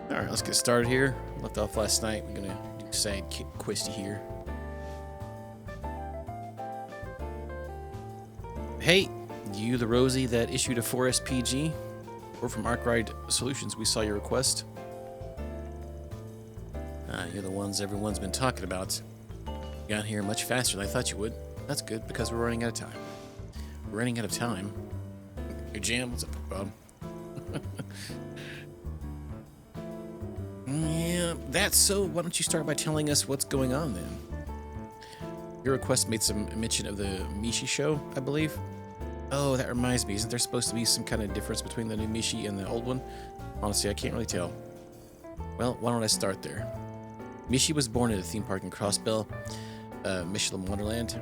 Alright, let's get started here. Left off last night. We're gonna do side questy here. Hey, you the Rosie that issued a 4SPG? We're from Arkwright Solutions. We saw your request. You're the ones everyone's been talking about. You got here much faster than I thought you would. That's good, because we're running out of time. We're running out of time? Your jam? What's up, Bob? Yeah, that's so. Why don't you start by telling us what's going on then? Your request made some mention of the Mishi show, I believe. Oh, that reminds me. Isn't there supposed to be some kind of difference between the new Mishi and the old one? Honestly, I can't really tell. Well, why don't I start there? Mishi was born at a theme park in Crossbell, Michelin Wonderland,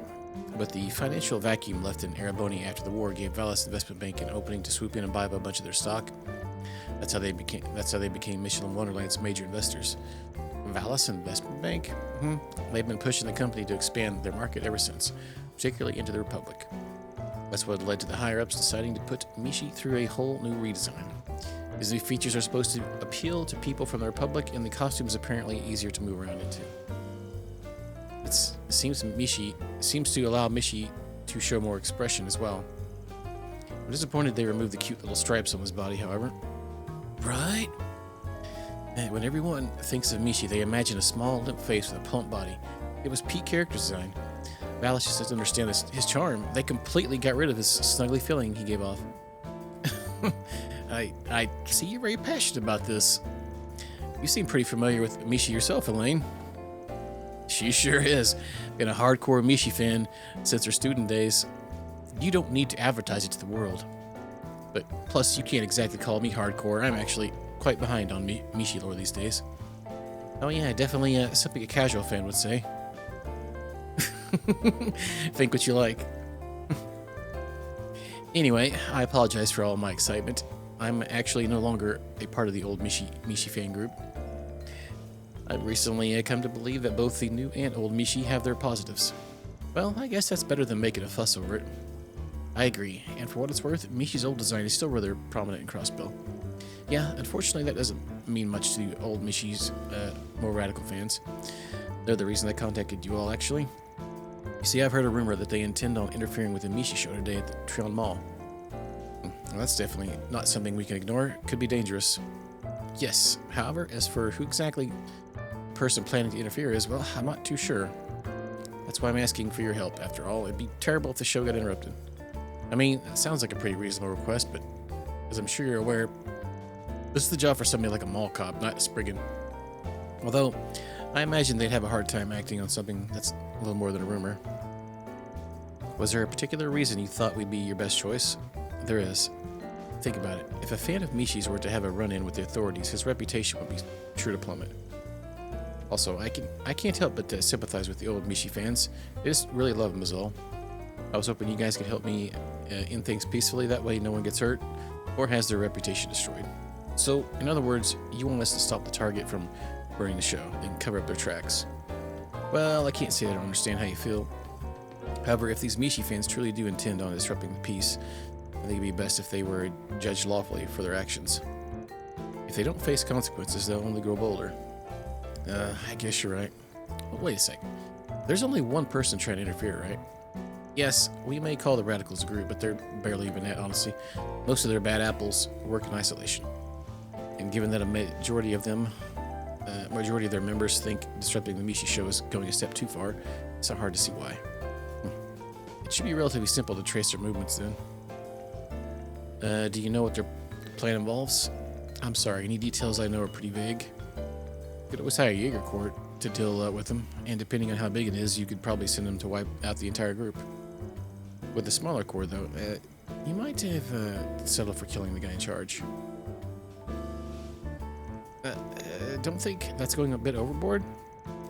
but the financial vacuum left in Ereboni after the war gave Valis Investment Bank an opening to swoop in and buy up a bunch of their stock. That's how they became Michelin Wonderland's major investors. Valis Investment Bank? They've been pushing the company to expand their market ever since, particularly into the Republic. That's what led to the higher-ups deciding to put Mishi through a whole new redesign. These new features are supposed to appeal to people from the Republic, and the costume is apparently easier to move around into. It seems to allow Mishi to show more expression as well. I'm disappointed they removed the cute little stripes on his body, however. Right? And when everyone thinks of Mishi, they imagine a small, limp face with a plump body. It was peak character design. Valis just doesn't understand his charm. They completely got rid of his snuggly feeling he gave off. I see you're very passionate about this. You seem pretty familiar with Mishi yourself, Elaine. She sure is. Been a hardcore Mishi fan since her student days. You don't need to advertise it to the world. But plus, you can't exactly call me hardcore. I'm actually quite behind on Mishi lore these days. Oh yeah, definitely something a casual fan would say. Think what you like. Anyway, I apologize for all my excitement. I'm actually no longer a part of the old Mishi fan group. I've recently come to believe that both the new and old Mishi have their positives. Well, I guess that's better than making a fuss over it. I agree, and for what it's worth, Mishi's old design is still rather prominent in Crossbell. Yeah, unfortunately that doesn't mean much to old Mishi's more radical fans. They're the reason I contacted you all, actually. You see, I've heard a rumor that they intend on interfering with the Mishi show today at the Trion Mall. Well, that's definitely not something we can ignore. It could be dangerous. Yes, however, as for who exactly the person planning to interfere is, well, I'm not too sure. That's why I'm asking for your help. After all, it'd be terrible if the show got interrupted. I mean, it sounds like a pretty reasonable request, but as I'm sure you're aware, this is the job for somebody like a mall cop, not a Spriggan. Although, I imagine they'd have a hard time acting on something that's a little more than a rumor. Was there a particular reason you thought we'd be your best choice? There is. Think about it. If a fan of Mishi's were to have a run-in with the authorities, his reputation would be sure to plummet. Also, I can't help but sympathize with the old Mishi fans. They just really love him is all. I was hoping you guys could help me end things peacefully. That way no one gets hurt or has their reputation destroyed. So, in other words, you want us to stop the target from burning the show and cover up their tracks. Well, I can't say I don't understand how you feel. However, if these Mishi fans truly do intend on disrupting the peace, I think it'd be best if they were judged lawfully for their actions. If they don't face consequences, they'll only grow bolder. I guess you're right. Well, wait a sec. There's only one person trying to interfere, right? Yes, we may call the Radicals a group, but they're barely even that, honestly. Most of their bad apples work in isolation. And given that a majority of their members think disrupting the Mishi show is going a step too far, it's not hard to see why. It should be relatively simple to trace their movements then. Do you know what their plan involves? I'm sorry, any details I know are pretty vague. You could always hire Jaeger Court to deal with them, and depending on how big it is, you could probably send them to wipe out the entire group. With the smaller corps, though, you might have settled for killing the guy in charge. Don't think that's going a bit overboard?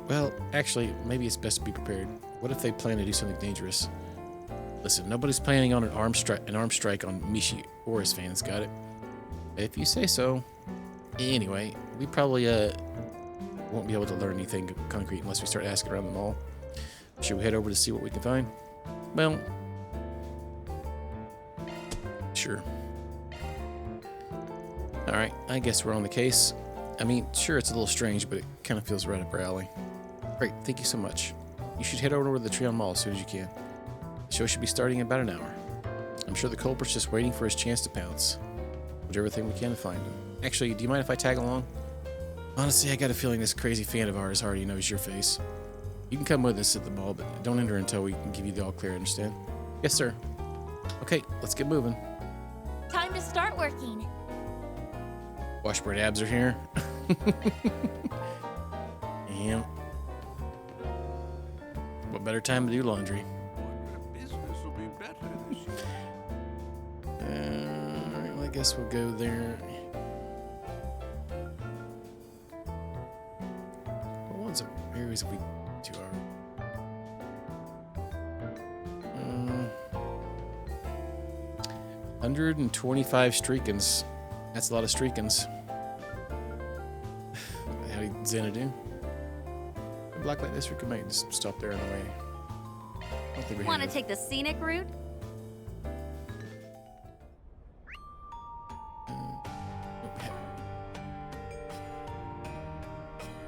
Well, actually, maybe it's best to be prepared. What if they plan to do something dangerous? Listen, nobody's planning on an arm strike on Mishi or his fans, got it? If you say so. Anyway, we probably won't be able to learn anything concrete unless we start asking around the mall. Should we head over to see what we can find? Well, sure. Alright, I guess we're on the case. I mean, sure, it's a little strange, but it kind of feels right up our alley. Great, thank you so much. You should head over to the Treon Mall as soon as you can. The show should be starting in about an hour. I'm sure the culprit's just waiting for his chance to pounce. We'll do everything we can to find him. Actually, do you mind if I tag along? Honestly, I got a feeling this crazy fan of ours already knows your face. You can come with us at the mall, but don't enter until we can give you the all clear, understand? Yes, sir. Okay, let's get moving. Time to start working. Washboard abs are here. Yeah. What better time to do laundry? Alright, well, I guess we'll go there. What ones are areas have we to our 125 streakins. That's a lot of streakins. How did Xena do? A block like this, we could make just stop there on the way. I don't think we Want to take the scenic route?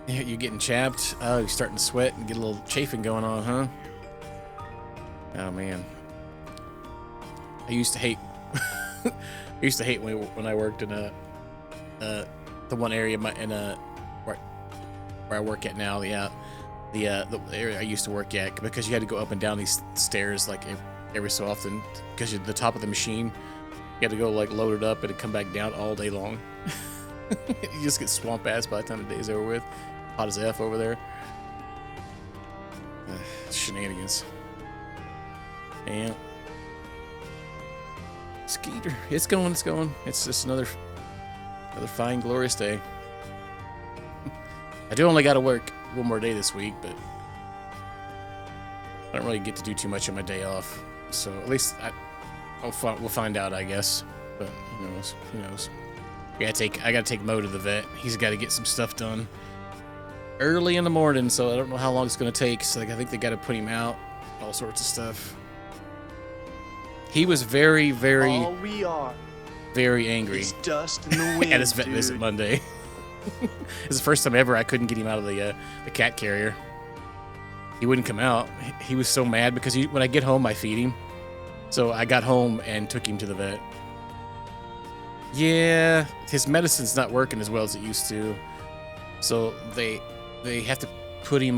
Yeah, you getting chapped? Oh, you're starting to sweat and get a little chafing going on, huh? Oh man, I used to hate. I used to hate when I worked in the one area where I work at now. The area I used to work at, because you had to go up and down these stairs like every so often because the top of the machine, you had to go like load it up and come back down all day long. You just get swamp ass by the time the day's over with. Hot as F over there. Shenanigans. And Skeeter, it's going. It's just another fine, glorious day. I do only got to work one more day this week, but I don't really get to do too much on my day off. So at least we'll find out, I guess. But who knows? Who knows? I gotta take Mo to the vet. He's got to get some stuff done early in the morning, so I don't know how long it's gonna take. So I think they got to put him out. All sorts of stuff. He was very, very, very angry dust in the wind, at his vet visit Monday. It's the first time ever I couldn't get him out of the cat carrier. He wouldn't come out. He was so mad because when I get home, I feed him. So I got home and took him to the vet. Yeah, his medicine's not working as well as it used to. So they have to put him.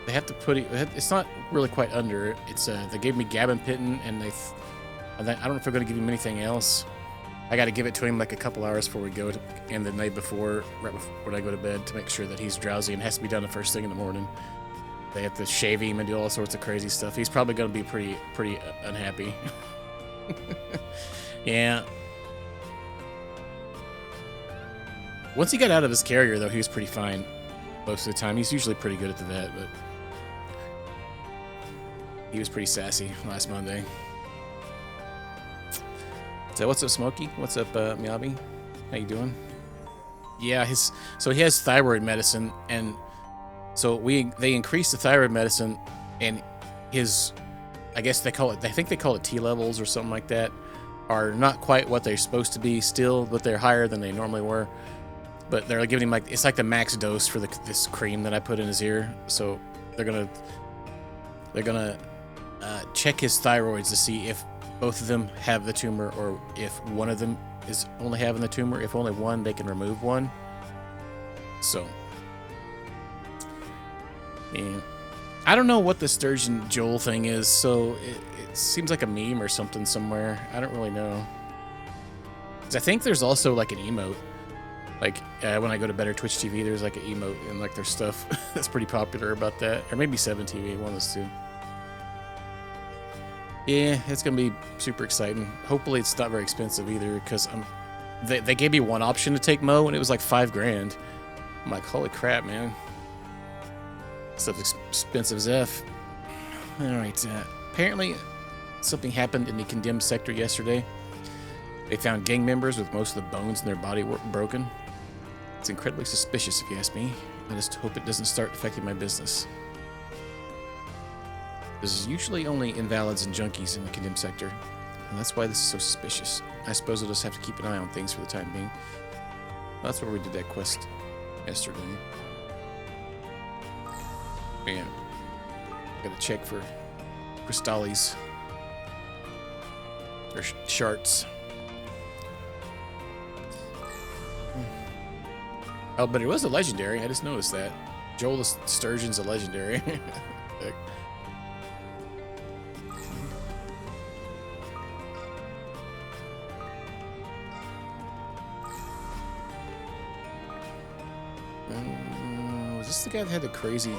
They have to put it. It's not really quite under. It's they gave me gabapentin, and I don't know if they're going to give him anything else. I got to give it to him like a couple hours before we go, and the night before, right before when I go to bed, to make sure that he's drowsy, and it has to be done the first thing in the morning. They have to shave him and do all sorts of crazy stuff. He's probably going to be pretty unhappy. Yeah. Once he got out of his carrier, though, he was pretty fine most of the time. He's usually pretty good at the vet, but he was pretty sassy last Monday. So what's up, Smokey? What's up, Miyabi? How you doing? Yeah, so he has thyroid medicine, and so they increased the thyroid medicine, and I think they call it T levels or something like that, are not quite what they're supposed to be still, but they're higher than they normally were. But they're giving him it's like the max dose for this cream that I put in his ear. So they're gonna check his thyroids to see if both of them have the tumor, or if one of them is only having the tumor. If only one, they can remove one. So, yeah. I don't know what the Sturgeon Joel thing is, so it seems like a meme or something somewhere. I don't really know. 'Cause I think there's also like an emote. Like when I go to Better Twitch TV, there's like an emote and like their stuff that's pretty popular about that. Or maybe 7TV, one of those two. Yeah, it's gonna be super exciting. Hopefully it's not very expensive either, because they gave me one option to take Mo and it was like $5,000. I'm like, holy crap, man. Stuff's expensive as F. Alright, apparently something happened in the condemned sector yesterday. They found gang members with most of the bones in their body broken. It's incredibly suspicious, if you ask me. I just hope it doesn't start affecting my business. There's usually only invalids and junkies in the condemned sector, and that's why this is so suspicious. I suppose we'll just have to keep an eye on things for the time being. That's where we did that quest yesterday. Yeah. Gotta check for crystallis. Or shards. Oh, but it was a legendary. I just noticed that. Joel the Sturgeon's a legendary. Was this the guy that had the crazy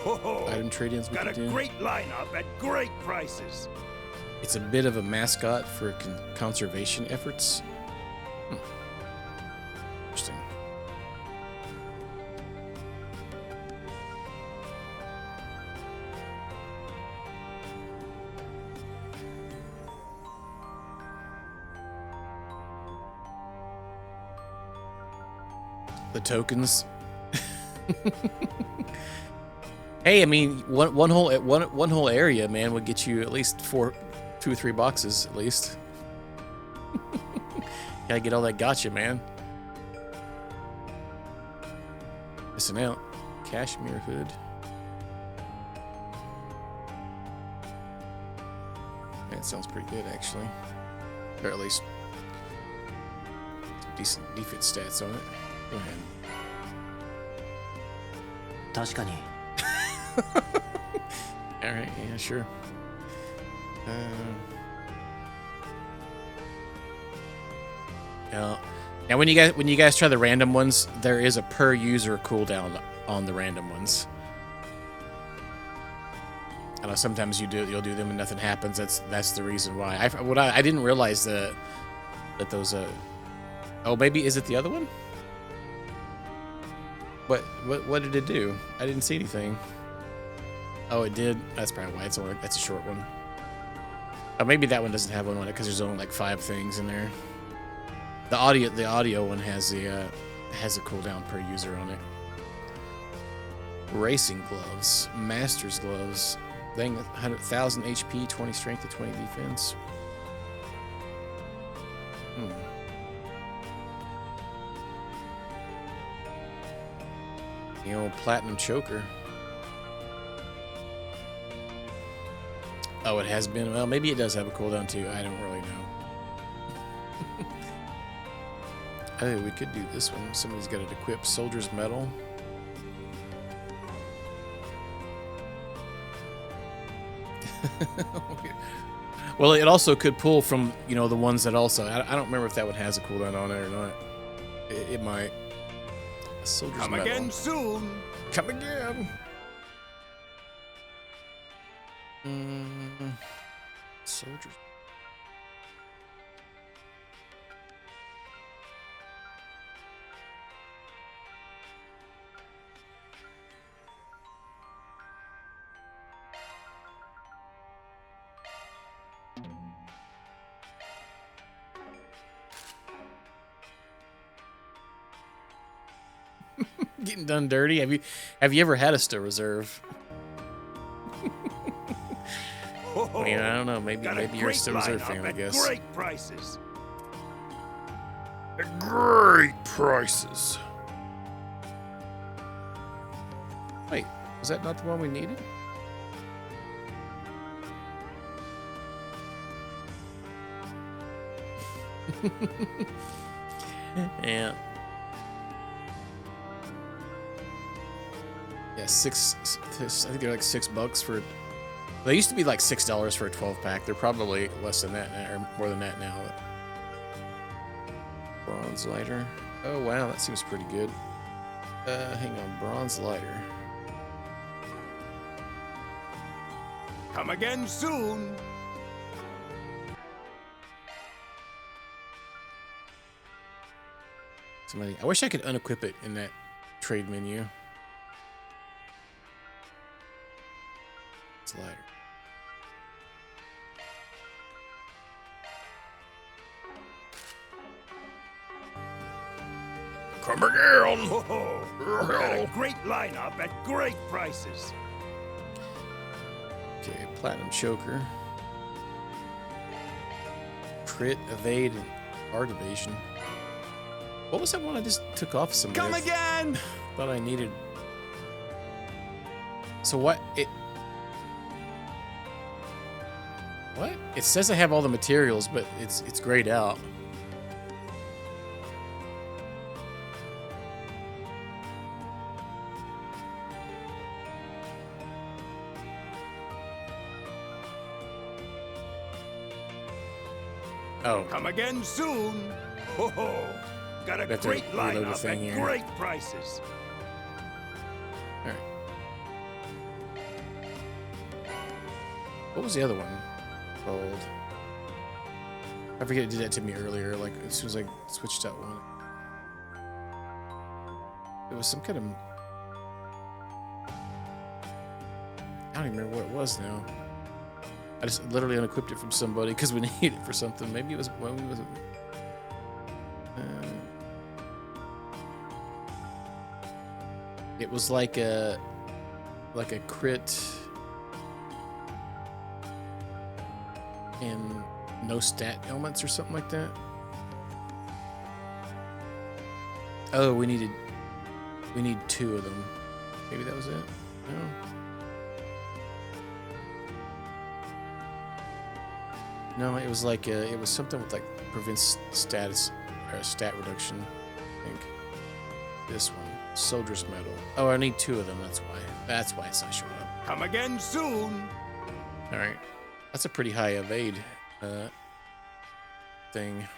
item trade-ins we Got could a do? great lineup at great prices. It's a bit of a mascot for conservation efforts. Interesting. The tokens. Hey, I mean, one whole area, man, would get you at least 2 or 3 boxes at least. Gotta get all that gotcha, man. Missing out. Cashmere hood. That sounds pretty good, actually. Or at least some decent defense stats on it. Go ahead. 確かに All right, yeah, sure. Now, when you guys try the random ones, there is a per user cooldown on the random ones. I know sometimes you'll do them and nothing happens. That's the reason why. I didn't realize that those oh, maybe is it the other one? What did it do? I didn't see anything. Oh, it did. That's probably why that's a short one. Oh, maybe that one doesn't have one on it because there's only like 5 things in there. The audio one has a cooldown per user on it. Racing gloves, master's gloves, thing 100,000 HP, 20 strength, and 20 defense. The old platinum choker. Oh, it has been. Well, maybe it does have a cooldown too. I don't really know. Oh, we could do this one. Somebody's got it equipped. Soldier's medal. Well, it also could pull from, the ones that also. I don't remember if that one has a cooldown on it or not. It might. Soldier's Come medal. again soon. Come again. Soldiers. Getting done dirty. Have you ever had a still reserve? I mean, I don't know. Maybe you're a still reserve fan. I guess. Great prices. At great prices. Wait, was that not the one we needed? Yeah. Yeah, I think they're like $6 for. They used to be like $6 for a 12-pack. They're probably less than that now, or more than that now. Bronze lighter. Oh wow, that seems pretty good. Hang on, bronze lighter. Come again soon. I wish I could unequip it in that trade menu. It's lighter. Come again! Got a great lineup at great prices. Okay, platinum choker. Crit, evade, and art evasion. What was that one I just took off somebody? Come again! Thought I needed. So what? What? It says I have all the materials, but it's grayed out. Oh. Come again soon. Ho ho! Got a Have to great reload the lineup thing at here. great prices. All right. What was the other one called? I forget it did that to me earlier. Like as soon as I switched out one, it was some kind of. I don't even remember what it was now. I just literally unequipped it from somebody because we needed it for something. Maybe it was when we was. It was like a crit and no stat elements or something like that. Oh, we need 2 of them. Maybe that was it. No, it was like it was something with like prevents status or stat reduction. I think this one, soldier's medal. Oh, I need 2 of them. That's why it's not showing up. Come again soon. All right, that's a pretty high evade thing.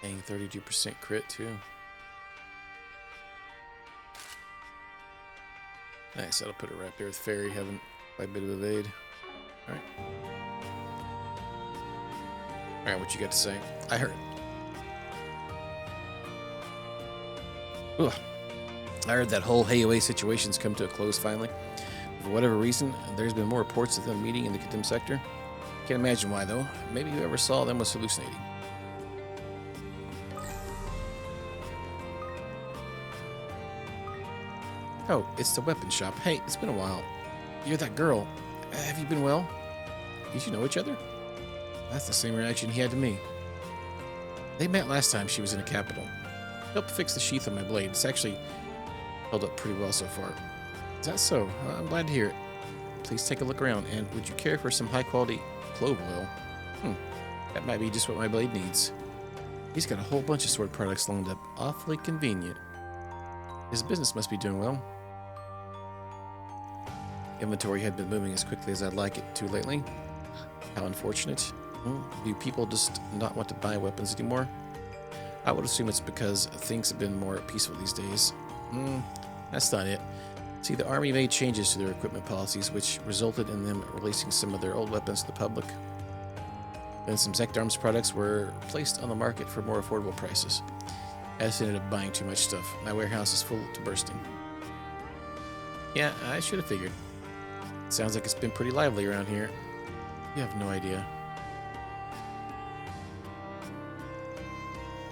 Dang, 32% crit too. Nice, that'll put it right there with Fairy having quite a bit of evade. Alright. Alright, what you got to say? I heard. Ugh. I heard that whole HAOA situation's come to a close finally. For whatever reason, there's been more reports of them meeting in the Kingdom sector. Can't imagine why though. Maybe whoever saw them was hallucinating. Oh, it's the weapon shop. Hey, it's been a while. You're that girl. Have you been well? Did you know each other? That's the same reaction he had to me. They met last time she was in the capital. Helped fix the sheath on my blade. It's actually held up pretty well so far. Is that so? I'm glad to hear it. Please take a look around, and would you care for some high-quality clove oil? That might be just what my blade needs. He's got a whole bunch of sword products lined up. Awfully convenient. His business must be doing well. Inventory had been moving as quickly as I'd like it to lately. How unfortunate. Do people just not want to buy weapons anymore? I would assume it's because things have been more peaceful these days. That's not it. See, the army made changes to their equipment policies, which resulted in them releasing some of their old weapons to the public. Then some Zect Arms products were placed on the market for more affordable prices. I just ended up buying too much stuff. My warehouse is full to bursting. Yeah, I should have figured. Sounds like it's been pretty lively around here. You have no idea.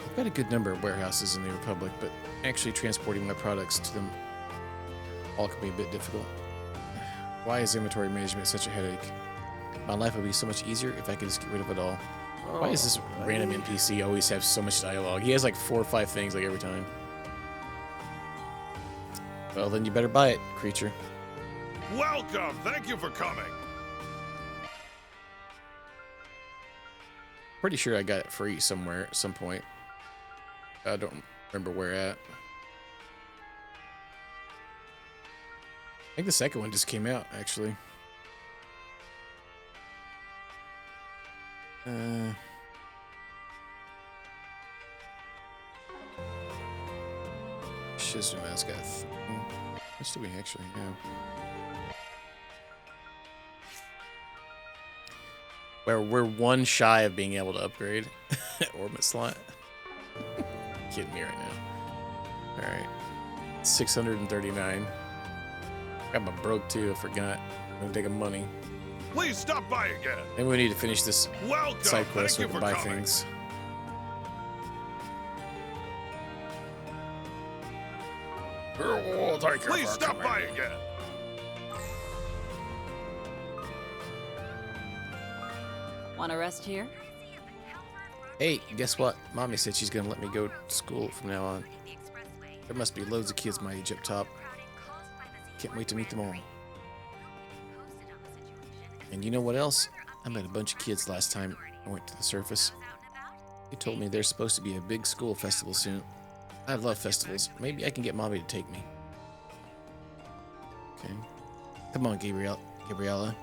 I've got a good number of warehouses in the Republic, but actually transporting my products to them all can be a bit difficult. Why is inventory management such a headache? My life would be so much easier if I could just get rid of it all. Why does this random NPC always have so much dialogue? He has like 4 or 5 things like every time. Well, then you better buy it, creature. Welcome. Thank you for coming. Pretty sure I got it free somewhere at some point. I don't remember where at. I think the second one just came out, actually. Shizune Mask. What do we actually have? We're 1 shy of being able to upgrade orbit slot. Kidding me right now. All right, 639. Got my broke too. I forgot. I'm gonna take money. Please stop by again. Maybe we need to finish this Welcome. side quest so Thank we you can for buy coming. things. Oh, thank you Please for stop by coming. again. Want to rest here? Hey, guess what? Mommy said she's gonna let me go to school from now on. There must be loads of kids my age up top. Can't wait to meet them all. And you know what else? I met a bunch of kids last time I went to the surface. They told me there's supposed to be a big school festival soon. I love festivals. Maybe I can get Mommy to take me. Okay. Come on, Gabriella.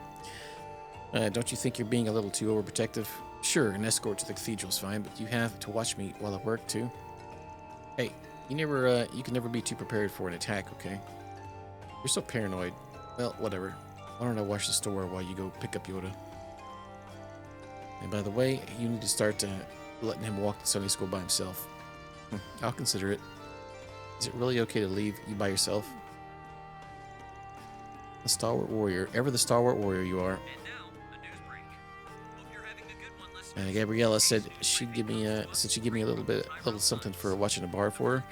Don't you think you're being a little too overprotective? Sure, an escort to the cathedral's fine, but you have to watch me while I work too. Hey, you can never be too prepared for an attack, okay? You're so paranoid. Well, whatever. Why don't I watch the store while you go pick up Yoda? And by the way, you need to start letting him walk to Sunday school by himself. I'll consider it. Is it really okay to leave you by yourself? The stalwart warrior, ever the stalwart warrior you are. And now, a news break. Hope you're having a good one listening. Gabriella said she'd give me a little something for watching a bar for her.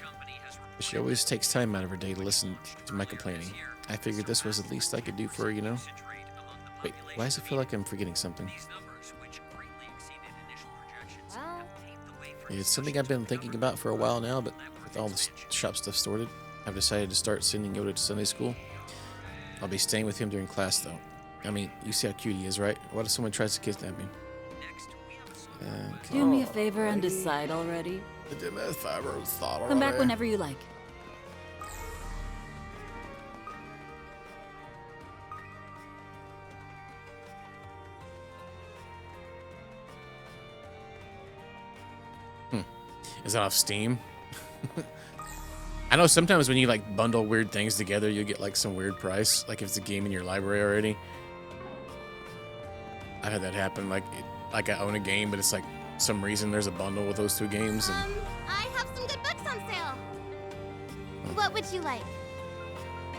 But she always takes time out of her day to listen to my complaining. I figured this was the least I could do for her, you know? Wait, why does it feel like I'm forgetting something? Well, It's something I've been thinking about for a while now, but with all the shop stuff sorted, I've decided to start sending Yoda to Sunday school. I'll be staying with him during class, though. I mean, you see how cute he is, right? What if someone tries to kidnap him? Do me a favor and decide already. Come back whenever you like. Is that off Steam? I know sometimes when you like bundle weird things together, you get like some weird price. Like if it's a game in your library already. I've had that happen. Like I own a game, but it's like some reason there's a bundle with those two games. And I have some good books on sale. What would you like?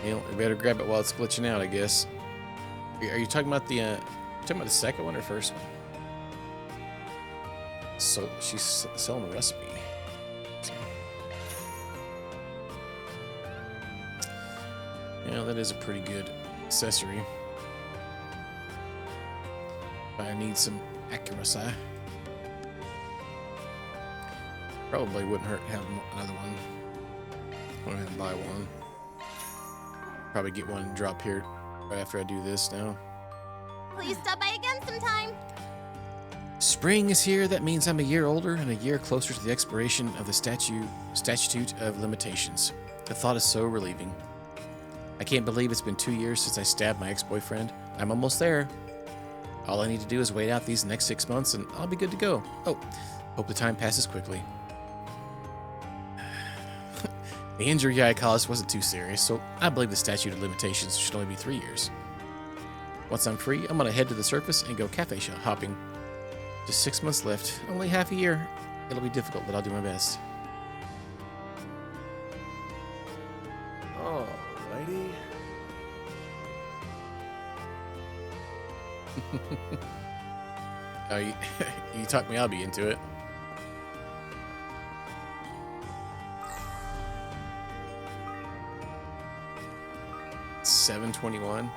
you better grab it while it's glitching out, I guess. Are you talking about the second one or first one? So she's selling a recipe. Yeah, that is a pretty good accessory. But I need some accuracy. Probably wouldn't hurt to have another one. Go ahead and buy one. Probably get one drop here right after I do this now. Please stop by again sometime. Spring is here. That means I'm a year older and a year closer to the expiration of the statute of limitations. The thought is so relieving. I can't believe it's been 2 years since I stabbed my ex-boyfriend. I'm almost there. All I need to do is wait out these next 6 months and I'll be good to go. Oh, hope the time passes quickly. The injury I caused wasn't too serious, so I believe the statute of limitations should only be 3 years. Once I'm free, I'm gonna head to the surface and go cafe shop hopping. Just 6 months left, only half a year. It'll be difficult, but I'll do my best. Alrighty. You talk me, I'll be into it. $7.21.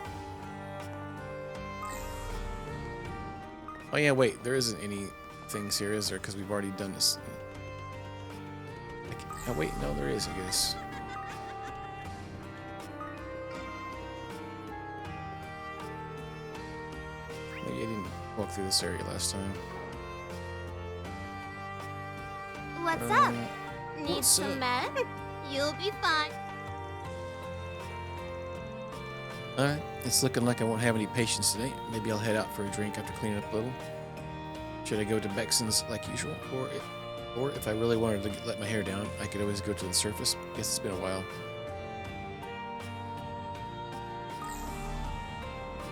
Oh yeah, wait, there isn't any things here, is there? Because we've already done this. Oh wait, no, there is, I guess. Maybe I didn't walk through this area last time. What's up? Need what's some up? med? You'll be fine. Alright, it's looking like I won't have any patience today. Maybe I'll head out for a drink after cleaning up a little. Should I go to Bexon's like usual? Or if I really wanted to let my hair down, I could always go to the surface. Guess it's been a while.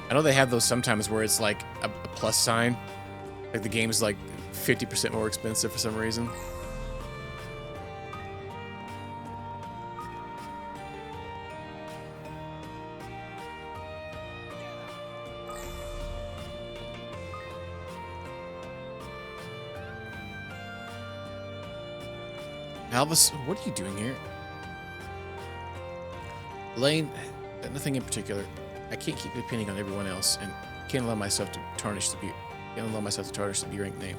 I know they have those sometimes where it's like a plus sign. Like the game is like 50% more expensive for some reason. Alvis, what are you doing here? Lane, nothing in particular. I can't keep depending on everyone else, and can't allow myself to tarnish the B rank name.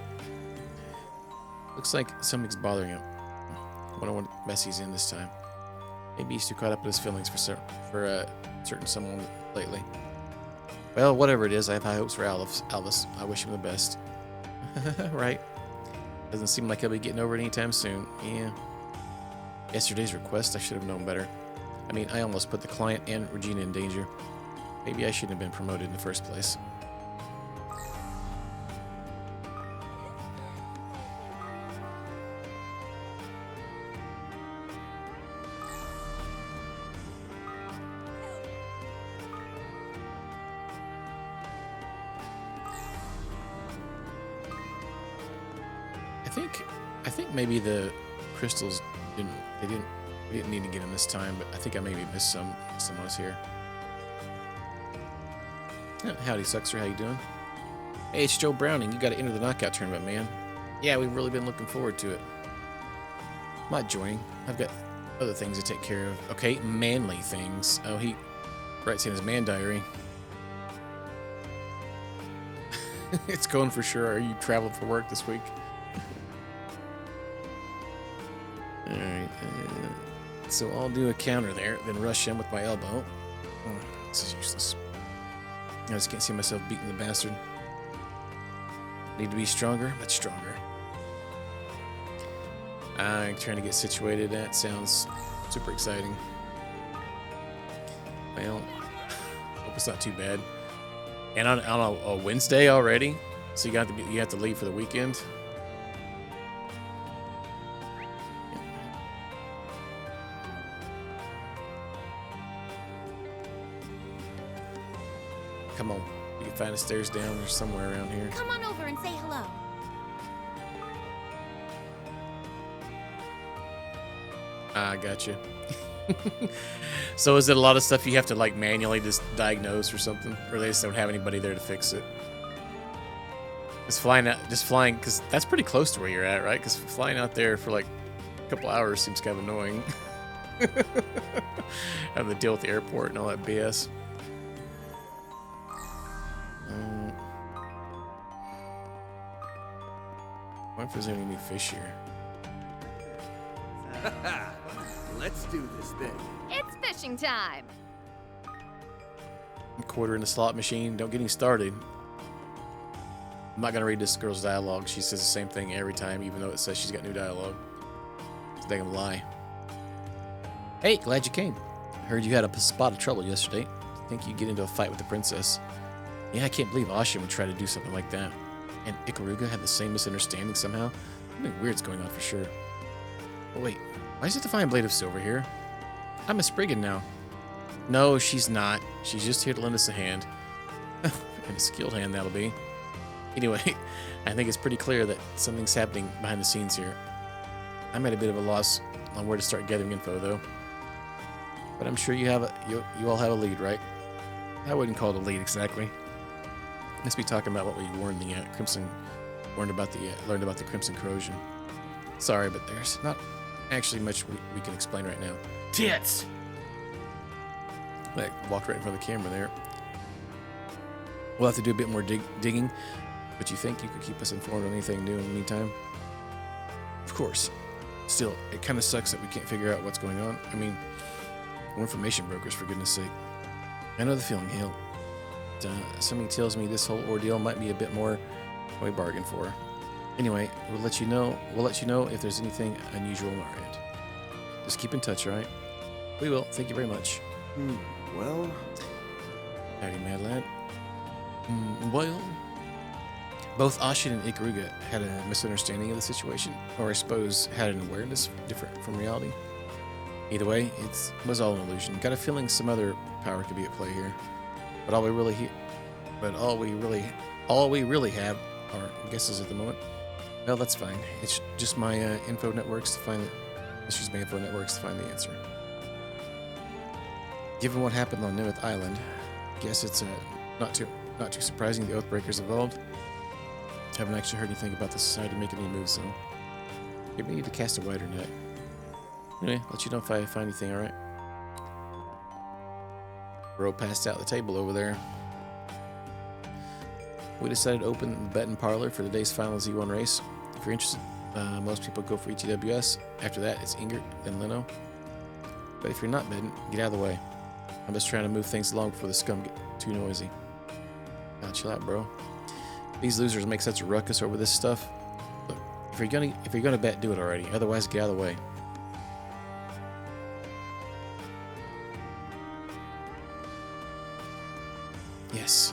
Looks like something's bothering him. Wonder what mess he's in this time. Maybe he's too caught up in his feelings for certain someone lately. Well, whatever it is, I have high hopes for Alvis. I wish him the best. Right? Doesn't seem like he'll be getting over it anytime soon. Yeah. Yesterday's request, I should have known better. I mean, I almost put the client and Regina in danger. Maybe I shouldn't have been promoted in the first place. I think maybe the crystals we didn't need to get them this time, but I think I maybe missed some when I was here. Howdy, Suxer, how you doing? Hey, it's Joe Browning. You got to enter the knockout tournament, man. Yeah, we've really been looking forward to it. I'm not joining. I've got other things to take care of. Okay, manly things. Oh, he writes in his man diary. It's going for sure. Are you traveling for work this week? Alright, so I'll do a counter there, then rush him with my elbow. This is useless. I just can't see myself beating the bastard. Need to be stronger, much stronger. I'm trying to get situated. That sounds super exciting. Well, hope it's not too bad. And on a Wednesday already, so you have to leave for the weekend. Come on, you can find the stairs down or somewhere around here. Come on over and say hello. I got you. So is it a lot of stuff you have to like manually just diagnose or something, or they just don't have anybody there to fix it? Just flying, because that's pretty close to where you're at, right? Because flying out there for like a couple hours seems kind of annoying. Having to deal with the airport and all that BS. I wonder if there's any new fish here. Let's do this thing. It's fishing time. Quarter in the slot machine. Don't get me started. I'm not gonna read this girl's dialogue. She says the same thing every time, even though it says she's got new dialogue. It's a dang lie. Hey, glad you came. Heard you had a spot of trouble yesterday. Think you'd get into a fight with the princess. Yeah, I can't believe Ashin would try to do something like that. And Ikaruga had the same misunderstanding somehow. Something weird's going on for sure. Oh wait, why is it the Fine Blade of Silver here? I'm a Spriggan now. No, she's not. She's just here to lend us a hand. And a skilled hand, that'll be. Anyway, I think it's pretty clear that something's happening behind the scenes here. I'm at a bit of a loss on where to start gathering info, though. But I'm sure you all have a lead, right? I wouldn't call it a lead exactly. Let's be talking about what we learned about the Crimson Corrosion. Sorry, but there's not actually much we can explain right now. Tits! Like, walked right in front of the camera there. We'll have to do a bit more digging, but you think you could keep us informed on anything new in the meantime? Of course. Still, it kind of sucks that we can't figure out what's going on. I mean, we're information brokers, for goodness sake. I know the feeling, Hale. Something tells me this whole ordeal might be a bit more than we bargained for. Anyway, we'll let you know if there's anything unusual on our end. Just keep in touch, all right? We will. Thank you very much. Well... Howdy, mad lad. Well... Both Ashin and Ikaruga had a misunderstanding of the situation, or I suppose had an awareness different from reality. Either way, it was all an illusion. Got a feeling some other power could be at play here. But all we really have are guesses at the moment. Well, that's fine. It's just my info networks to find the answer. Given what happened on Nimith Island, guess it's not too surprising the Oathbreakers evolved. Haven't actually heard anything about the society making any moves, though. Maybe we need to cast a wider net. Anyway, let you know if I find anything, alright? Bro passed out the table over there. We decided to open the betting parlor for today's final Z1 race. If you're interested, most people go for ETWS. After that, it's Ingrid, then Leno. But if you're not betting, get out of the way. I'm just trying to move things along before the scum get too noisy. Now chill out, bro. These losers make such a ruckus over this stuff. Look, if you're gonna bet, do it already. Otherwise, get out of the way.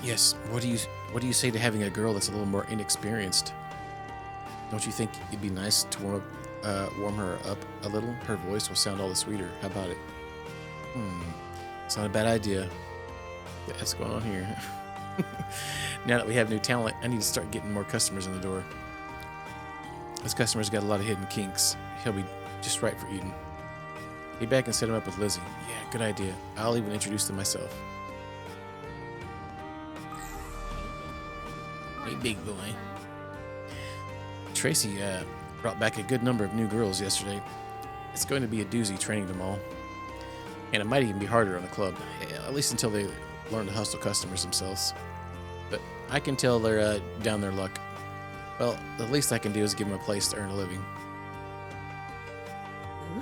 Yes. What do you say to having a girl that's a little more inexperienced? Don't you think it'd be nice to warm her up a little? Her voice will sound all the sweeter. How about it? It's not a bad idea. Yeah, what's going on here? Now that we have new talent, I need to start getting more customers in the door. This customer's got a lot of hidden kinks. He'll be just right for Eden. Get back and set him up with Lizzie. Yeah, good idea. I'll even introduce them myself. Hey, big boy. Tracy brought back a good number of new girls yesterday. It's going to be a doozy training them all. And it might even be harder on the club, at least until they learn to hustle customers themselves. But I can tell they're down their luck. Well, the least I can do is give them a place to earn a living.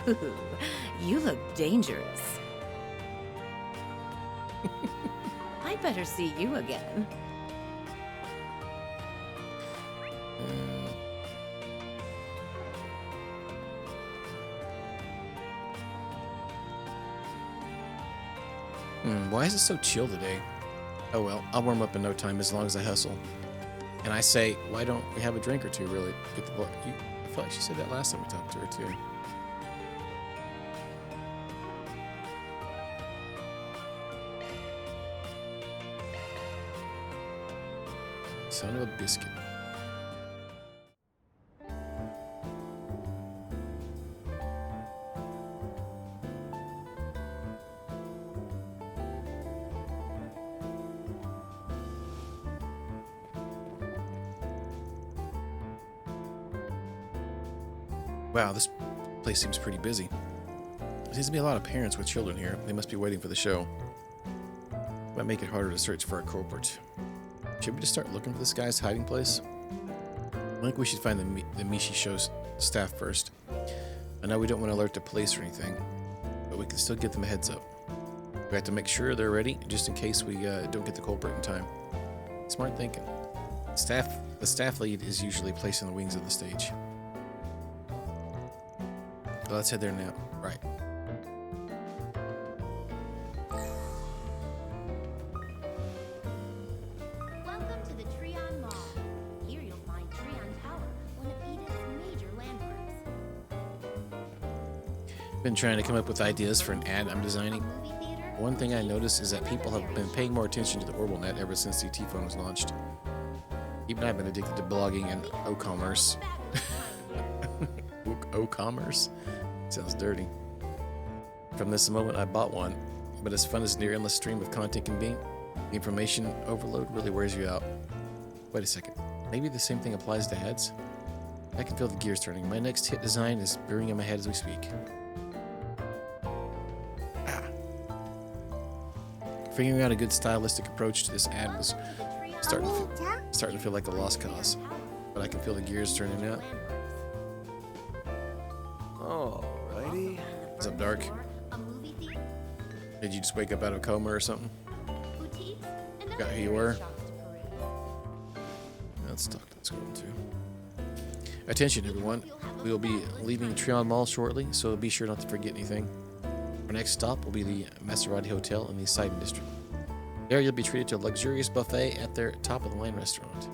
Ooh, you look dangerous. I better see you again. Why is it so chill today? Oh well, I'll warm up in no time as long as I hustle. And I say, why don't we have a drink or two, really? Get the blood. I feel like she said that last time we talked to her, too. Son of a biscuit. Wow, this place seems pretty busy. There seems to be a lot of parents with children here. They must be waiting for the show. Might make it harder to search for a culprit. Should we just start looking for this guy's hiding place? I think we should find the Mishi show's staff first. I know we don't want to alert the police or anything, but we can still give them a heads up. We have to make sure they're ready, just in case we don't get the culprit in time. Smart thinking. The staff lead is usually placed in the wings of the stage. Well, let's head there now. Right. Welcome to the Treon Mall. Here you'll find Treon Tower, one of Eden's major landmarks. Been trying to come up with ideas for an ad I'm designing. A movie theater. One thing I noticed is that people have been paying more attention to the OrbitNet ever since the T-phone was launched. Even I've been addicted to blogging and o-commerce. O-commerce? Sounds dirty. From this moment, I bought one, but as fun as near endless stream of content can be, the information overload really wears you out. Wait a second. Maybe the same thing applies to ads? I can feel the gears turning. My next hit design is brewing in my head as we speak. Figuring out a good stylistic approach to this ad was starting to feel like a lost cause, but I can feel the gears turning now. Alrighty. What's up, Dark? A movie theater. Did you just wake up out of a coma or something? Boutiques. And Got other who you were? shops to peruse. Let's talk to this girl too. Attention, everyone. We will be leaving Treon Mall shortly, so be sure not to forget anything. Our next stop will be the Maserati Hotel in the Sidon District. There, you'll be treated to a luxurious buffet at their top-of-the-line restaurant.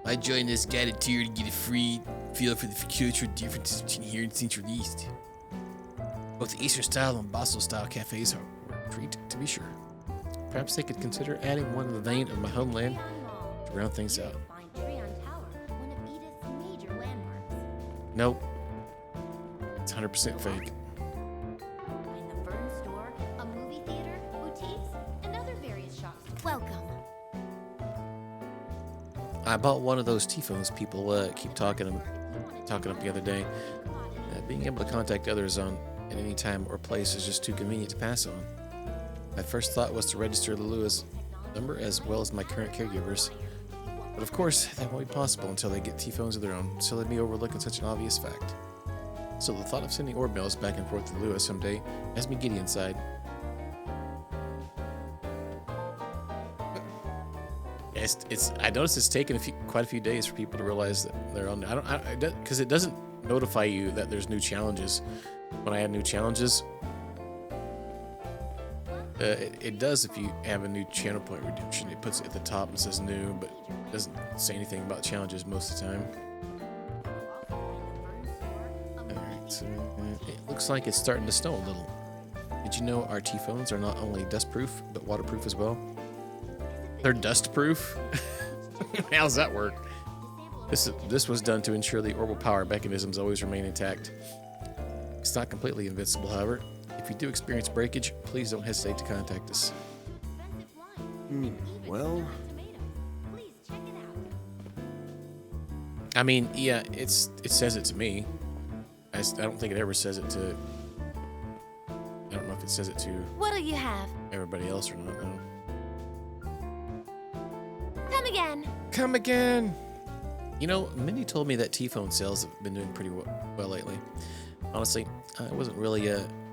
I joined this guided tour to get a free feel for the cultural differences between here and Central East. Both the Eastern style and Basel style cafes are a treat, to be sure. Perhaps they could consider adding one in the vein of my homeland Treon Mall. to round things Here out. you'll find Treon Tower, one of Edith's major landmarks. Nope. It's 100% fake. In the Fern Store, a movie theater, boutiques, and other various shops. Welcome. I bought one of those T-phones people keep talking up the other day. Being able to contact others at any time or place is just too convenient to pass on. My first thought was to register the Lewis number as well as my current caregivers. But of course, that won't be possible until they get T-phones of their own, so let me overlook such an obvious fact. So the thought of sending orb mails back and forth to Lewis someday has me giddy inside. I noticed it's taken quite a few days for people to realize that they're on. Because it doesn't notify you that there's new challenges. When I add new challenges, it does if you have a new channel point redemption. It puts it at the top and says new, but it doesn't say anything about challenges most of the time. Alright, so it looks like it's starting to snow a little. Did you know our T-phones are not only dust-proof, but waterproof as well? They're dust-proof? How does that work? This was done to ensure the orbital power mechanisms always remain intact. It's not completely invincible, however. If you do experience breakage, please don't hesitate to contact us. Well, I mean, yeah, it says it to me. I don't think it ever says it to... I don't know if it says it to What'll you have? everybody else or not. No. Come again. Come again! You know, Mindy told me that T-phone sales have been doing pretty well lately. Honestly, I wasn't really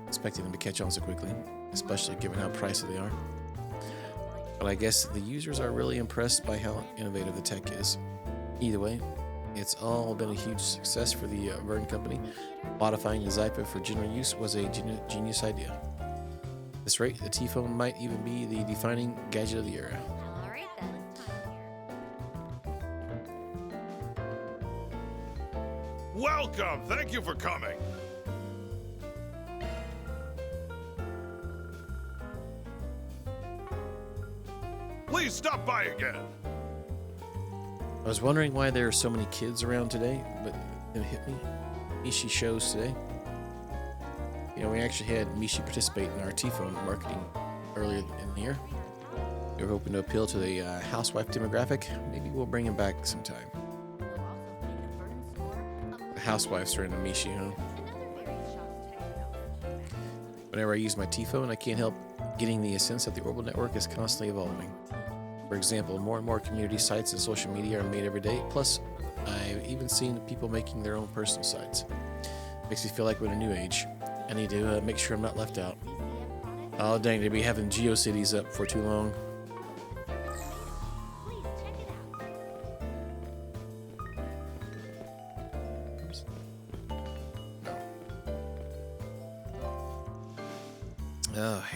expecting them to catch on so quickly, especially given how pricey they are. But I guess the users are really impressed by how innovative the tech is. Either way, it's all been a huge success for the Vern company. Modifying the Zypa for general use was a genius idea. At this rate, the T-phone might even be the defining gadget of the era. All right then. welcome. Thank you for coming. Please stop by again. I was wondering why there are so many kids around today, but it hit me. Mishi shows today. You know, we actually had Mishi participate in our T-phone marketing earlier in the year. We were hoping to appeal to the housewife demographic. Maybe we'll bring him back sometime. The housewives are into Mishi, huh? Whenever I use my T-phone, I can't help getting the sense that the orbital network is constantly evolving. For example, more and more community sites and social media are made every day. Plus, I've even seen people making their own personal sites. Makes me feel like we're in a new age. I need to make sure I'm not left out. Oh dang, they'll be having GeoCities up for too long.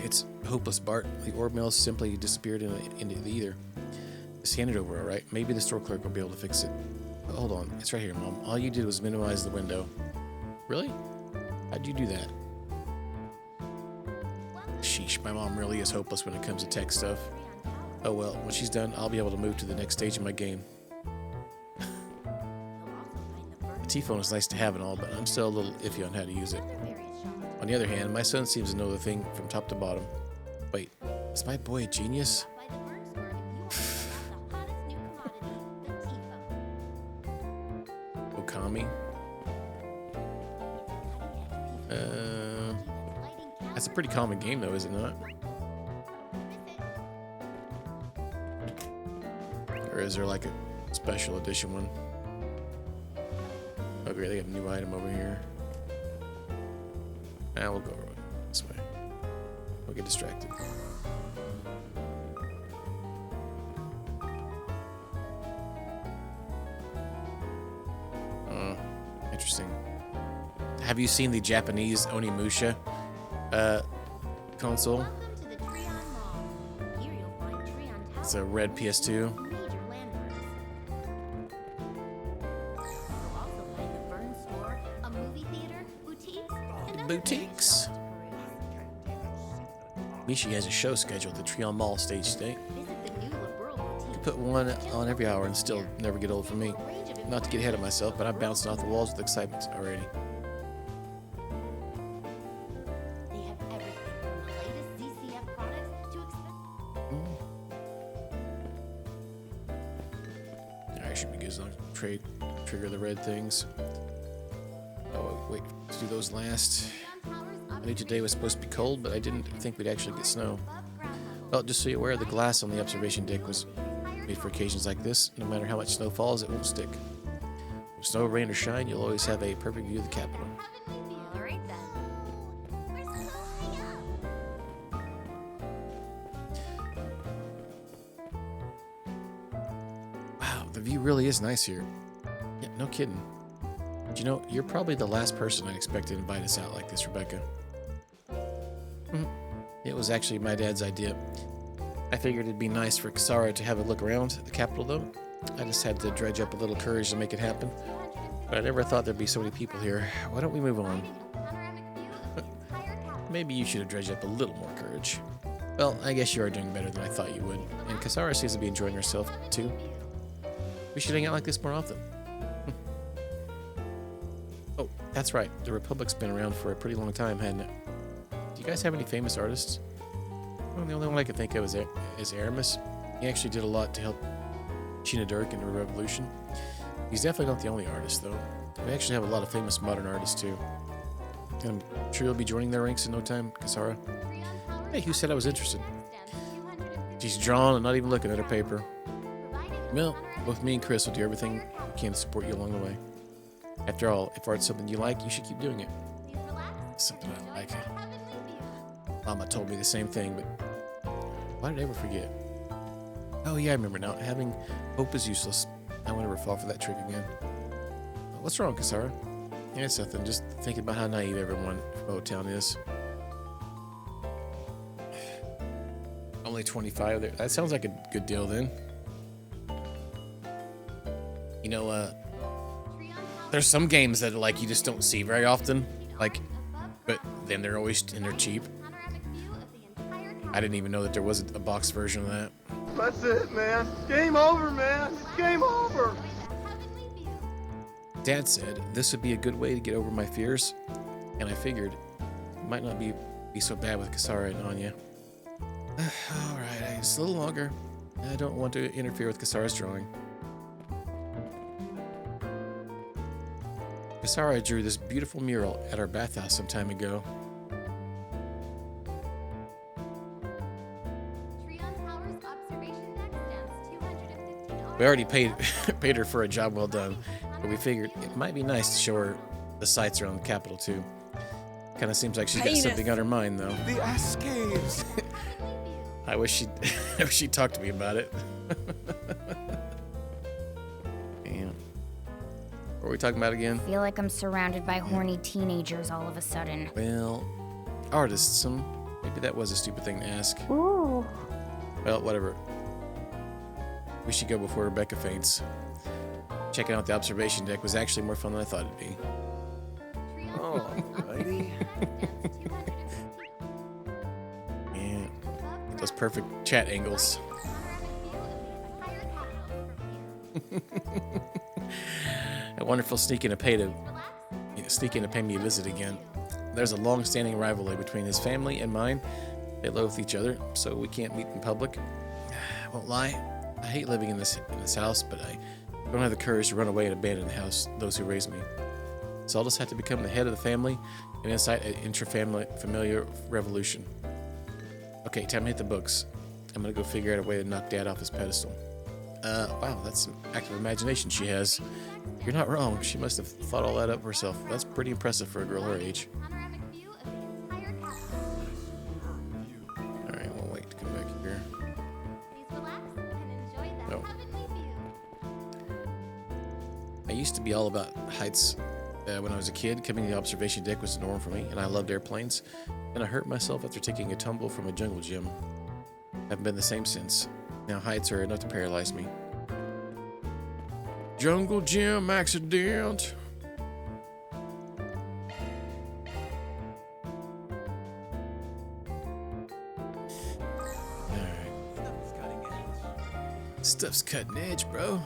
It's hopeless, Bart. The orb mail simply disappeared into the ether. Just hand it over, alright? Maybe the store clerk will be able to fix it. But hold on, it's right here, Mom. All you did was minimize the window. Really? How'd you do that? Sheesh, my mom really is hopeless when it comes to tech stuff. Oh well, when she's done, I'll be able to move to the next stage of my game. The T-phone is nice to have and all, but I'm still a little iffy on how to use it. On the other hand, my son seems to know the thing from top to bottom. Wait, is my boy a genius? Okami? That's a pretty common game though, is it not? Or is there like a special edition one? Oh great, they got a new item over here. We'll go this way. We'll get distracted. Interesting. Have you seen the Japanese Onimusha console? It's a red PS2. Boutiques. Mishi has a show scheduled at the Trion Mall stage today. You could put one on every hour and still never get old for me. Not to get ahead of myself, but I'm bouncing off the walls with excitement already. Alright, should be good as long as trigger the red things. Oh, wait, let's do those last. I knew today was supposed to be cold, but I didn't think we'd actually get snow. Well, just so you're aware, the glass on the observation deck was made for occasions like this. No matter how much snow falls, it won't stick. If snow, rain, or shine, you'll always have a perfect view of the Capitol. All right then. We're so high up. Wow, the view really is nice here. Yeah, no kidding. But you know, you're probably the last person I expected to invite us out like this, Rebecca. It was actually my dad's idea. I figured it'd be nice for Kasara to have a look around the Capitol, though. I just had to dredge up a little courage to make it happen. But I never thought there'd be so many people here. Why don't we move on? Maybe you should have dredged up a little more courage. Well, I guess you are doing better than I thought you would. And Kasara seems to be enjoying herself, too. We should hang out like this more often. Oh, that's right. The Republic's been around for a pretty long time, hadn't it? Do you guys have any famous artists? Well, the only one I can think of is Aramis. He actually did a lot to help Sheena Dirk in the Revolution. He's definitely not the only artist, though. We actually have a lot of famous modern artists, too. And I'm sure you'll be joining their ranks in no time, Kasara. Hey, who said I was interested? She's drawn and not even looking at her paper. Well, both me and Chris will do everything we can to support you along the way. After all, if art's something you like, you should keep doing it. Something I like. Mama told me the same thing, but why did I ever forget? Oh yeah, I remember now. Having hope is useless. I won't ever fall for that trick again. What's wrong, Kasara? Yeah, it's nothing. Just thinking about how naive everyone from O-Town is. Only 25 there. That sounds like a good deal then. You know, there's some games that like you just don't see very often. Like, but then they're cheap. I didn't even know that there was a box version of that. That's it, man. Game over, man. Game over. Dad said this would be a good way to get over my fears, and I figured it might not be so bad with Kasara and Anya. All right, just a little longer. I don't want to interfere with Kasara's drawing. Kasara drew this beautiful mural at our bathhouse some time ago. We already paid her for a job well done, but we figured it might be nice to show her the sights around the Capitol too. Kind of seems like she's got something on her mind, though. The Escapes. I wish she'd talk to me about it. Damn. What are we talking about again? I feel like I'm surrounded by horny teenagers all of a sudden. Well, artists. Maybe that was a stupid thing to ask. Ooh. Well, whatever. We should go before Rebecca faints. Checking out the observation deck was actually more fun than I thought it'd be. Alrighty. Yeah, those perfect chat angles. A wonderful sneak in to pay me a visit again. There's a long-standing rivalry between his family and mine. They loathe each other, so we can't meet in public. I won't lie. I hate living in this house, but I don't have the courage to run away and abandon the house, those who raised me. So I'll just have to become the head of the family and incite an intrafamiliar revolution. Okay, time to hit the books. I'm gonna go figure out a way to knock Dad off his pedestal. Wow, that's some active imagination she has. You're not wrong. She must have thought all that up herself. That's pretty impressive for a girl her age. Alright, we'll wait to come back here. No. I used to be all about heights when I was a kid. Coming to the observation deck was the norm for me, and I loved airplanes. And I hurt myself after taking a tumble from a jungle gym. Haven't been the same since. Now heights are enough to paralyze me. Jungle gym accident. Alright. Stuff's cutting edge, bro.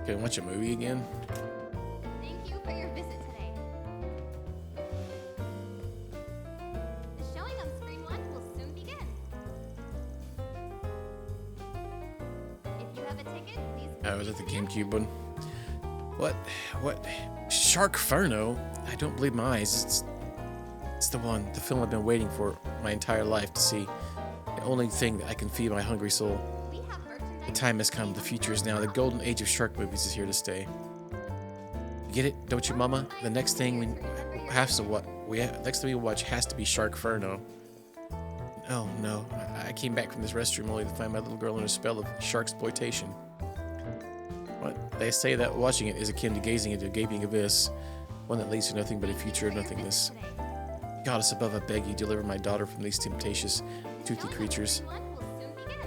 Okay, watch a movie again. Thank you for your visit today. The showing on screen 1 will soon begin. If you have have a ticket, please. Oh, was it the GameCube one? What? Sharkferno? I don't believe my eyes. It's the one, the film I've been waiting for my entire life to see. The only thing that I can feed my hungry soul. We have merchandise. The time has come. The future is now. The golden age of shark movies is here to stay. You get it, don't you, Mama? The next thing next thing we watch has to be Sharkferno. Oh no! I came back from this restroom only to find my little girl in a spell of sharksploitation. What? They say that watching it is akin to gazing into a gaping abyss, one that leads to nothing but a future of nothingness. Goddess above, I beg you, deliver my daughter from these temptatious, toothy creatures.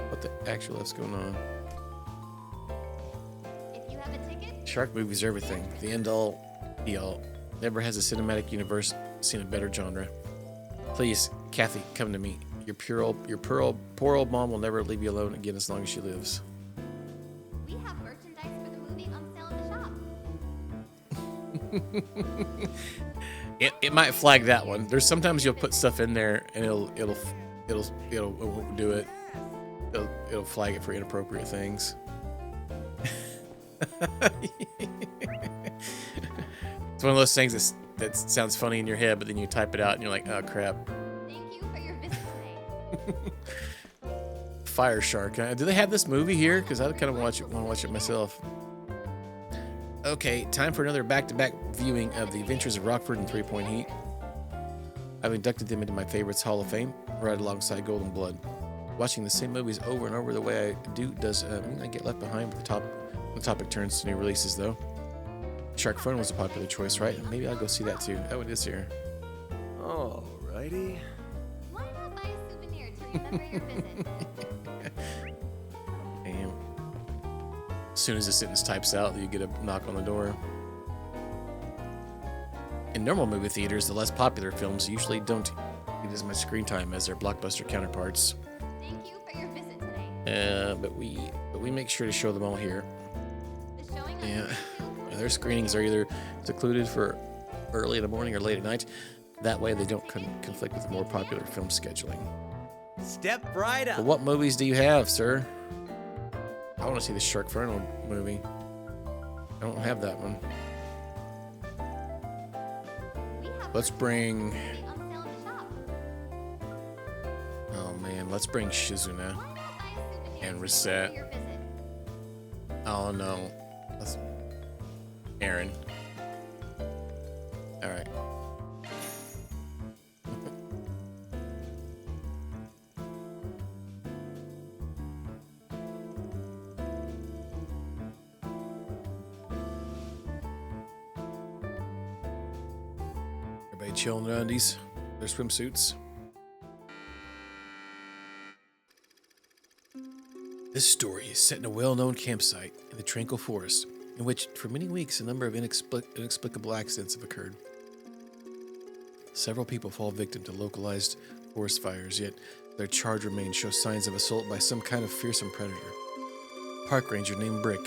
What the actual F's going on? If you have a ticket, Shark movies are everything. The end all, be all. Never has a cinematic universe seen a better genre. Please, Kathy, come to me. Your poor old mom will never leave you alone again as long as she lives. we have merchandise for the movie on sale in the shop. It might flag that one. There's sometimes you'll put stuff in there and it'll do it. It'll flag it for inappropriate things. It's one of those things that sounds funny in your head, but then you type it out and you're like, oh crap. Thank you for your visit today. Fire Shark. Do they have this movie here? Because I kind of want to watch it myself. Okay, time for another back-to-back viewing of The Adventures of Rockford and 3 Point Heat. I've inducted them into my favorites Hall of Fame, right alongside Golden Blood. Watching the same movies over and over the way I do does mean I get left behind with the topic turns to new releases, though. Sharkferno was a popular choice, right? Maybe I'll go see that too. Oh, it is here. Alrighty. Why not buy a souvenir to remember your visit? Damn. As soon as the sentence types out, you get a knock on the door. In normal movie theaters, the less popular films usually don't get as much screen time as their blockbuster counterparts. Thank you for your visit today. But we make sure to show them all here. The showing on Yeah. YouTube. Their screenings are either secluded for early in the morning or late at night. That way they don't conflict with more popular film scheduling. Step right But up. what movies do you have, sir? I want to see the Sharkferno movie. I don't have that one. We have Let's bring... merchandise on sale in the shop. Oh man, let's bring Shizuna. Why not buy a souvenir And to reset. remember your visit? Oh no. That's Aaron. Alright. Everybody chilling in their undies, their swimsuits. This story is set in a well-known campsite in the tranquil forest, in which, for many weeks, a number of inexplicable accidents have occurred. Several people fall victim to localized forest fires, yet their charred remains show signs of assault by some kind of fearsome predator. Park ranger named Brick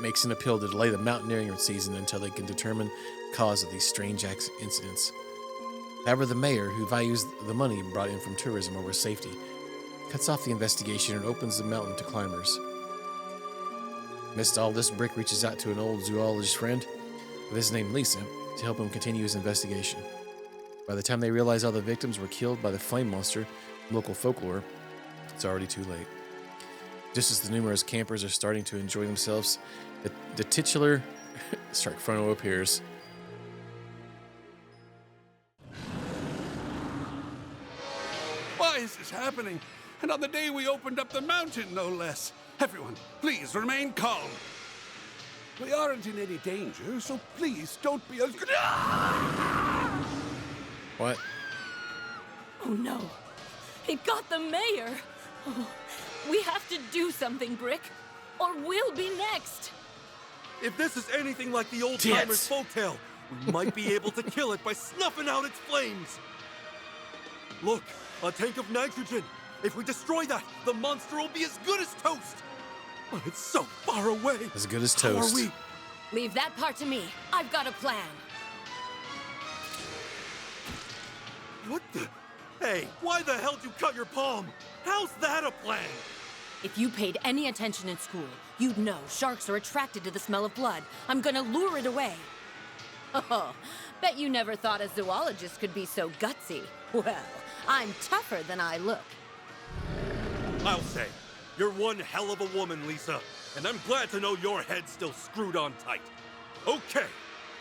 makes an appeal to delay the mountaineering season until they can determine the cause of these strange incidents. However, the mayor, who values the money brought in from tourism over safety, cuts off the investigation and opens the mountain to climbers. Amidst all this, Brick reaches out to an old zoologist friend with his name Lisa to help him continue his investigation. By the time they realize all the victims were killed by the flame monster from local folklore, it's already too late. Just as the numerous campers are starting to enjoy themselves, the titular Sharkferno appears. Why is this happening? And on the day we opened up the mountain, no less. Everyone, please remain calm. We aren't in any danger, so please don't be... What? Oh no. It got the mayor. Oh, we have to do something, Brick, or we'll be next. If this is anything like the old-timers' folktale, we might be able to kill it by snuffing out its flames. Look, a tank of nitrogen. If we destroy that, the monster will be as good as toast. But it's so far away. As good as How toast. are we? Leave that part to me. I've got a plan. What the? Hey, why the hell did you cut your palm? How's that a plan? If you paid any attention in school, you'd know sharks are attracted to the smell of blood. I'm gonna lure it away. Oh, bet you never thought a zoologist could be so gutsy. Well, I'm tougher than I look. I'll say, you're one hell of a woman, Lisa, and I'm glad to know your head's still screwed on tight. Okay,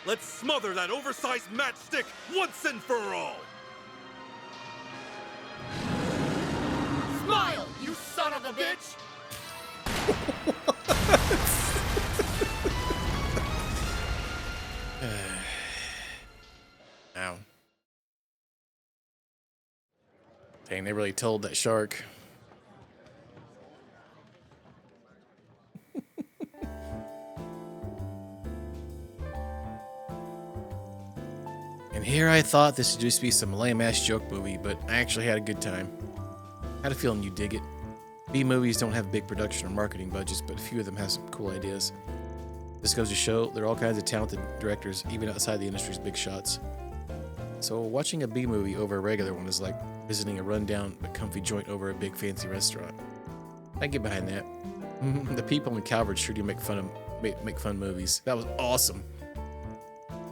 let's smother that oversized matchstick once and for all! Smile, you son of a bitch! Ow. Dang, they really told that shark. And here I thought this would just be some lame-ass joke movie, but I actually had a good time. Had a feeling you dig it. B-movies don't have big production or marketing budgets, but a few of them have some cool ideas. This goes to show there are all kinds of talented directors, even outside the industry's big shots. So watching a B-movie over a regular one is like visiting a rundown but comfy joint over a big fancy restaurant. I get behind that. The people in Calvert sure do make fun movies. That was awesome.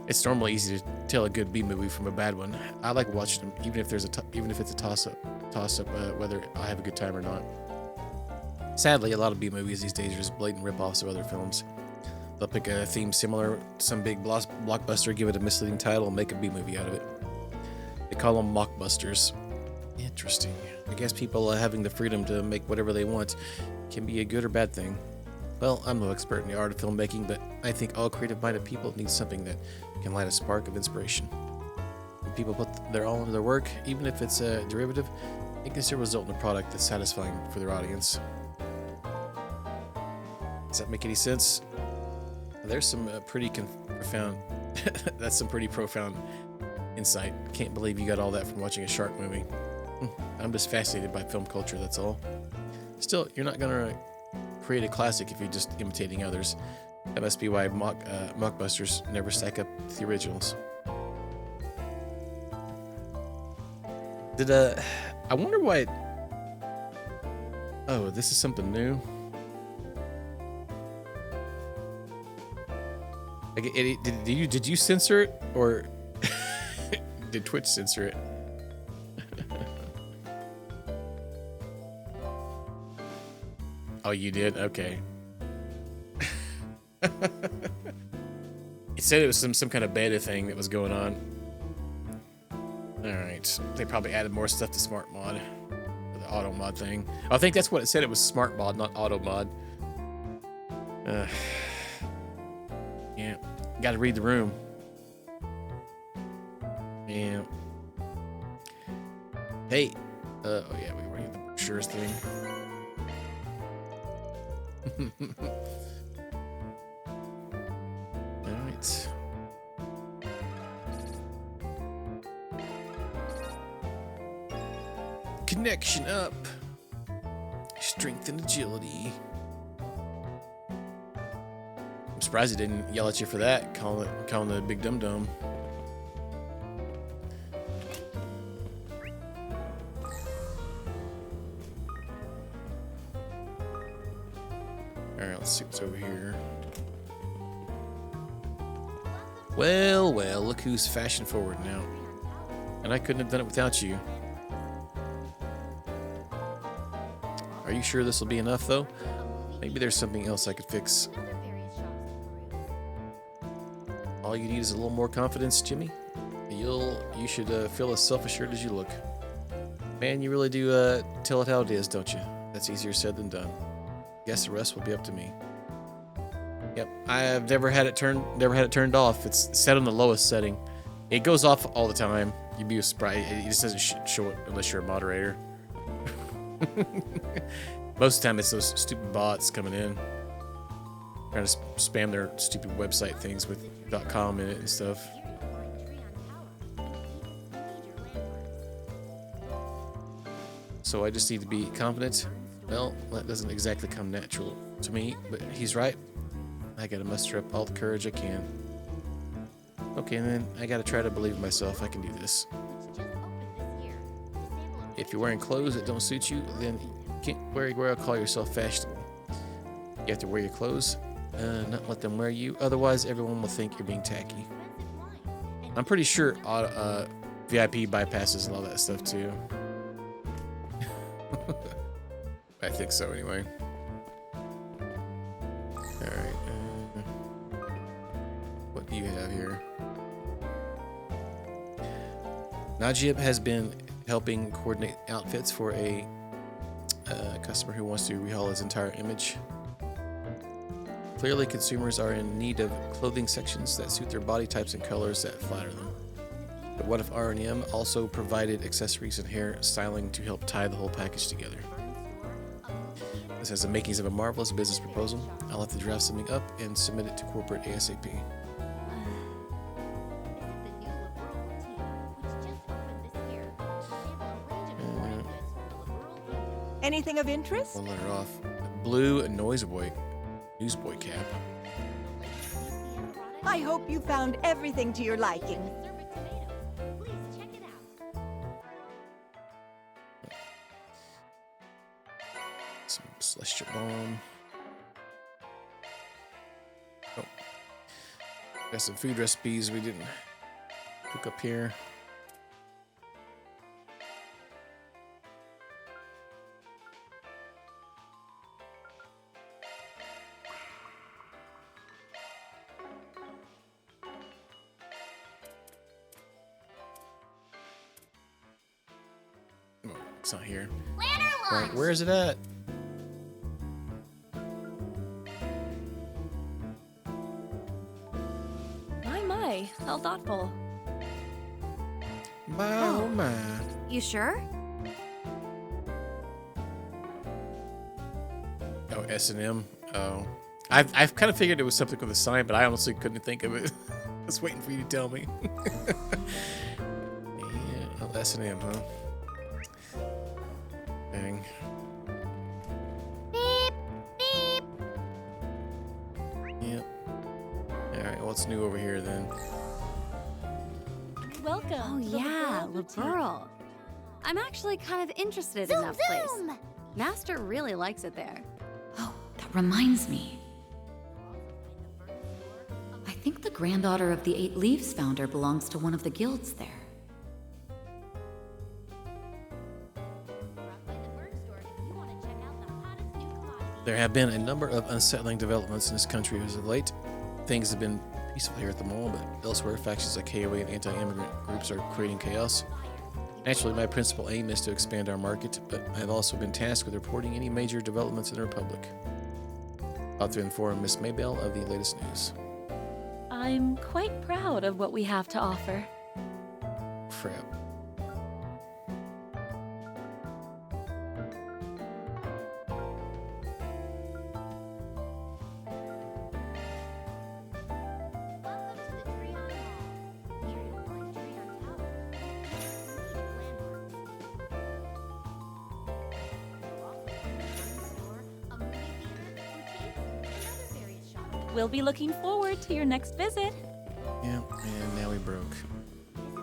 It's normally easy to tell a good B movie from a bad one. I like watching them, even if it's a toss up, whether I have a good time or not. Sadly, a lot of B movies these days are just blatant rip-offs of other films. They'll pick a theme similar to some big blockbuster, give it a misleading title, and make a B movie out of it. They call them mockbusters. Interesting. I guess people having the freedom to make whatever they want can be a good or bad thing. Well, I'm no expert in the art of filmmaking, but I think all creative-minded people need something that can light a spark of inspiration. When people put their all into their work, even if it's a derivative, it can still result in a product that's satisfying for their audience. Does that make any sense? There's some pretty profound. That's some pretty profound insight. Can't believe you got all that from watching a shark movie. I'm just fascinated by film culture, that's all. Still, you're not gonna create a classic if you're just imitating others. That must be why mockbusters never stack up to the originals. I wonder why. Oh, this is something new. Like, did you censor it, or did Twitch censor it? Oh, you did? Okay. It said it was some kind of beta thing that was going on. Alright. They probably added more stuff to Smart Mod. The auto mod thing. I think that's what it said. It was Smart Mod, not auto mod. Yeah. Gotta read the room. Yeah. Hey. Oh yeah, we were in the brochures thing. Alright. Connection up. Strength and agility. I'm surprised it didn't yell at you for that, calling the big dum-dum. Alright, let's see what's over here. Well, look who's fashion forward now. And I couldn't have done it without you. Are you sure this will be enough, though? Maybe there's something else I could fix. All you need is a little more confidence, Jimmy. You should feel as self-assured as you look. Man, you really do tell it how it is, don't you? That's easier said than done. Guess the rest will be up to me. Yep, I've never had it turned off. It's set on the lowest setting. It goes off all the time. You'd be surprised. It just doesn't show it unless you're a moderator. Most of the time, it's those stupid bots coming in, trying to spam their stupid website things with .com in it and stuff. So I just need to be confident. Well, that doesn't exactly come natural to me, but he's right. I gotta muster up all the courage I can. Okay, and then I gotta try to believe in myself. I can do this. If you're wearing clothes that don't suit you, then can't wear call yourself fashionable. You have to wear your clothes, not let them wear you. Otherwise, everyone will think you're being tacky. I'm pretty sure VIP bypasses and all that stuff too. I think so anyway. Alright. What do you have here? Najib has been helping coordinate outfits for a customer who wants to rehaul his entire image. Clearly, consumers are in need of clothing sections that suit their body types and colors that flatter them. But what if R&M also provided accessories and hair styling to help tie the whole package together? This has the makings of a marvelous business proposal. I'll have to draft something up and submit it to corporate ASAP. Anything of interest? One letter off. Blue newsboy cap. I hope you found everything to your liking. Some celestial bomb. Oh. Got some food recipes we didn't cook up here. Oh, it's not here. Right, where is it at? My, how thoughtful. My, oh my. You sure? Oh, S&M. Oh. I've kind of figured it was something with a sign, but I honestly couldn't think of it. I was waiting for you to tell me. Yeah, oh, S&M, huh? Dang. Beep, beep. Yep. Alright, what's new over here then? Welcome. Oh yeah, LaBurl. I'm actually kind of interested in that place. Master really likes it there. Oh, that reminds me. I think the granddaughter of the Eight Leaves founder belongs to one of the guilds there. There have been a number of unsettling developments in this country as of late. Things have been peaceful here at the mall, but elsewhere, factions like KOA and anti-immigrant groups are creating chaos. Naturally, my principal aim is to expand our market, but I've also been tasked with reporting any major developments in the Republic. I'll have to inform Miss Maybell of the latest news. I'm quite proud of what we have to offer. Crap. We'll be looking forward to your next visit. Yeah, and now we broke. Visit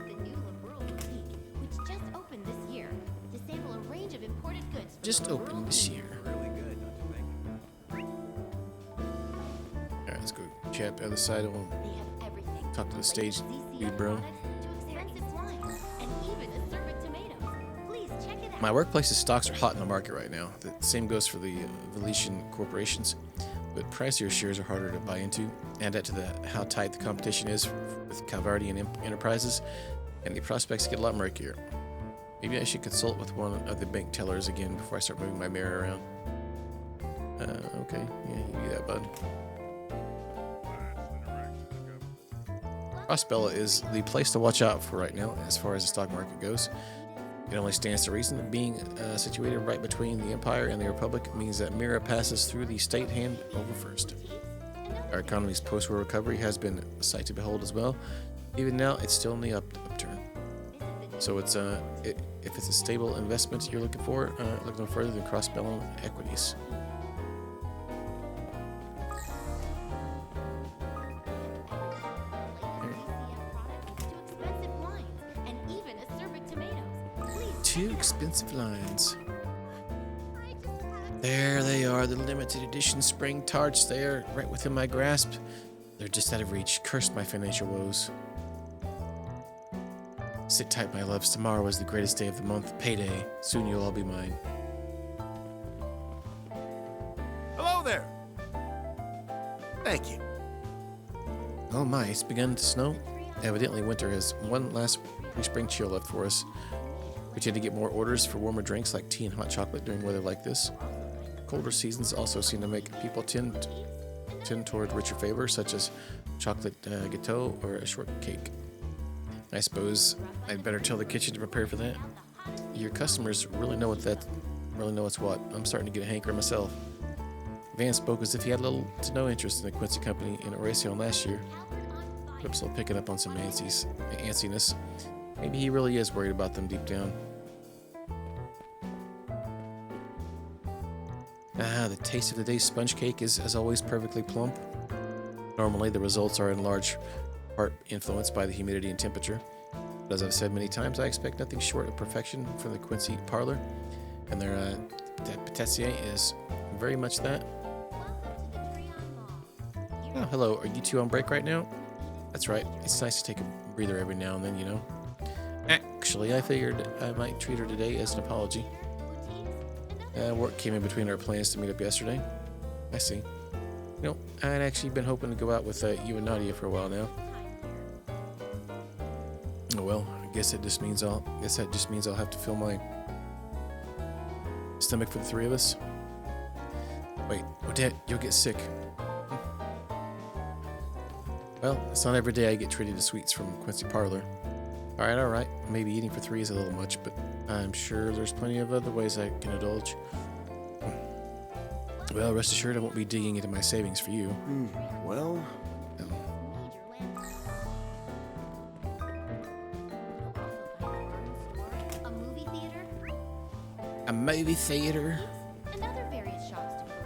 the new LaBurl Boutique, which just opened this year, to sample a range of imported goods. From Just the opened world this over. year. Alright, let's go chat the other side. We'll They have everything. talk to the stage ZCF dude, bro. products to expensive wines, and even assorted tomatoes. Please check it out. My workplace's stocks are hot in the market right now. The same goes for the Valetian corporations, but pricier shares are harder to buy into. Add that to how tight the competition is with Calvardian Enterprises, and the prospects get a lot murkier. Maybe I should consult with one of the bank tellers again before I start moving my mirror around. Okay, yeah, you do that, bud. Crossbella is the place to watch out for right now as far as the stock market goes. It only stands to reason that being situated right between the Empire and the Republic means that Mira passes through the state hand over first. Our economy's post-war recovery has been a sight to behold as well. Even now, it's still in the upturn. So it's if it's a stable investment you're looking for, look no further than Crossbella Equities. Two expensive wines, and even assorted tomatoes. Please Two expensive lines. I just There they are, the limited edition spring tarts. They are right within my grasp. They're just out of reach. Cursed my financial woes. Sit tight, my loves. Tomorrow is the greatest day of the month. Payday. Soon you'll all be mine. Hello there. Thank you. Oh my, it's begun to snow. Evidently winter has one last pre-spring chill left for us. We tend to get more orders for warmer drinks like tea and hot chocolate during weather like this. Colder seasons also seem to make people tend toward richer flavors such as chocolate gâteau or a shortcake. I suppose I'd better tell the kitchen to prepare for that. Your customers really know what's what. I'm starting to get a hankering myself. Van spoke as if he had little to no interest in the Quincy company in Oracion last year. I'm still picking up on some antsiness. Maybe he really is worried about them deep down. The taste of the day's sponge cake is, as always, perfectly plump. Normally, the results are in large part influenced by the humidity and temperature. But as I've said many times, I expect nothing short of perfection from the Quincy parlor, and their pâtissier is very much that. Oh, hello. Are you two on break right now? That's right. It's nice to take a breather every now and then, you know. Actually, I figured I might treat her today as an apology. Work came in between our plans to meet up yesterday. I see. You know, I'd actually been hoping to go out with you and Nadia for a while now. Oh well, I guess that just means I'll have to fill my stomach for the three of us. Wait, Odette, you'll get sick. Well, it's not every day I get treated to sweets from Quincy Parlor. Alright. Maybe eating for three is a little much, but I'm sure there's plenty of other ways I can indulge. Well, rest assured I won't be digging into my savings for you. Well... A movie theater, A movie theater? and other various shops to peruse.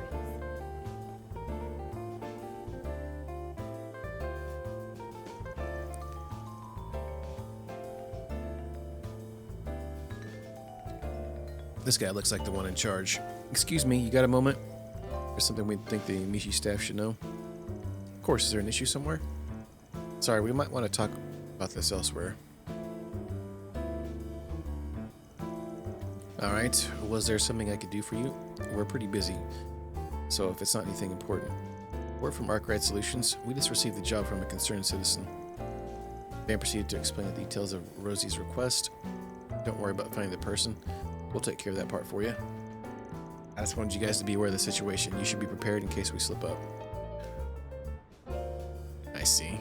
This guy looks like the one in charge. Excuse me, you got a moment? There's something we think the Mishi staff should know. Of course, is there an issue somewhere? Sorry, we might want to talk about this elsewhere. Alright, was there something I could do for you? We're pretty busy, so if it's not anything important. Word from Arkwright Solutions, we just received the job from a concerned citizen. Van proceeded to explain the details of Rosie's request. Don't worry about finding the person. We'll take care of that part for you. I just wanted you guys to be aware of the situation. You should be prepared in case we slip up. I see.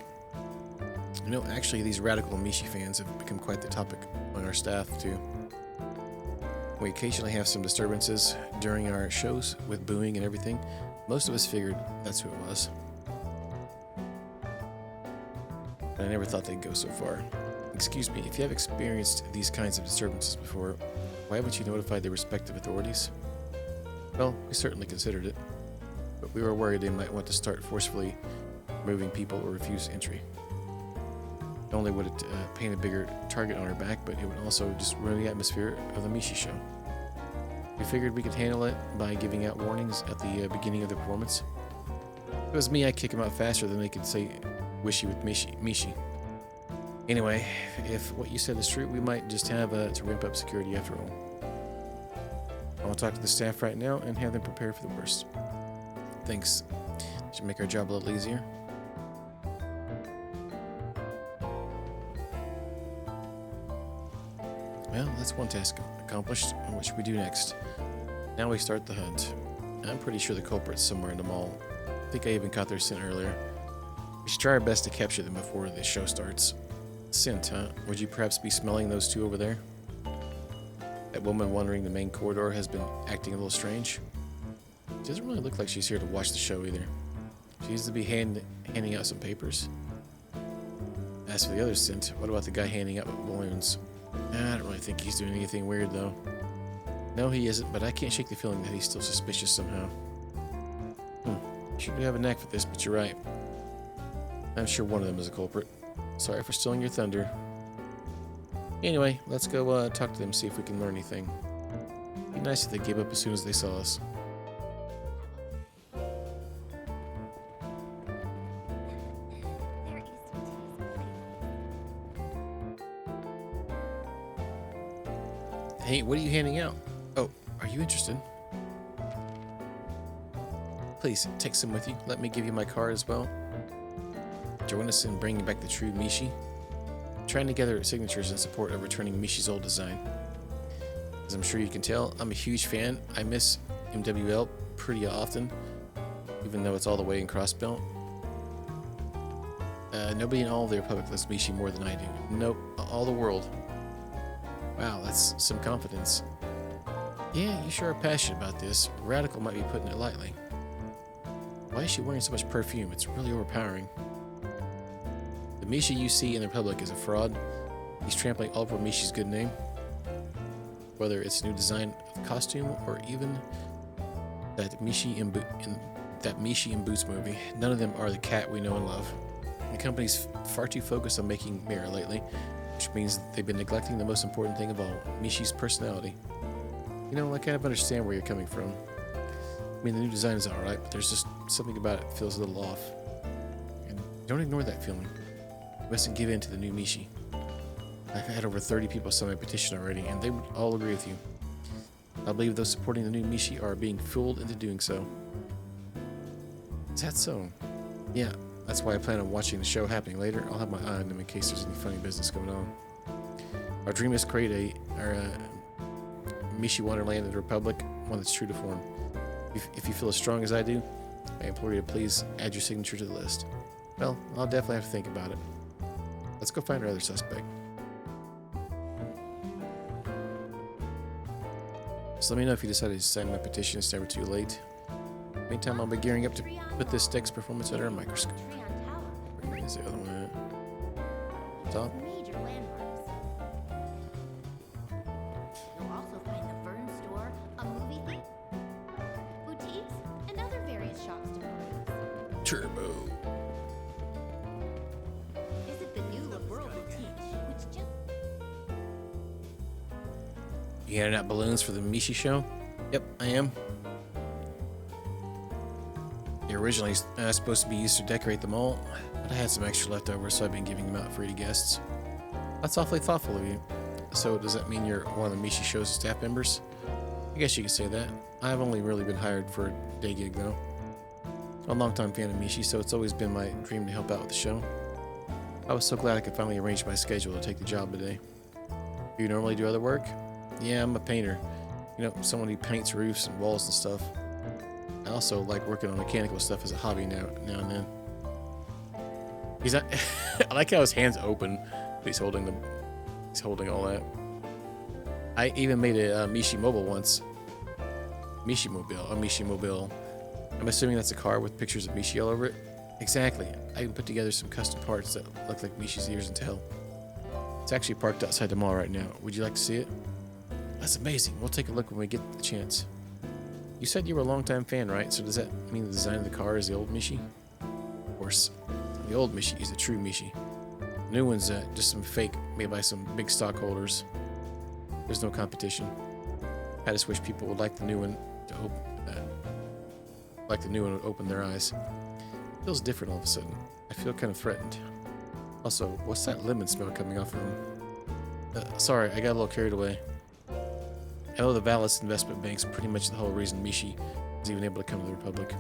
You know, actually, these radical Mishi fans have become quite the topic on our staff, too. We occasionally have some disturbances during our shows with booing and everything. Most of us figured that's who it was. But I never thought they'd go so far. Excuse me, if you have experienced these kinds of disturbances before, why haven't you notified the respective authorities? Well, we certainly considered it, but we were worried they might want to start forcefully removing people or refuse entry. Not only would it paint a bigger target on our back, but it would also just ruin the atmosphere of the Mishi show. We figured we could handle it by giving out warnings at the beginning of the performance. If it was me, I'd kick them out faster than they could say wishy with Mishi. Anyway, if what you said is true, we might just have to ramp up security after all. I'll talk to the staff right now and have them prepare for the worst. Thanks. Should make our job a little easier. Well, that's one task accomplished. What should we do next? Now we start the hunt. I'm pretty sure the culprit's somewhere in the mall. I think I even caught their scent earlier. We should try our best to capture them before the show starts. Scent, huh? Would you perhaps be smelling those two over there? That woman wandering the main corridor has been acting a little strange. She doesn't really look like she's here to watch the show either. She needs to be handing out some papers. As for the other scent, what about the guy handing out balloons? I don't really think he's doing anything weird though. No, he isn't, but I can't shake the feeling that he's still suspicious somehow. Sure do have a knack for this, but you're right. I'm sure one of them is a culprit. Sorry for stealing your thunder. Anyway, let's go talk to them, see if we can learn anything. Be nice if they gave up as soon as they saw us. Hey, what are you handing out? Oh, are you interested? Please, take some with you. Let me give you my card as well. Join us in bringing back the true Mishi. Trying to gather signatures in support of returning Mishi's old design. As I'm sure you can tell, I'm a huge fan. I miss MWL pretty often, even though it's all the way in Crossbelt. Nobody in all of the Republic loves Mishi more than I do. Nope, all the world. Wow, that's some confidence. Yeah, you sure are passionate about this. Radical might be putting it lightly. Why is she wearing so much perfume? It's really overpowering. The Mishi you see in the Republic is a fraud. He's trampling all over Mishi's good name. Whether it's a new design of costume or even that Mishi in Boots movie, none of them are the cat we know and love. The company's far too focused on making mirror lately, which means they've been neglecting the most important thing of all, Mishi's personality. You know, I kind of understand where you're coming from. I mean, the new design is alright, but there's just something about it that feels a little off. And don't ignore that feeling. You mustn't give in to the new Mishi. I've had over 30 people sign my petition already, and they would all agree with you. I believe those supporting the new Mishi are being fooled into doing so. Is that so? Yeah, that's why I plan on watching the show happening later. I'll have my eye on them in case there's any funny business going on. Our dream is to create a Mishi Wonderland in the Republic, one that's true to form. If you feel as strong as I do, I implore you to please add your signature to the list. Well, I'll definitely have to think about it. Let's go find our other suspect. So let me know if you decided to sign my petition. It's never too late. Meantime, I'll be gearing up to put this deck's performance under a microscope. Where's the other one at? Top? Major landmarks. You'll also find the Fern Store, a movie theater, boutiques, and other various shops to peruse. Turbo. Visit the new Liberal Boutique, which just... You handing out balloons for the Mishi show? Yep, I am. They're originally supposed to be used to decorate the mall, but I had some extra left over, so I've been giving them out free to guests. That's awfully thoughtful of you. So does that mean you're one of the Mishi show's staff members? I guess you could say that. I've only really been hired for a day gig, though. I'm a longtime fan of Mishi, so it's always been my dream to help out with the show. I was so glad I could finally arrange my schedule to take the job today. Do you normally do other work? Yeah, I'm a painter. You know, someone who paints roofs and walls and stuff. I also like working on mechanical stuff as a hobby now and then. He's not. I like how his hands open. He's holding all that. I even made a Mishi Mobile once. Mishi Mobile. I'm assuming that's a car with pictures of Mishi all over it. Exactly. I even put together some custom parts that look like Mishi's ears and tail. It's actually parked outside the mall right now. Would you like to see it? That's amazing. We'll take a look when we get the chance. You said you were a longtime fan, right? So does that mean the design of the car is the old Mishi? Of course, the old Mishi is the true Mishi. The new one's just some fake made by some big stockholders. There's no competition. I just wish people would like the new one to would open their eyes. It feels different all of a sudden. I feel kind of threatened. Also, what's that lemon smell coming off of him? Sorry, I got a little carried away. I know the Valis investment bank's pretty much the whole reason Mishi is even able to come to the Republic.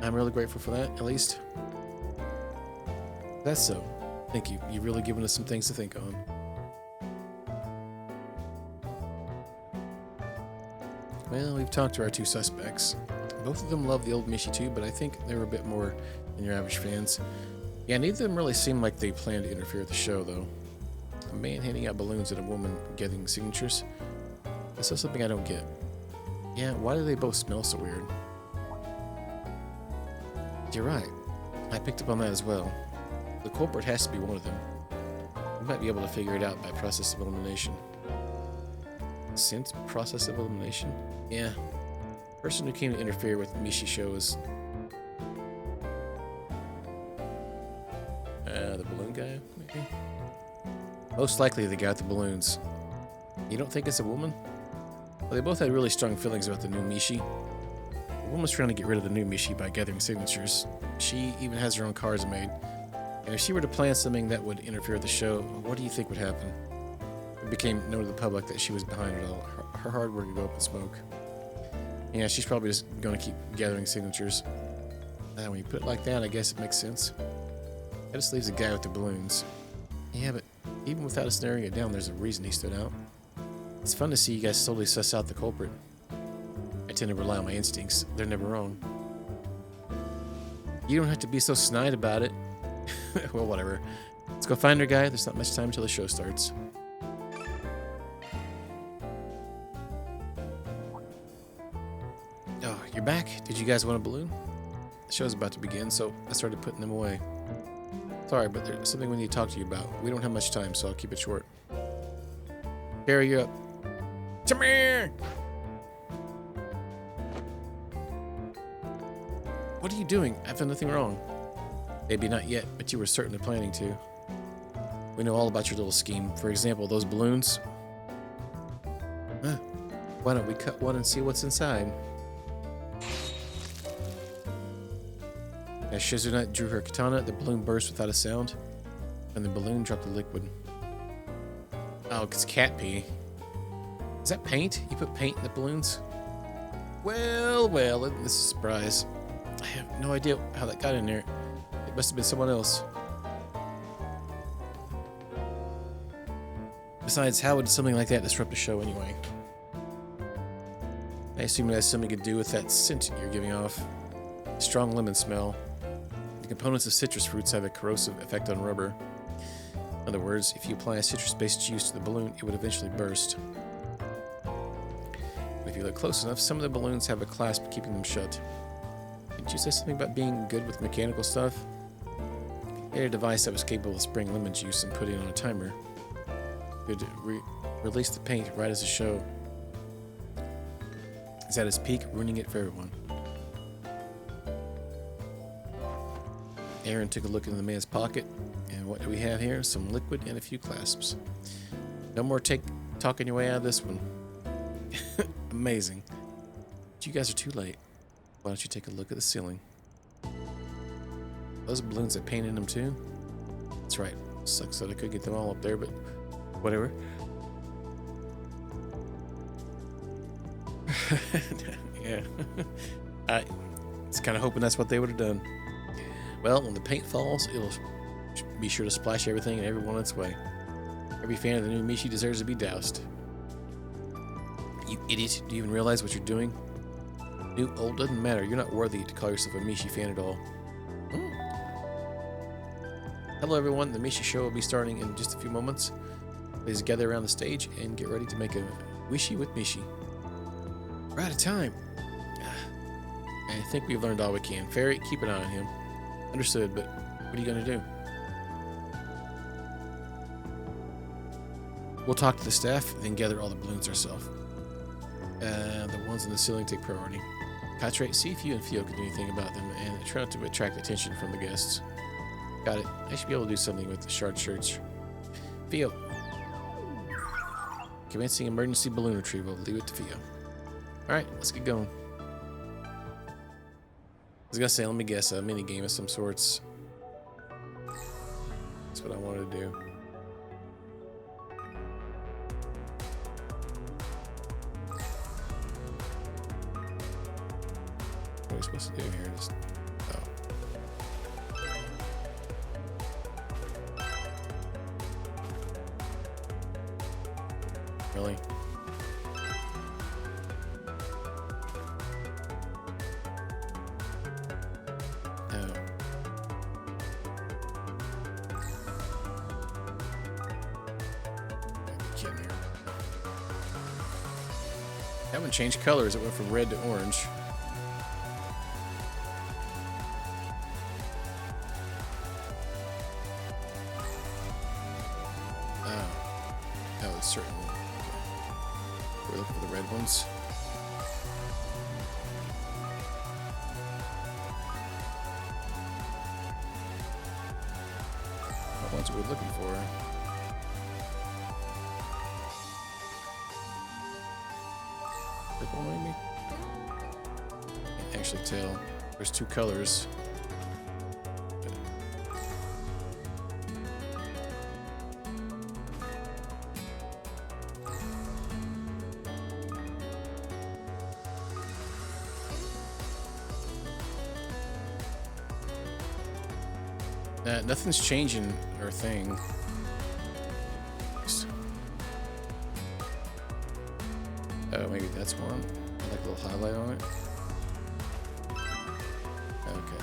I'm really grateful for that, at least. That's so. Thank you. You've really given us some things to think on. Well, we've talked to our two suspects. Both of them love the old Mishi too, but I think they were a bit more than your average fans. Yeah, neither of them really seemed like they planned to interfere with the show, though. A man handing out balloons and a woman getting signatures. That's just something I don't get. Yeah, why do they both smell so weird? You're right. I picked up on that as well. The culprit has to be one of them. We might be able to figure it out by process of elimination. Scent process of elimination? Yeah. The person who came to interfere with the Mishi show is... the balloon guy, maybe? Most likely the guy with the balloons. You don't think it's a woman? Well, they both had really strong feelings about the new Mishi. The woman's trying to get rid of the new Mishi by gathering signatures. She even has her own cards made. And if she were to plan something that would interfere with the show, what do you think would happen? The It became known to the public that she was behind it all. Her hard work would go up in smoke. Yeah, she's probably just going to keep gathering signatures. When you put it like that, I guess it makes sense. That just leaves the guy with the balloons. Yeah, but even without us narrowing it down, there's a reason he stood out. It's fun to see you guys slowly suss out the culprit. I tend to rely on my instincts. They're never wrong. You don't have to be so snide about it. Well, whatever. Let's go find her guy. There's not much time until the show starts. Oh, you're back? Did you guys want a balloon? The show's about to begin, so I started putting them away. Sorry, but there's something we need to talk to you about. We don't have much time, so I'll keep it short. Barry, you're up. Come here! What are you doing? I've done nothing wrong. Maybe not yet, but you were certainly planning to. We know all about your little scheme. For example, those balloons. Why don't we cut one and see what's inside? As Shizuna drew her katana, the balloon burst without a sound, and the balloon dropped the liquid. Oh, it's cat pee. Is that paint? You put paint in the balloons? Well, this is a surprise. I have no idea how that got in there. It must have been someone else. Besides, how would something like that disrupt a show anyway? I assume it has something to do with that scent you're giving off. Strong lemon smell. The components of citrus fruits have a corrosive effect on rubber. In other words, if you apply a citrus-based juice to the balloon, it would eventually burst. But if you look close enough, some of the balloons have a clasp keeping them shut. Didn't you say something about being good with mechanical stuff? You had a device that was capable of spraying lemon juice and putting it on a timer. It would release the paint right as the show is at its peak, ruining it for everyone. Aaron took a look into the man's pocket, and what do we have here? Some liquid and a few clasps. No more talking your way out of this one. Amazing. But you guys are too late. Why don't you take a look at the ceiling? Those balloons have paint in them too? That's right. Sucks that I could get them all up there, but whatever. Yeah. I was kind of hoping that's what they would have done. Well, when the paint falls, it'll be sure to splash everything and everyone its way. Every fan of the new Mishi deserves to be doused. You idiot. Do you even realize what you're doing? New, old, doesn't matter. You're not worthy to call yourself a Mishi fan at all. Hello, everyone. The Mishi show will be starting in just a few moments. Please gather around the stage and get ready to make a Wishy with Mishi. We're out of time. I think we've learned all we can. Fairy, keep an eye on him. Understood, but what are you going to do? We'll talk to the staff, then gather all the balloons ourselves. The ones in the ceiling take priority. Katre, see if you and Theo can do anything about them, and try not to attract attention from the guests. Got it. I should be able to do something with the shard shirts. Theo. Commencing emergency balloon retrieval. Leave it to Theo. Alright, let's get going. I was gonna say, let me guess, a mini game of some sorts. That's what I wanted to do. What are we supposed to do here? Just really? That one changed colors. It went from red to orange. Oh, it's certainly. Okay. We're looking for the red ones. What ones are we looking for? Purple, maybe? Can't actually tell. There's two colors. Nothing's changing our thing. Oh, maybe that's one. Like a little highlight on it. Okay.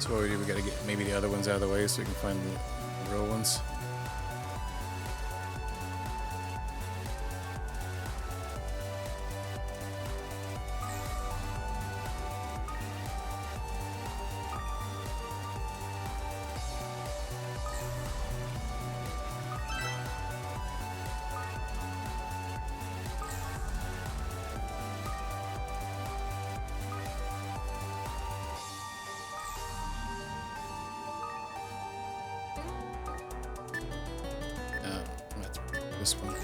So what we do, we gotta get maybe the other ones out of the way so we can find the real ones. This one.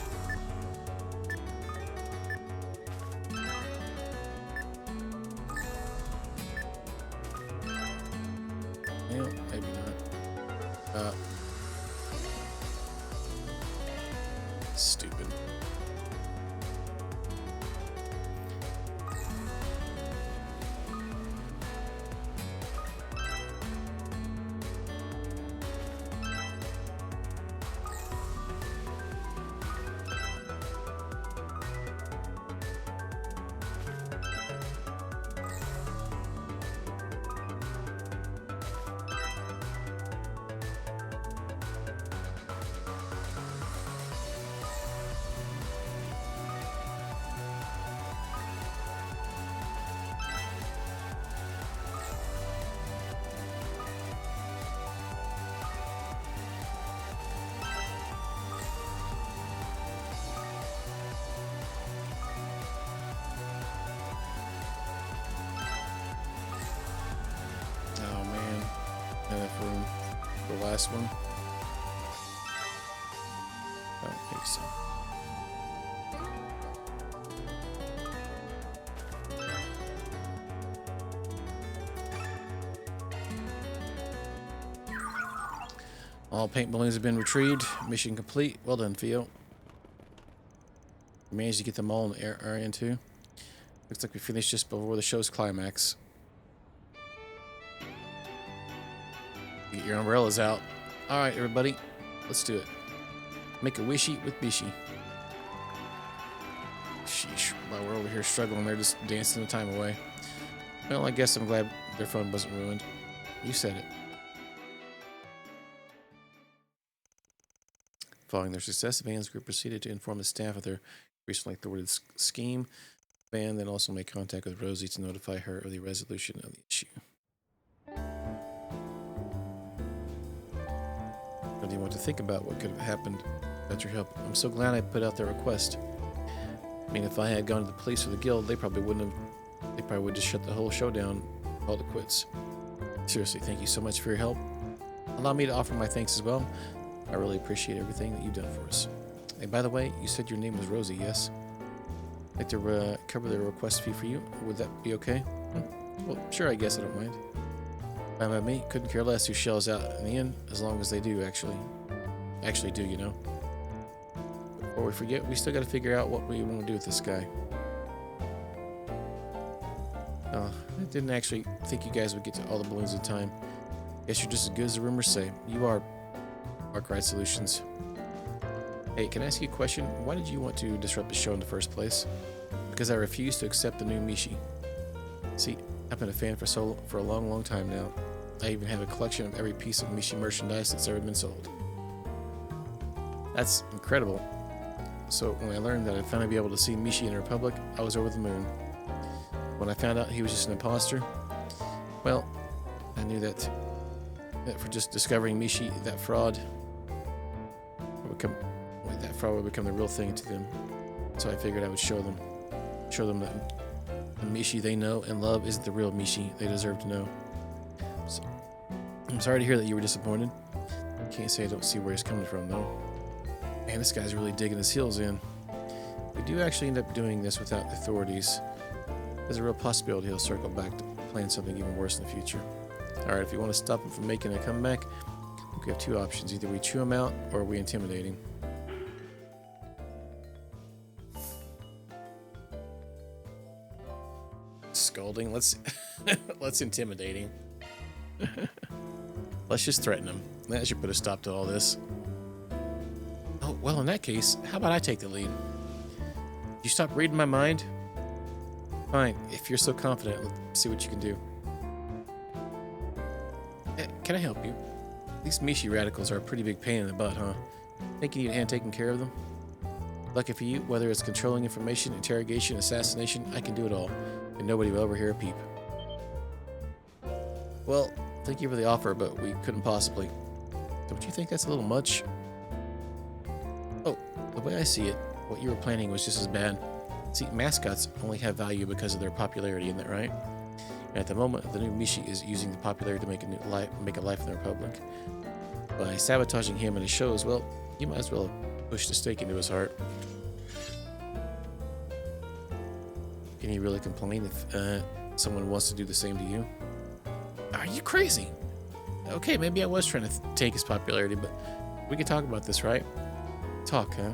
Well, maybe not. Stupid. Oh man, enough room for the last one. I don't think so. All paint balloons have been retrieved. Mission complete. Well done, Theo. We managed to get them all in the area too. Looks like we finished just before the show's climax. Get your umbrellas out. All right, everybody, let's do it. Make a wishy with Bishy. Sheesh, while we're over here struggling, they're just dancing the time away. Well, I guess I'm glad their fun wasn't ruined. You said it. Following their success, the band's group proceeded to inform the staff of their recently thwarted scheme. The band then also made contact with Rosie to notify her of the resolution of the issue. What do you want to think about what could have happened without your help? I'm so glad I put out their request. I mean, if I had gone to the police or the guild, they probably wouldn't have. They probably would just shut the whole show down, called it quits. Seriously, thank you so much for your help. Allow me to offer my thanks as well. I really appreciate everything that you've done for us. Hey, by the way, you said your name was Rosie, yes? I'd like to cover the request fee for you. Would that be okay? Well, sure, I guess I don't mind. Fine by me. Couldn't care less who shells out in the end, as long as they do actually do, you know. Before we forget, we still got to figure out what we want to do with this guy. I didn't actually think you guys would get to all the balloons in time. Guess you're just as good as the rumors say. You are. Arkwright Solutions. Hey, can I ask you a question? Why did you want to disrupt the show in the first place? Because I refused to accept the new Mishi. See, I've been a fan for a long time now. I even have a collection of every piece of Mishi merchandise that's ever been sold. That's incredible. So when I learned that I'd finally be able to see Mishi in the Republic, I was over the moon. When I found out he was just an imposter, well, I knew that for just discovering Mishi, that fraud would become the real thing to them. So I figured I would show them that the Mishi they know and love isn't the real Mishi they deserve to know. So, I'm sorry to hear that you were disappointed. Can't say I don't see where he's coming from, though. Man, this guy's really digging his heels in. If we do actually end up doing this without the authorities, there's a real possibility he'll circle back to plan something even worse in the future. Alright, if you want to stop him from making a comeback, We have two options. Either we chew them out or we intimidating. Scolding. Let's let's intimidating. Let's just threaten him. That should put a stop to all this. Oh, well, in that case, how about I take the lead? You stop reading my mind? Fine, if you're so confident, let's see what you can do. Can I help you? These Mishi radicals are a pretty big pain in the butt, huh? Think you need a hand taking care of them? Lucky for you, whether it's controlling information, interrogation, assassination, I can do it all, and nobody will ever hear a peep. Well, thank you for the offer, but we couldn't possibly. Don't you think that's a little much? Oh, the way I see it, what you were planning was just as bad. See, mascots only have value because of their popularity, isn't that right? And at the moment, the new Mishi is using the popularity to make a life in the Republic. By sabotaging him and his shows, well, you might as well have pushed a stake into his heart. Can you really complain if someone wants to do the same to you? Are you crazy? Okay, maybe I was trying to take his popularity, but we can talk about this, right? Talk, huh?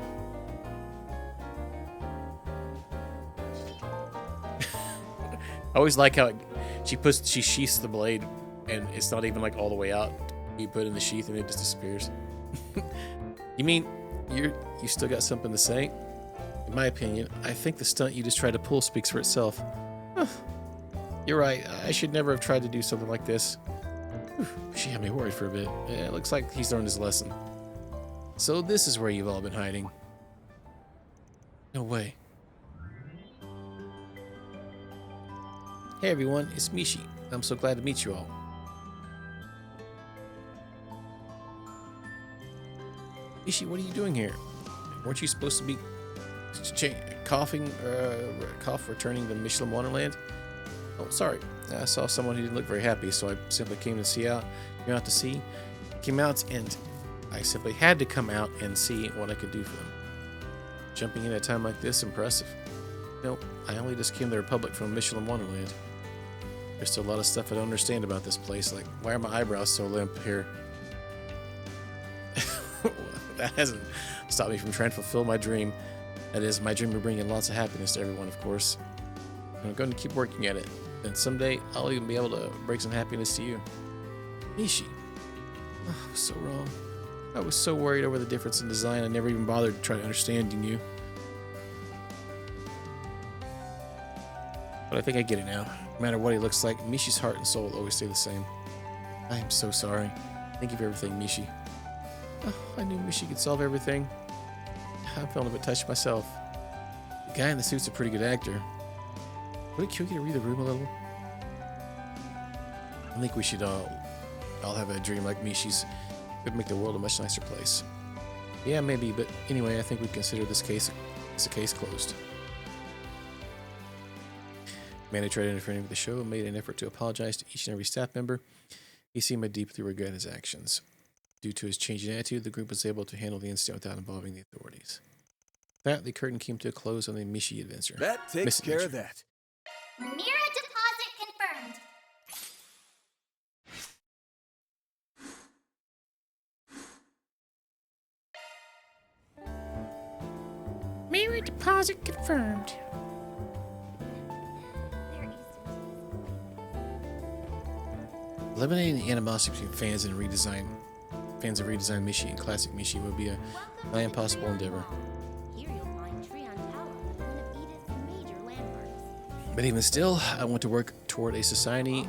I always like how she sheaths the blade, and it's not even like all the way out. You put it in the sheath, and it just disappears. You mean you still got something to say? In my opinion, I think the stunt you just tried to pull speaks for itself. You're right. I should never have tried to do something like this. She had me worried for a bit. It looks like he's learned his lesson. So this is where you've all been hiding. No way. Hey everyone, it's Mishi. I'm so glad to meet you all. Mishi, what are you doing here? Weren't you supposed to be cough returning to Michelin Wonderland? Oh, sorry. I saw someone who didn't look very happy, so I simply came out to see. Came out, and I simply had to come out and see what I could do for them. Jumping in at a time like this, impressive. Nope, I only just came to the Republic from Michelin Wonderland. There's still a lot of stuff I don't understand about this place, like why are my eyebrows so limp here? That hasn't stopped me from trying to fulfill my dream. That is, my dream of bringing lots of happiness to everyone, of course. And I'm going to keep working at it. And someday, I'll even be able to bring some happiness to you. Mishi. Oh, I was so wrong. I was so worried over the difference in design, I never even bothered to try to understand you. But I think I get it now. No matter what he looks like, Mishi's heart and soul will always stay the same. I am so sorry. Thank you for everything, Mishi. Oh, I knew Mishi could solve everything. I'm feeling a bit touched myself. The guy in the suit's a pretty good actor. Would it kill you to read the room a little? I think we should all have a dream like Mishi's. It would make the world a much nicer place. Yeah, maybe, but anyway, I think we consider this case as a case closed. Man who tried interfering with the show made an effort to apologize to each and every staff member. He seemed to deeply regret his actions. Due to his changing attitude, the group was able to handle the incident without involving the authorities. With that, the curtain came to a close on the Mishi adventure. That takes care of that. Mira deposit confirmed. Mirror deposit confirmed. Eliminating the animosity between fans of redesigned Mishi and classic Mishi would be a nigh impossible endeavor. Here you'll find Trion Tower, one of Edith's major landmarks. But even still, I want to work toward a society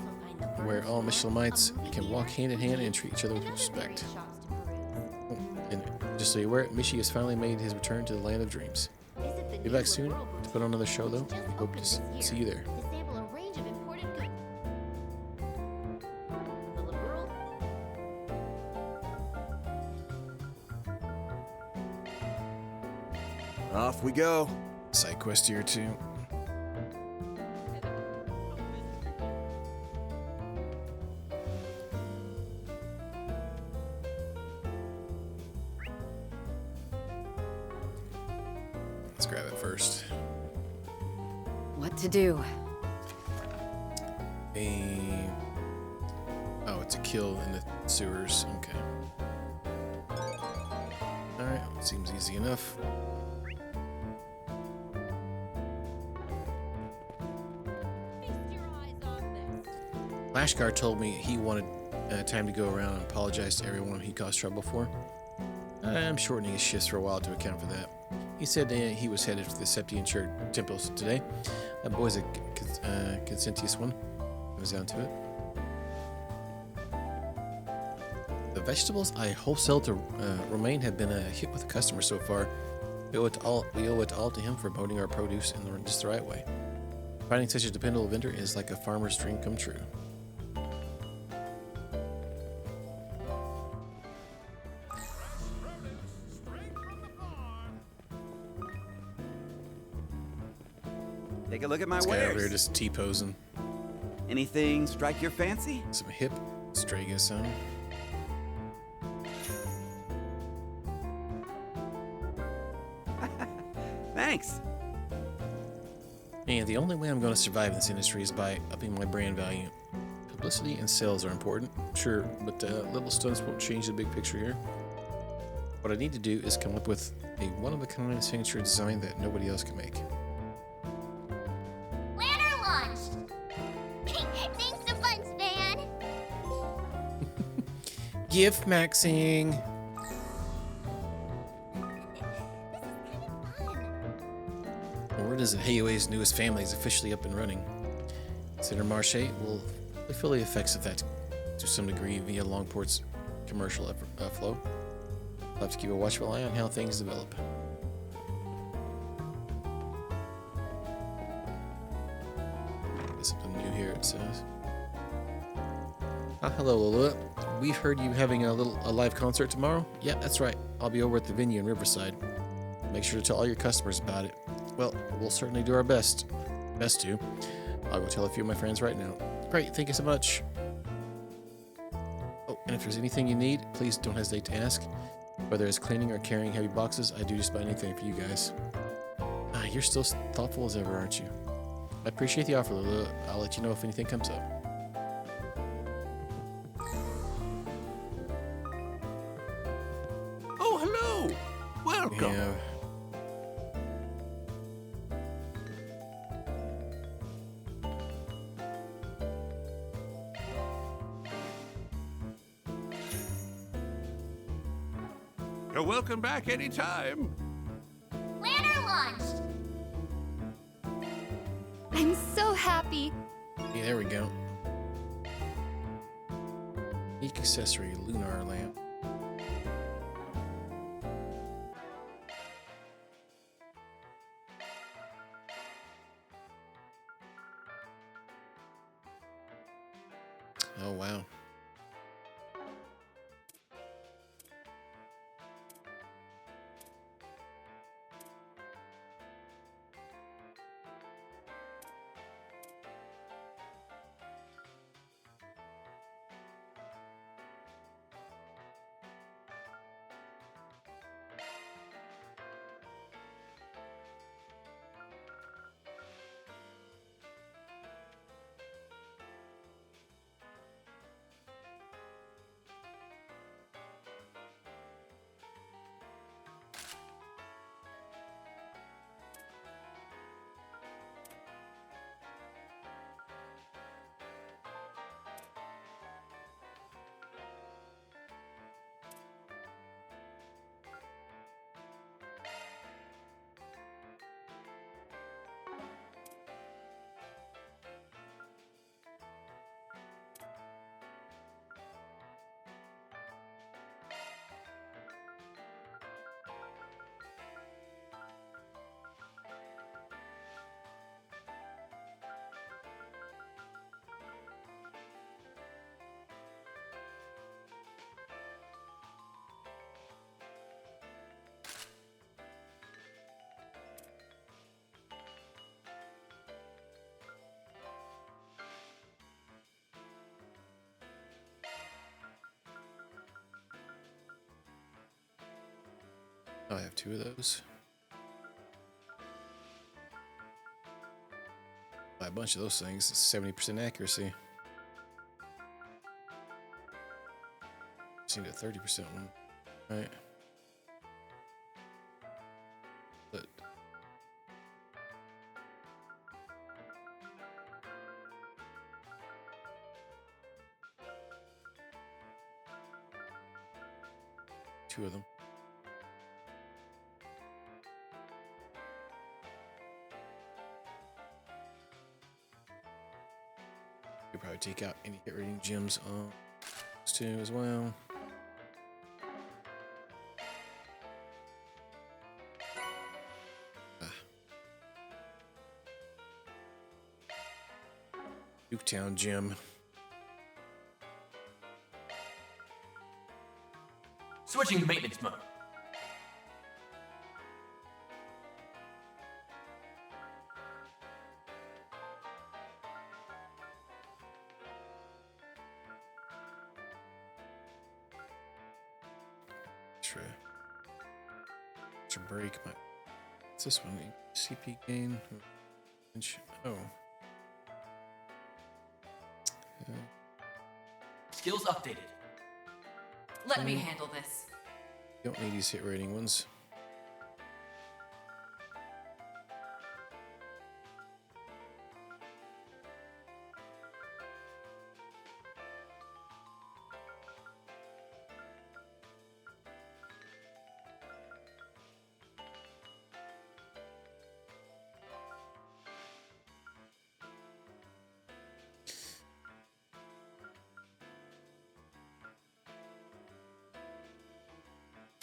where all Michelinites can walk hand in hand and treat each other with respect. Oh, and just so you're aware, Mishi has finally made his return to the land of dreams. Be back soon to put on another show, though. Hope to see you there. To sample a range of imported goods. The liberal. Off we go. Side quest here, too. Let's grab it first. What to do? Oh, it's a kill in the sewers. Okay. Seems easy enough. Flashguard told me he wanted time to go around and apologize to everyone he caused trouble for. I'm shortening his shifts for a while to account for that. He said he was headed to the Septian Church temples today. That boy's a conscientious one. Goes down to it. The vegetables I wholesale to Romaine have been a hit with the customers so far. We owe it all to him for promoting our produce in just the right way. Finding such a dependable vendor is like a farmer's dream come true. Take a look at my This guy over here wares. just T-posing. Anything strike your fancy? Some hip Strega sound. Thanks. And the only way I'm going to survive in this industry is by upping my brand value. Publicity and sales are important, sure, but little stunts won't change the big picture here. What I need to do is come up with a one-of-a-kind signature design that nobody else can make. Planner launched! Thanks a bunch, man! Gift maxing. Word is that HAOA's newest family is officially up and running. Center Marche will feel the effects of that to some degree via Longport's commercial flow. I'll have to keep a watchful eye on how things develop. There's something new here, it says. Hello, Lola. We've heard you having a live concert tomorrow. Yeah, that's right. I'll be over at the venue in Riverside. Make sure to tell all your customers about it. Well, we'll certainly do our best. Best to. I'll go tell a few of my friends right now. Great, thank you so much. Oh, and if there's anything you need, please don't hesitate to ask. Whether it's cleaning or carrying heavy boxes, I do just about anything for you guys. You're still thoughtful as ever, aren't you? I appreciate the offer, Lula. I'll let you know if anything comes up. Oh, hello! Welcome! Yeah. You're welcome back anytime. Planner launched! I'm so happy. Yeah, there we go. Unique accessory, lunar lamp. Oh, wow. Oh, I have two of those. Buy a bunch of those things. It's 70% accuracy. Just need a 30% one. Right. 2 of them. Could probably take out any hit rating gems on those 2 as well. Nuketown gem. Switching to maintenance mode. Break my. What's this one? CP gain. Oh. Skills updated. Let me handle this. Don't need these hit rating ones.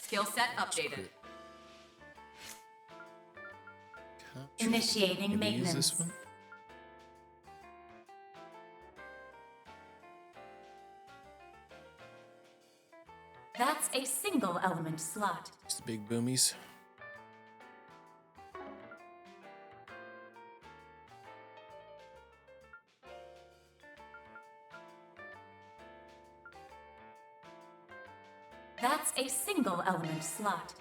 Skill set updated. Initiating Maybe use maintenance. this one? That's a single element slot. It's the big boomies. That's a single element slot.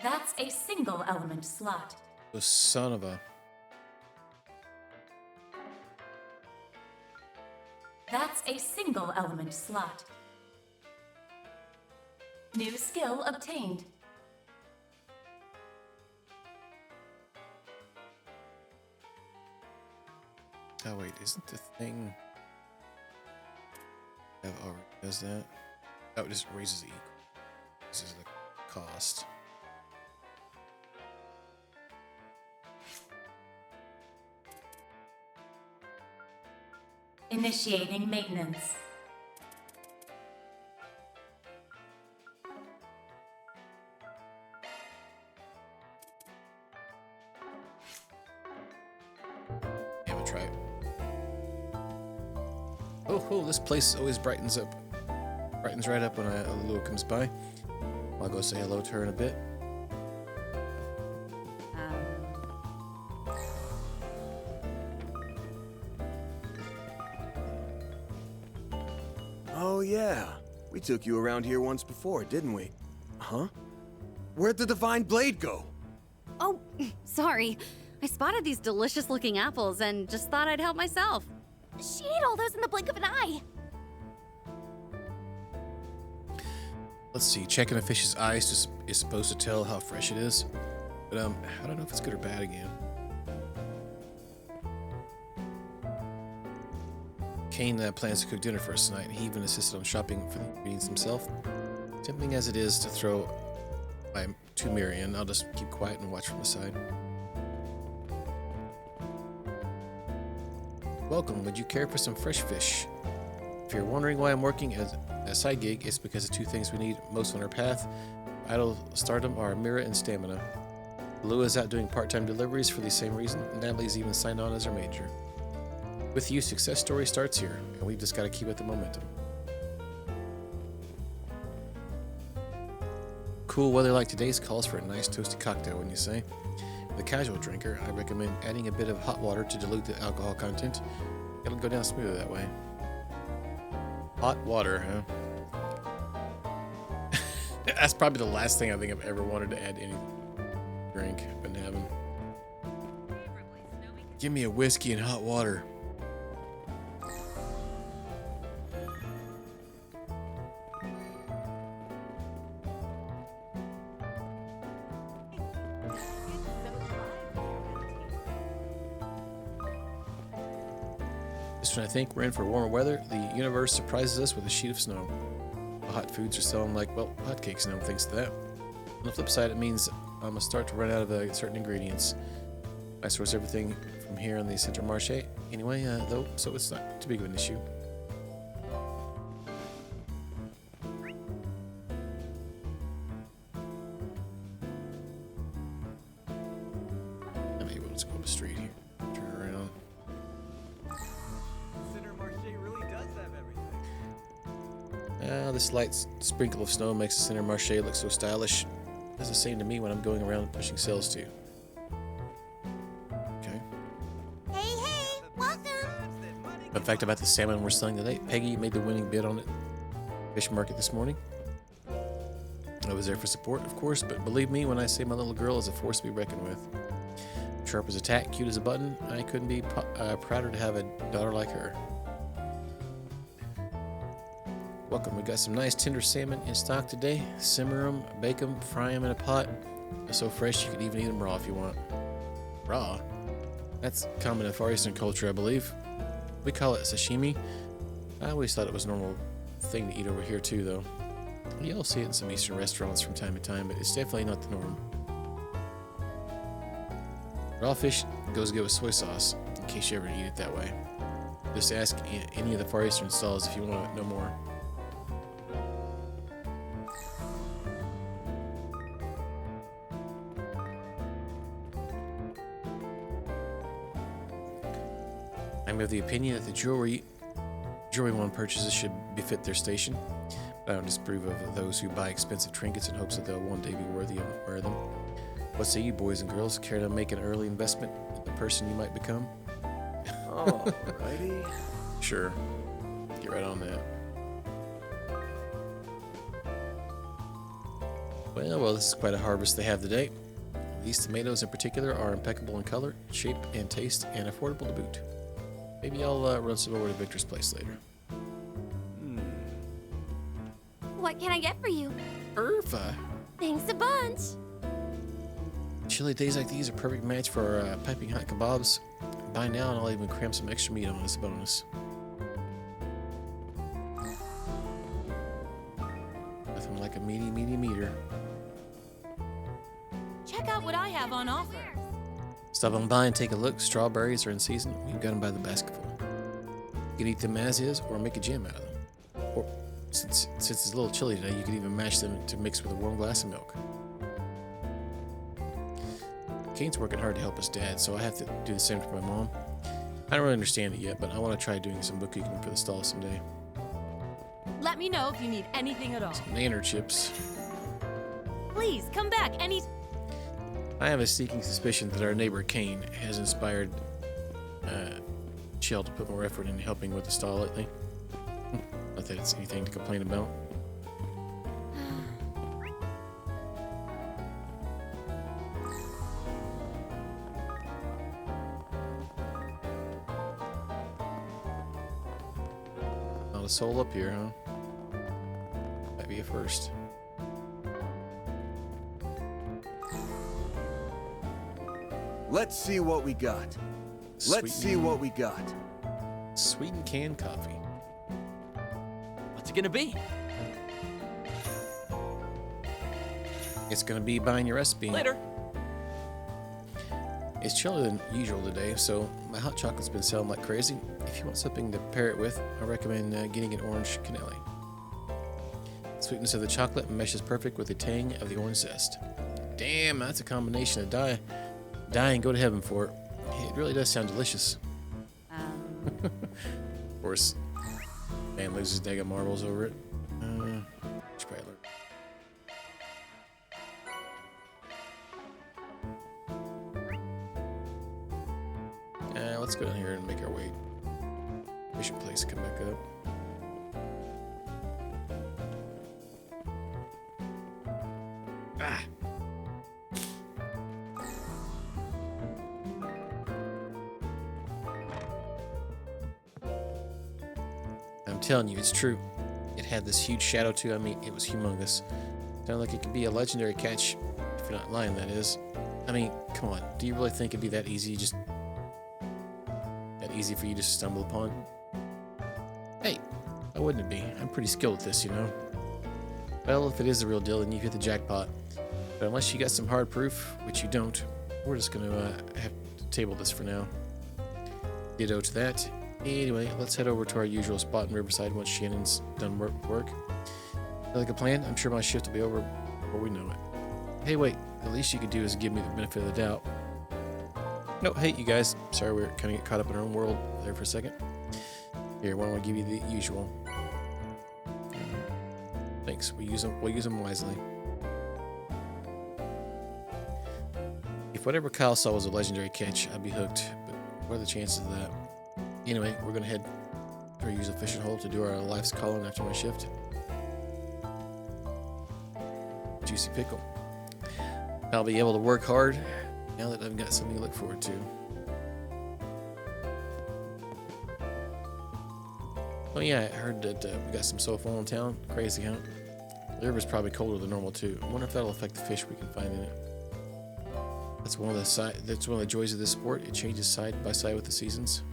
That's a single element slot. The son of a. That's a single element slot. New skill obtained. Oh wait, isn't the thing that already does that? Oh, it just raises the equal. This is the cost. Initiating maintenance. Yeah, we'll try it. Oh, this place always brightens up. Brightens right up when Lua comes by. I'll go say hello to her in a bit. Oh yeah, we took you around here once before, didn't we? Huh? Where'd the Divine Blade go? Oh, sorry. I spotted these delicious looking apples and just thought I'd help myself. She ate all those in the blink of an eye. Let's see, checking a fish's eyes is supposed to tell how fresh it is. But I don't know if it's good or bad again. Kane plans to cook dinner for us tonight. He even insisted on shopping for the ingredients himself. Tempting as it is to throw to Marion, I'll just keep quiet and watch from the side. Welcome, would you care for some fresh fish? If you're wondering why I'm working as a side gig, it's because the 2 things we need most on our path, idle stardom, are Mira and stamina. Lua's out doing part-time deliveries for the same reason, and Natalie's even signed on as our major. With you, success story starts here, and we've just got to keep up the momentum. Cool weather like today's calls for a nice toasty cocktail, wouldn't you say? For the casual drinker, I recommend adding a bit of hot water to dilute the alcohol content. It'll go down smoother that way. Hot water, huh? That's probably the last thing I think I've ever wanted to add to any drink I've been having. Give me a whiskey and hot water. Just when I think we're in for warmer weather, the universe surprises us with a sheet of snow. Hot foods are selling like, well, hotcakes now thanks to that. On the flip side, it means I'm going to start to run out of certain ingredients. I source everything from here in the Center Marché. Anyway, though, so it's not too big of an issue. Maybe we'll just go up the street here. Turn around. Center Marché really does have everything. This light sprinkle of snow makes the Center Marché look so stylish. It does the same to me when I'm going around pushing sales too. Okay. Hey, welcome. Fun fact about the salmon we're selling today, Peggy made the winning bid on it. Fish market this morning. I was there for support, of course, but believe me when I say my little girl is a force to be reckoned with. Sharp as a tack, cute as a button, I couldn't be prouder to have a daughter like her. Welcome, we got some nice tender salmon in stock today. Simmer them, bake them, fry them in a pot. They're so fresh you could even eat them raw if you want. Raw? That's common in Far Eastern culture, I believe. We call it sashimi. I always thought it was a normal thing to eat over here too, though. You'll see it in some Eastern restaurants from time to time, but it's definitely not the norm. Raw fish goes good with soy sauce, in case you ever eat it that way. Just ask any of the Far Eastern stalls if you want to know more. I'm of the opinion that the jewelry one purchases should befit their station. But I don't disapprove of those who buy expensive trinkets in hopes that they'll one day be worthy of wear them. What say you, boys and girls? Care to make an early investment in the person you might become? Alrighty. Sure. Get right on that. Well, this is quite a harvest they have today. These tomatoes in particular are impeccable in color, shape, and taste, and affordable to boot. Maybe I'll run some over to Victor's place later. What can I get for you? Urfa! Thanks a bunch. Chilly days like these are a perfect match for piping hot kebabs. Buy now and I'll even cram some extra meat on as a bonus. Nothing like a meaty meter. Check out what I have on offer. Stop on by and take a look. Strawberries are in season. We've got them by the basketful. You can eat them as is or make a jam out of them. Or, since it's a little chilly today, you could even mash them to mix with a warm glass of milk. Kane's working hard to help his dad, so I have to do the same for my mom. I don't really understand it yet, but I want to try doing some bookkeeping for the stall someday. Let me know if you need anything at all. Some nanner chips. Please, come back any... I have a sneaking suspicion that our neighbor Kane has inspired Chell to put more effort into helping with the stall lately. Not that it's anything to complain about. Not a soul up here, huh? Might be a first. Let's see what we got. Let's see what we got. Sweetened canned coffee. What's it gonna be? It's gonna be buying your recipe. Later. It's chillier than usual today, so my hot chocolate's been selling like crazy. If you want something to pair it with, I recommend getting an orange cannelli. The sweetness of the chocolate meshes perfect with the tang of the orange zest. Damn, that's a combination of die and go to heaven for it. It really does sound delicious. Of course, man loses daggum marbles over it. Should probably learn. Let's go down here and make our way. Fishing place, come back up. Ah. I'm telling you, it's true. It had this huge shadow too. I mean, it was humongous. Sounded like it could be a legendary catch, if you're not lying, that is. I mean, come on. Do you really think it'd be that easy easy for you to stumble upon. Hey, why wouldn't it be? I'm pretty skilled at this, you know. Well, if it is the real deal, then you hit the jackpot. But unless you got some hard proof, which you don't, we're just gonna have to table this for now. Ditto to that. Anyway, let's head over to our usual spot in Riverside once Shannon's done work. Like a plan, I'm sure my shift will be over before we know it. Hey, wait, the least you could do is give me the benefit of the doubt. No, hey, you guys. Sorry, we were kind of get caught up in our own world there for a second. Here, why don't I give you the usual? Thanks. We'll use them wisely. If whatever Kyle saw was a legendary catch, I'd be hooked. But what are the chances of that? Anyway, we're gonna head to our usual fishing hole to do our life's calling after my shift. Juicy pickle. I'll be able to work hard now that I've got something to look forward to. Oh yeah, I heard that we got some soulful in town. Crazy, huh? The river's probably colder than normal too. I wonder if that'll affect the fish we can find in it. That's one of the joys of this sport. It changes side by side with the seasons.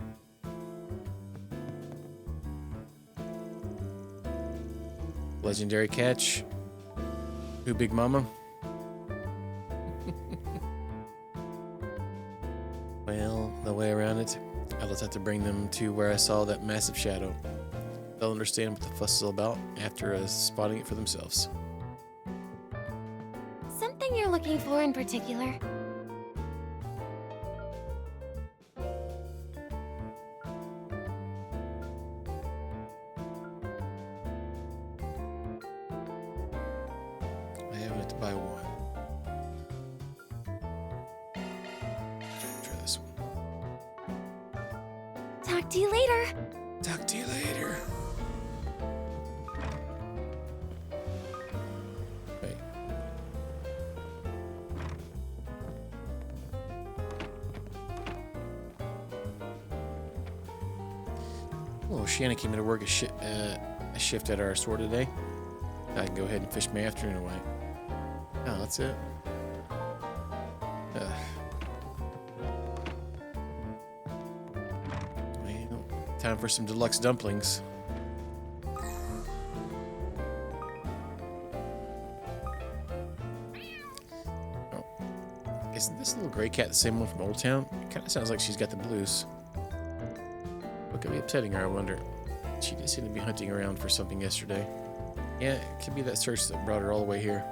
Legendary catch. Who, Big Mama? Well, no way around it. I'll just have to bring them to where I saw that massive shadow. They'll understand what the fuss is all about after spotting it for themselves. Something you're looking for in particular? I have to buy one. Try this one. Talk to you later. Talk to you later. Right. Oh, Shannon came into work a shift at our store today. I can go ahead and fish my afternoon away. Oh, that's it. Well, time for some deluxe dumplings. Oh, isn't this little gray cat the same one from Old Town? It kind of sounds like she's got the blues. What could be upsetting her, I wonder? She did seem to be hunting around for something yesterday. Yeah, it could be that search that brought her all the way here.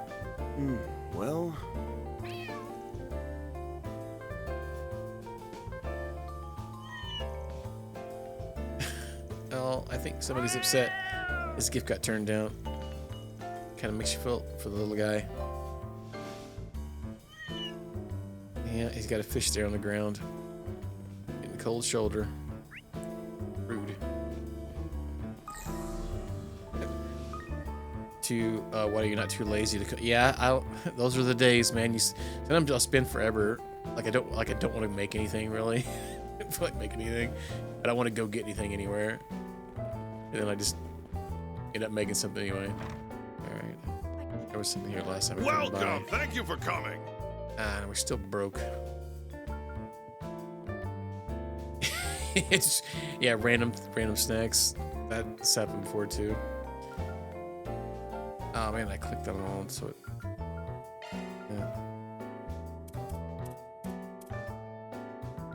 Well... Oh, I think somebody's upset. His gift got turned down. Kind of makes you feel for the little guy. Yeah, he's got a fish there on the ground. In the cold shoulder. Rude. What, are you not too lazy to yeah, those are the days, man. Sometimes I'll spend forever. I don't want to make anything really. I don't feel like making anything. I don't want to go get anything anywhere. And then I just end up making something anyway. Alright. There was something here last time. Welcome! Thank you for coming! Ah, we're still broke. It's, yeah, random snacks. That's happened before too. Oh man, I clicked on it all, so it... Yeah.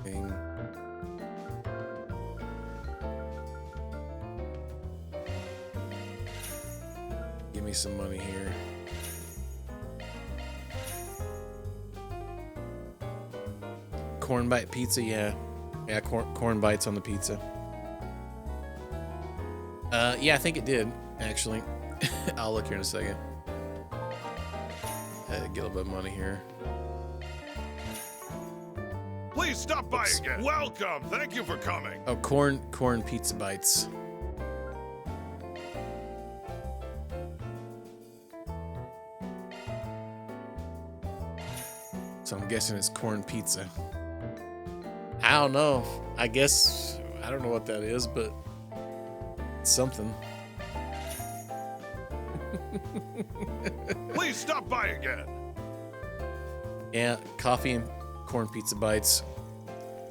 Dang. Give me some money here. Corn bite pizza, yeah. Yeah, corn bites on the pizza. Yeah, I think it did, actually. I'll look here in a second. Get a little bit of money here. Please stop by again. Welcome. Thank you for coming. Oh, corn pizza bites. So I'm guessing it's corn pizza. I don't know. I guess I don't know what that is, but it's something. Please stop by again. Yeah, coffee and corn pizza bites.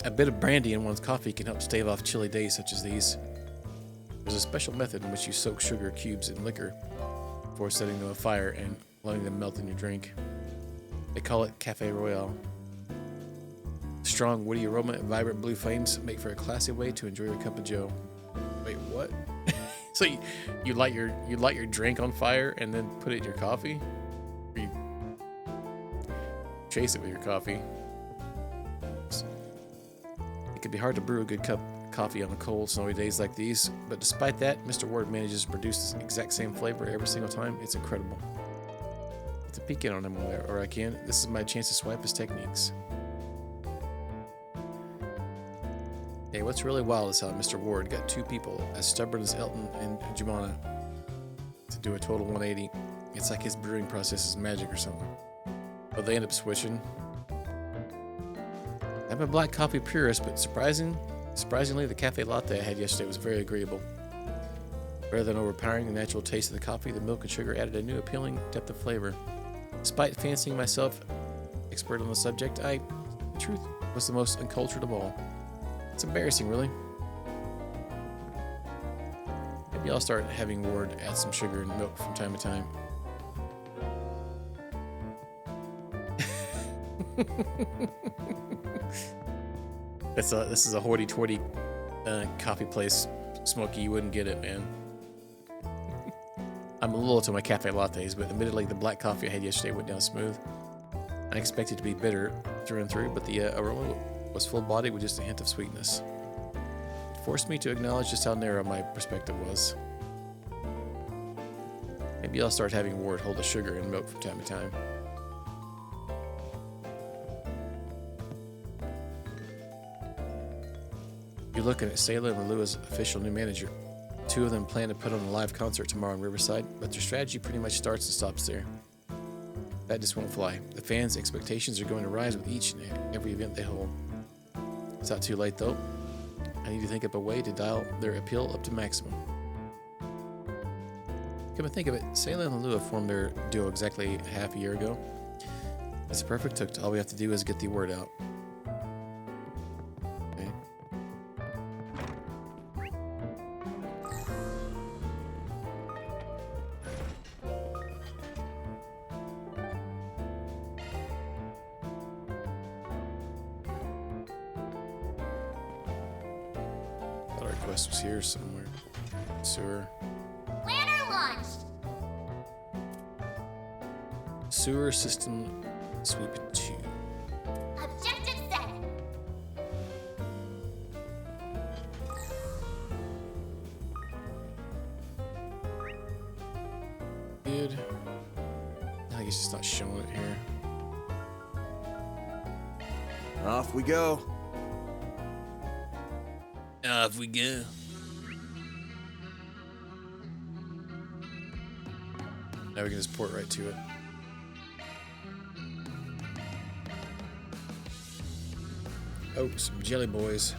A bit of brandy in one's coffee can help stave off chilly days such as these. There's a special method in which you soak sugar cubes in liquor before setting them afire and letting them melt in your drink. They call it Café Royale. Strong, woody aroma and vibrant blue flames make for a classy way to enjoy your cup of joe. Wait, what? So you light your drink on fire and then put it in your coffee? Or you chase it with your coffee? It can be hard to brew a good cup of coffee on cold, snowy days like these, but despite that, Mr. Ward manages to produce the exact same flavor every single time. It's incredible. I have to peek in on him or I can. This is my chance to swipe his techniques. Hey, what's really wild is how Mr. Ward got two people as stubborn as Elton and Jumana to do a total 180. It's like his brewing process is magic or something. But they end up switching. I'm a black coffee purist, but surprisingly, the cafe latte I had yesterday was very agreeable. Rather than overpowering the natural taste of the coffee, the milk and sugar added a new appealing depth of flavor. Despite fancying myself expert on the subject, the truth was the most uncultured of all. It's embarrassing, really. Maybe I'll start having Ward add some sugar and milk from time to time. This is a hoity-toity coffee place, Smokey. You wouldn't get it, man. I'm a little to my cafe lattes, but admittedly, the black coffee I had yesterday went down smooth. I expected it to be bitter through and through, but the aroma was full-bodied with just a hint of sweetness. It forced me to acknowledge just how narrow my perspective was. Maybe I'll start having Ward hold the sugar and milk from time to time. You're looking at Sayla and Lelou's official new manager. Two of them plan to put on a live concert tomorrow in Riverside, but their strategy pretty much starts and stops there. That just won't fly. The fans' expectations are going to rise with each and every event they hold. It's not too late, though. I need to think up a way to dial their appeal up to maximum. Come and think of it, Sayla and Lelua formed their duo exactly half a year ago. It's a perfect hook. All we have to do is get the word out. Okay. Thought our quest was here somewhere. Sewer. Planner launched! Sewer system sweep 2. Objective set! Good. I think it's just not showing it here. Off we go. Off we go. Now we can just port right to it. Oh, some jelly boys.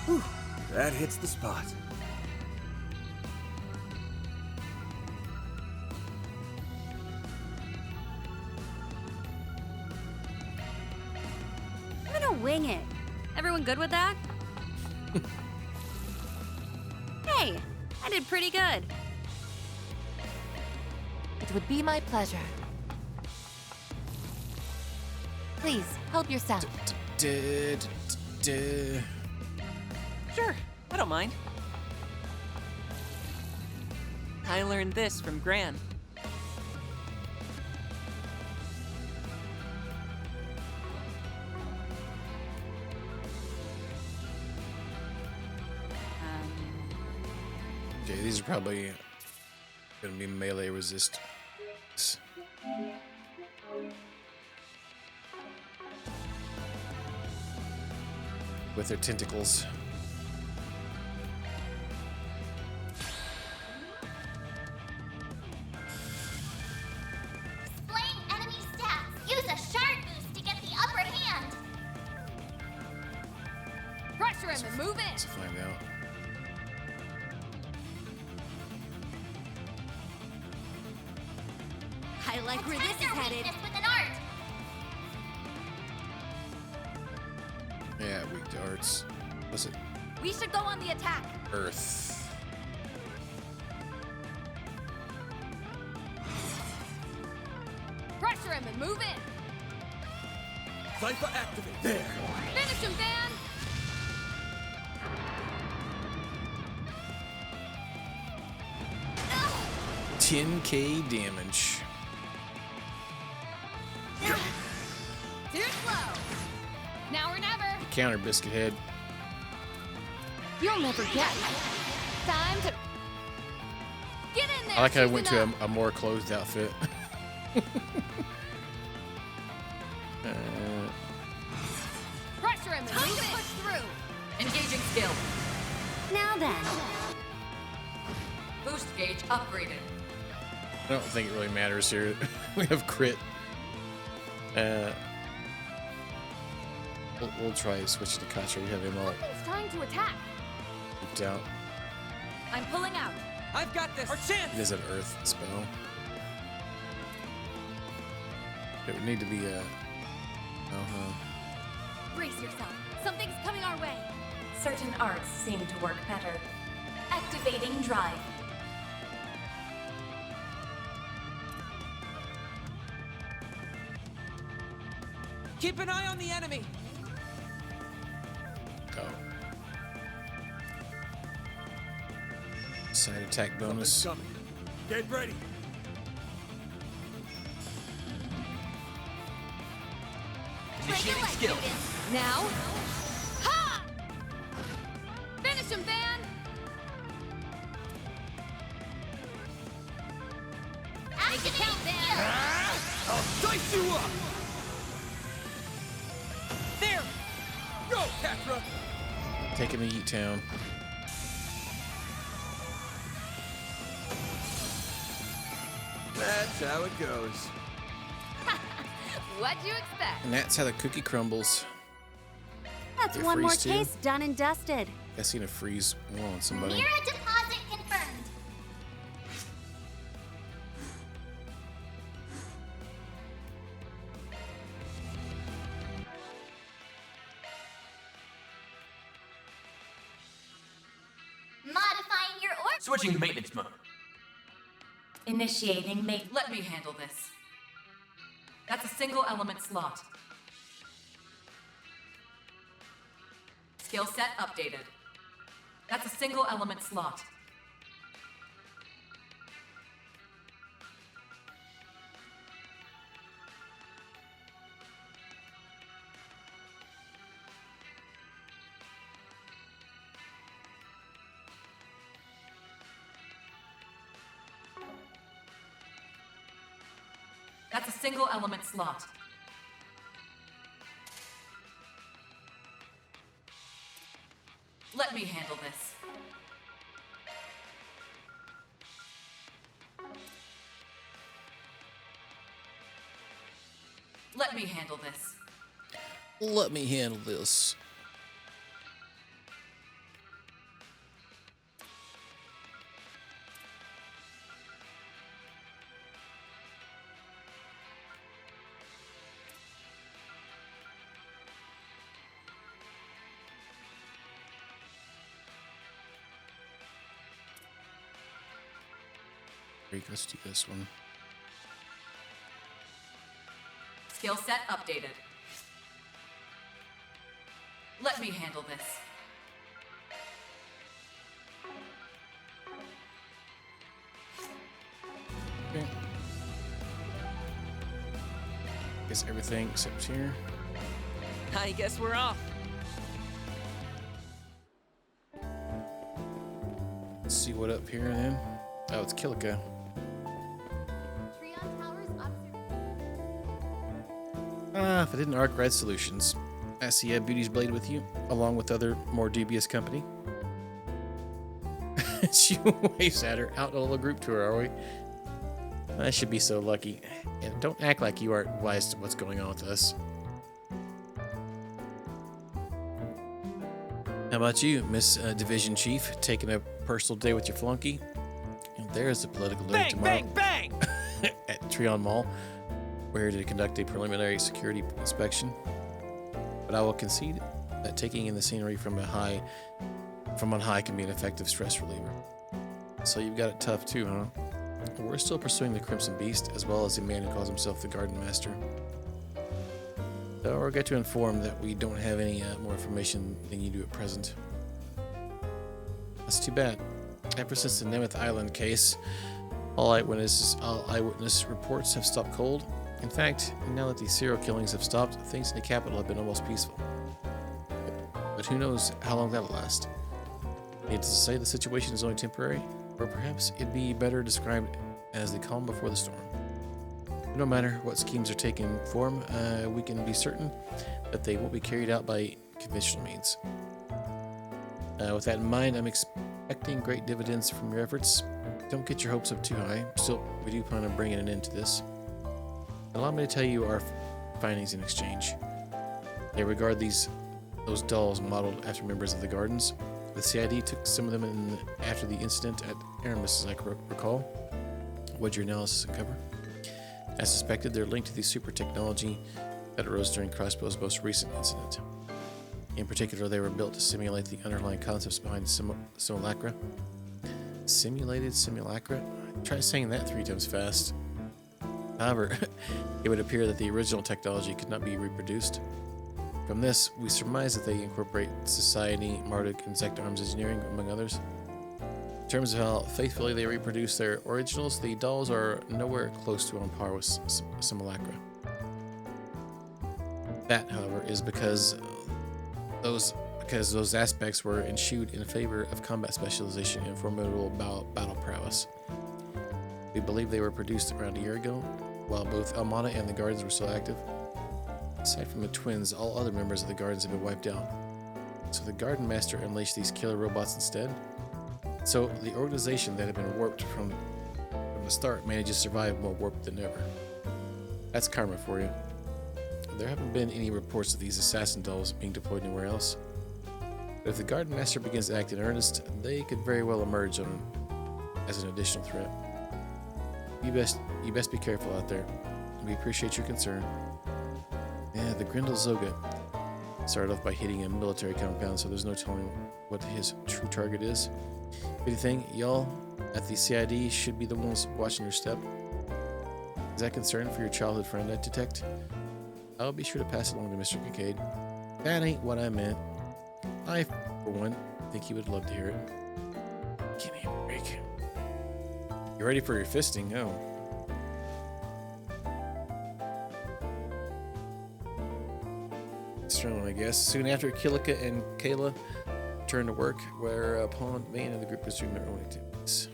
Whew, that hits the spot. I'm gonna wing it. Everyone good with that? Hey, I did pretty good. It would be my pleasure. Please, help yourself. Sure, I don't mind. I learned this from Gran. Okay, these are probably gonna be melee resist. With their tentacles. Displaying enemy stats. Use a shard boost to get the upper hand. Pressure him and move in. Let's find out. I like where this is headed. With an art. Yeah, weak to arts. What's it? We should go on the attack. Earth. Pressure him and move in. Cypher activate. There. Finish him, Van. 10k damage. Too slow. Now or never. Counter biscuit head. You'll never get it. Time to get in there. I like how I went to Susan a more closed outfit. Pressure him and move it. Push through. Engaging skill. Now then. Boost gauge upgraded. I don't think it really matters here. We have crit. We'll try switching to Kacha. We have him all Something's trying to attack. pooped out. I'm pulling out. I've got this. Our chance. It is an earth spell. It would need to be a. Brace yourself. Something's coming our way. Certain arts seem to work better. Activating drive. Keep an eye on the enemy. Oh. Side attack bonus. Coming. Get ready. Initiating skill. Now. Ha! Finish him, Van. Make it count, Van. I'll dice you up. There. Go, Catra. Taking the Yeet Town. That's how it goes. What'd you expect? And that's how the cookie crumbles. That's You one more freeze too? case done and dusted. I seen a freeze wall on somebody. Mirror deposit confirmed. Modifying your orb. Switching to maintenance mode. Initiating mate. Let me handle this. That's a single element slot. Skill set updated. That's a single element slot. That's a single element slot. Let me handle this. Let me handle this. Let me handle this. Let's do this one. Skill set updated. Let me handle this. Okay. Guess everything except here. I guess we're off. Let's see what up here then. Oh, it's Kilika. Trion Towers If I didn't arc Red Solutions. I see a Beauty's Blade with you, along with other more dubious company. She waves at her. Out on a group tour, are we? I should be so lucky. And don't act like you aren't wise to what's going on with us. How about you, Miss Division Chief? Taking a personal day with your flunky? And there's the political day tomorrow. Bang, bang, bang! at Treon Mall. We're here to conduct a preliminary security inspection. But I will concede that taking in the scenery from on high can be an effective stress reliever. So you've got it tough too, huh? We're still pursuing the Crimson Beast, as well as the man who calls himself the Garden Master. So I regret to inform that we don't have any more information than you do at present. That's too bad. Ever since the Nemeth Island case, all eyewitness reports have stopped cold. In fact, now that the serial killings have stopped, things in the capital have been almost peaceful. But who knows how long that'll last? Needless to say, the situation is only temporary, or perhaps it'd be better described as the calm before the storm. No matter what schemes are taking form, we can be certain that they won't be carried out by conventional means. With that in mind, I'm expecting great dividends from your efforts. Don't get your hopes up too high. Still, we do plan on bringing an end to this. Allow me to tell you our findings in exchange. They regard those dolls modeled after members of the Gardens. The CID took some of them after the incident at Aramis, as I recall. What'd your analysis uncover? As suspected, they're linked to the super technology that arose during Crossbow's most recent incident. In particular, they were built to simulate the underlying concepts behind simulacra. Simulated simulacra? Try saying that 3 times fast. However, it would appear that the original technology could not be reproduced. From this, we surmise that they incorporate Society, Marduk, and Zect Arms Engineering, among others. In terms of how faithfully they reproduce their originals, the dolls are nowhere close to on par with simulacra. That, however, is because those aspects were eschewed in favor of combat specialization and formidable battle prowess. We believe they were produced around a year ago, while both Almana and the Gardens were still active. Aside from the twins, all other members of the Gardens have been wiped out. So the Garden Master unleashed these killer robots instead. So the organization that had been warped from the start managed to survive more warped than ever. That's karma for you. There haven't been any reports of these assassin dolls being deployed anywhere else. But if the Garden Master begins to act in earnest, they could very well emerge as an additional threat. You best be careful out there. We appreciate your concern. Yeah, the Grindel Zoga started off by hitting a military compound, so there's no telling what his true target is. If anything, y'all at the CID should be the ones watching your step. Is that concern for your childhood friend I detect? I'll be sure to pass it along to Mr. Kincaid. That ain't what I meant. I, for one, think he would love to hear it. Give me a break. You ready for your fisting? Oh. Strong, I guess. Soon after, Kilika and Kayla returned to work, whereupon Vane and the group resumed their own activities.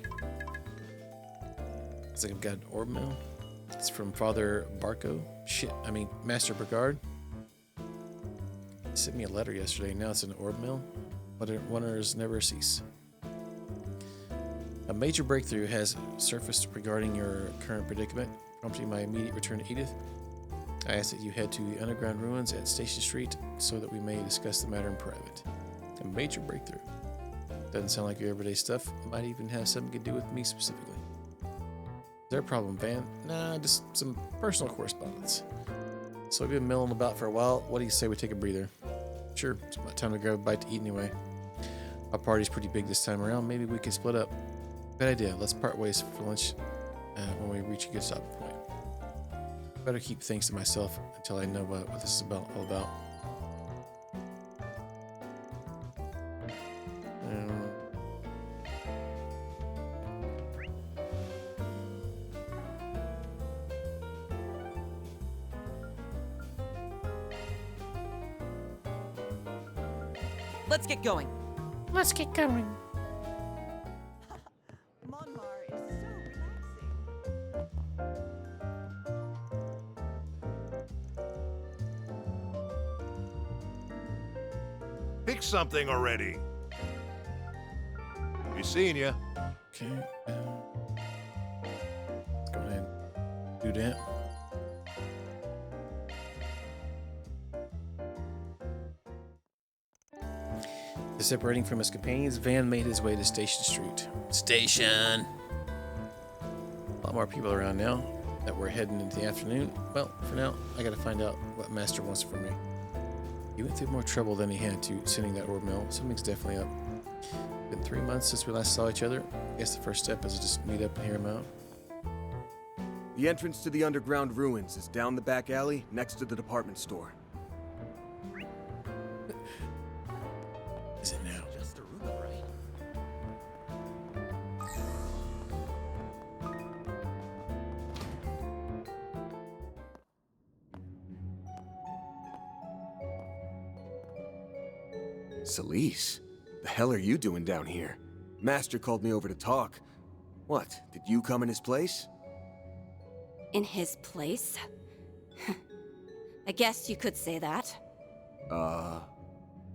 Looks like I've got an orb mail. It's from Father Barco. Master Brigard. He sent me a letter yesterday. Now it's an orb mail. Wonders never cease. A major breakthrough has surfaced regarding your current predicament, prompting my immediate return to Edith. I ask that you head to the underground ruins at Station Street so that we may discuss the matter in private. A major breakthrough. Doesn't sound like your everyday stuff. Might even have something to do with me specifically. Is there a problem, Van? Nah, just some personal correspondence. So we've been milling about for a while. What do you say we take a breather? Sure, it's about time to grab a bite to eat anyway. Our party's pretty big this time around. Maybe we can split up. Good idea. Let's part ways for lunch when we reach a good stopping point. Better keep things to myself until I know what this is all about. Let's get going. Let's get going. Pick something already. Be seeing ya. Okay. Let's go ahead and do that. Separating from his companions, Van made his way to Station Street. Station! lot more people around now that we're heading into the afternoon. Well, for now, I gotta find out what Master wants from me. He went through more trouble than he had to sending that orb mill. Something's definitely up. Been 3 months since we last saw each other. I guess the first step is to just meet up and hear him out. The entrance to the underground ruins is down the back alley next to the department store. Is it now? Just a rumor, right? Celise, the hell are you doing down here? Master called me over to talk. What, did you come in his place? In his place? I guess you could say that.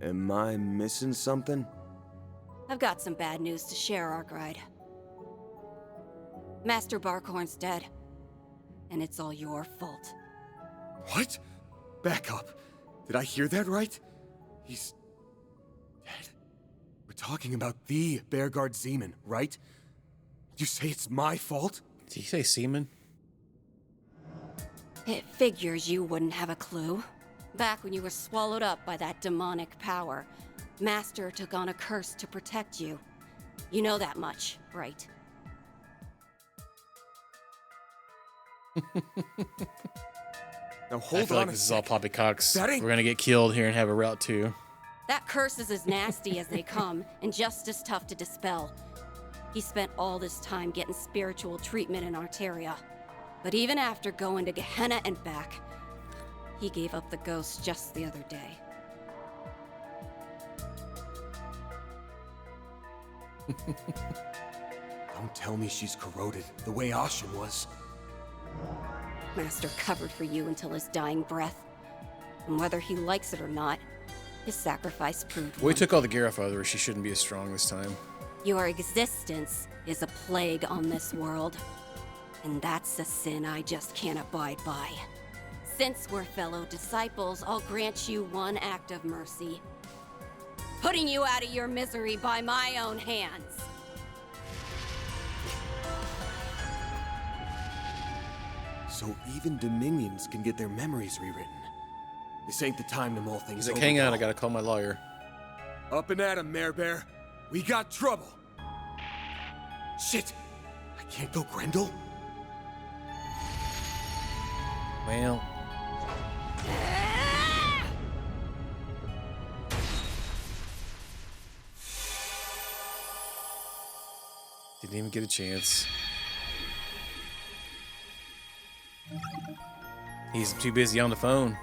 Am I missing something? I've got some bad news to share, Arkwright. Master Barkhorn's dead. And it's all your fault. What? Back up. Did I hear that right? He's... dead? We're talking about the Bearguard Zeman, right? You say it's my fault? Did he say semen? It figures you wouldn't have a clue. Back when you were swallowed up by that demonic power, Master took on a curse to protect you. You know that much, right? Now hold I feel on like a this is all sec. poppycocks. That ain't- We're gonna get killed here and have a route 2. That curse is as nasty as they come, and just as tough to dispel. He spent all this time getting spiritual treatment in Arteria. But even after going to Gehenna and back, he gave up the ghost just the other day. Don't tell me she's corroded the way Ashen was. Master covered for you until his dying breath. And whether he likes it or not, his sacrifice proved We took all the gear off of her. She shouldn't be as strong this time. your existence is a plague on this world. And that's a sin I just can't abide by. Since we're fellow disciples, I'll grant you one act of mercy. Putting you out of your misery by my own hands. So even Dominions can get their memories rewritten. This ain't the time to mull things He's like, over. hang on, I gotta call my lawyer. Up and at 'em, Mare Bear. We got trouble. Shit! I can't go Grendel? Well. Didn't even get a chance. He's too busy on the phone.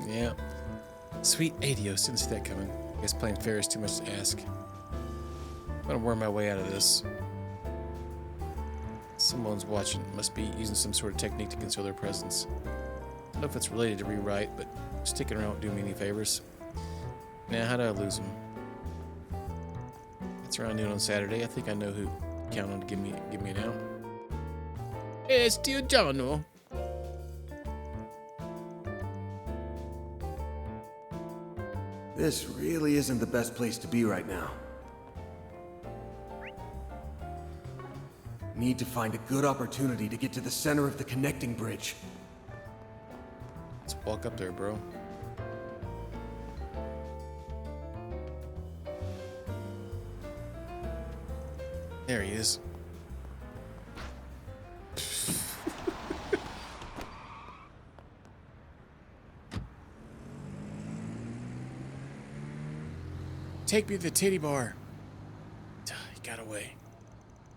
Yeah. Sweet Adios, didn't see that coming. Guess playing fair is too much to ask. I'm gonna worm my way out of this. Someone's watching. Must be using some sort of technique to conceal their presence. I don't know if it's related to rewrite, but sticking around won't do me any favors. Now, how do I lose them? It's around noon on Saturday. I think I know who count on to give me an out. It's Giuliano. This really isn't the best place to be right now. Need to find a good opportunity to get to the center of the connecting bridge. Let's walk up there, bro. There he is. Take me to the titty bar. He got away.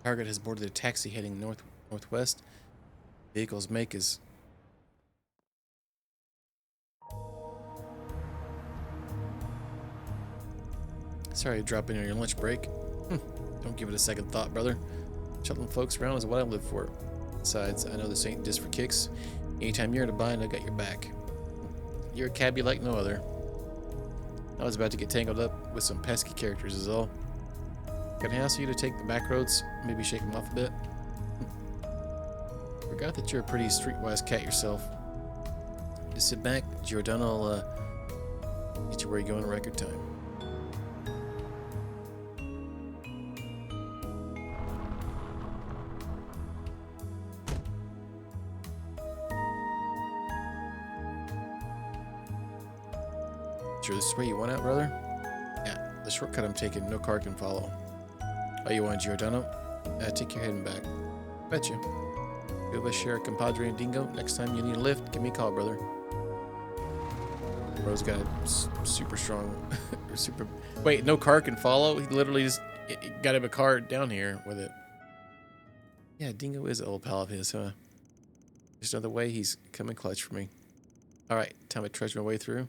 Target has boarded a taxi heading northwest. Vehicle's make is... Sorry to drop in on your lunch break. Don't give it a second thought, brother. Shuttling folks around is what I live for. Besides, I know this ain't just for kicks. Anytime you're in a bind, I got your back. You're a cabbie like no other. I was about to get tangled up with some pesky characters is all. Can I ask you to take the back roads? Maybe shake them off a bit? Forgot that you're a pretty streetwise cat yourself. Just sit back, Giordano will get you where you go in record time. Sure this is where you want out, brother? Yeah, the shortcut I'm taking, no car can follow. Oh, you want Giordano? Take your head and back. Betcha. Two of us share a compadre and dingo. Next time you need a lift, give me a call, brother. Bro's got a super strong, super. Wait, no car can follow? He literally just got him a car down here with it. Yeah, Dingo is an old pal of his, huh? There's another way. He's coming clutch for me. All right, time to trudge my way through.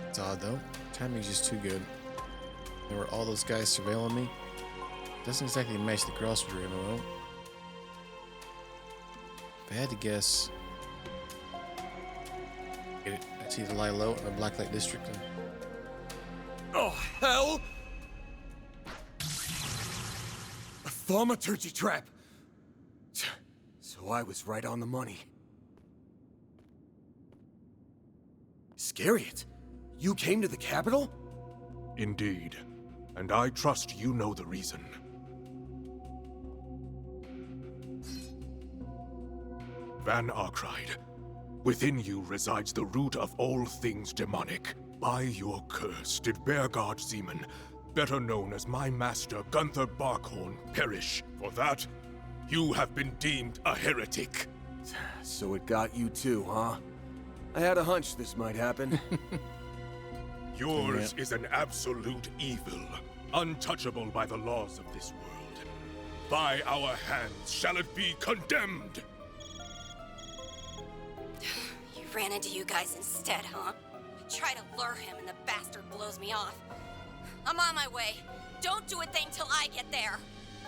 It's odd though. Timing's just too good. There were all those guys surveilling me. Doesn't exactly match the grocery MMO. If I had to guess, I'd either lie low in a blacklight district. Oh, hell! A thaumaturgy trap! So I was right on the money. Scariot, you came to the capital? Indeed. And I trust you know the reason. Van Arkride, within you resides the root of all things demonic. By your curse did Bearguard Zeman, better known as my master Gunther Barkhorn, perish. For that, you have been deemed a heretic. So it got you too, huh? I had a hunch this might happen. Yours is an absolute evil, untouchable by the laws of this world. By our hands shall it be condemned! You ran into you guys instead, huh? Try to lure him and the bastard blows me off. I'm on my way. Don't do a thing till I get there.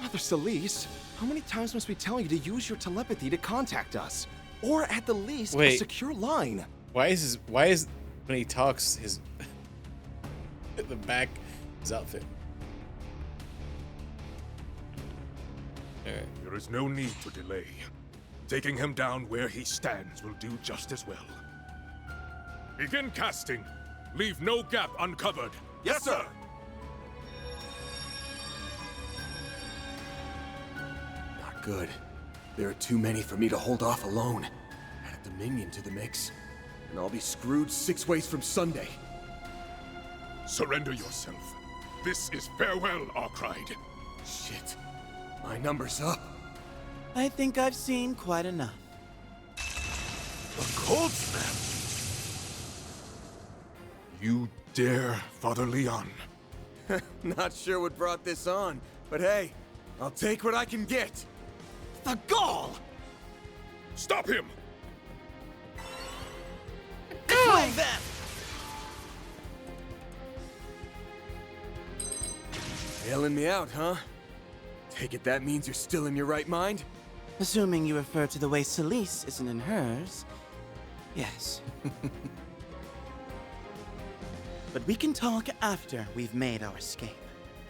Mother Celeste, how many times must we tell you to use your telepathy to contact us? Or at the least, a secure line. Why is when he talks his the back his outfit? Alright. There is no need to delay. Taking him down where he stands will do just as well. Begin casting. Leave no gap uncovered. Yes, sir! Not good. There are too many for me to hold off alone. Add a Dominion to the mix, and I'll be screwed 6 ways from Sunday. Surrender yourself. This is farewell, Arkride. Shit. My number's up. I think I've seen quite enough. A cold snap? You dare, Father Leon? Not sure what brought this on, but hey, I'll take what I can get. The gall! Stop him! Play them! Bailing me out, huh? Take it that means you're still in your right mind? Assuming you refer to the way Celeste isn't in hers, yes. But we can talk after we've made our escape.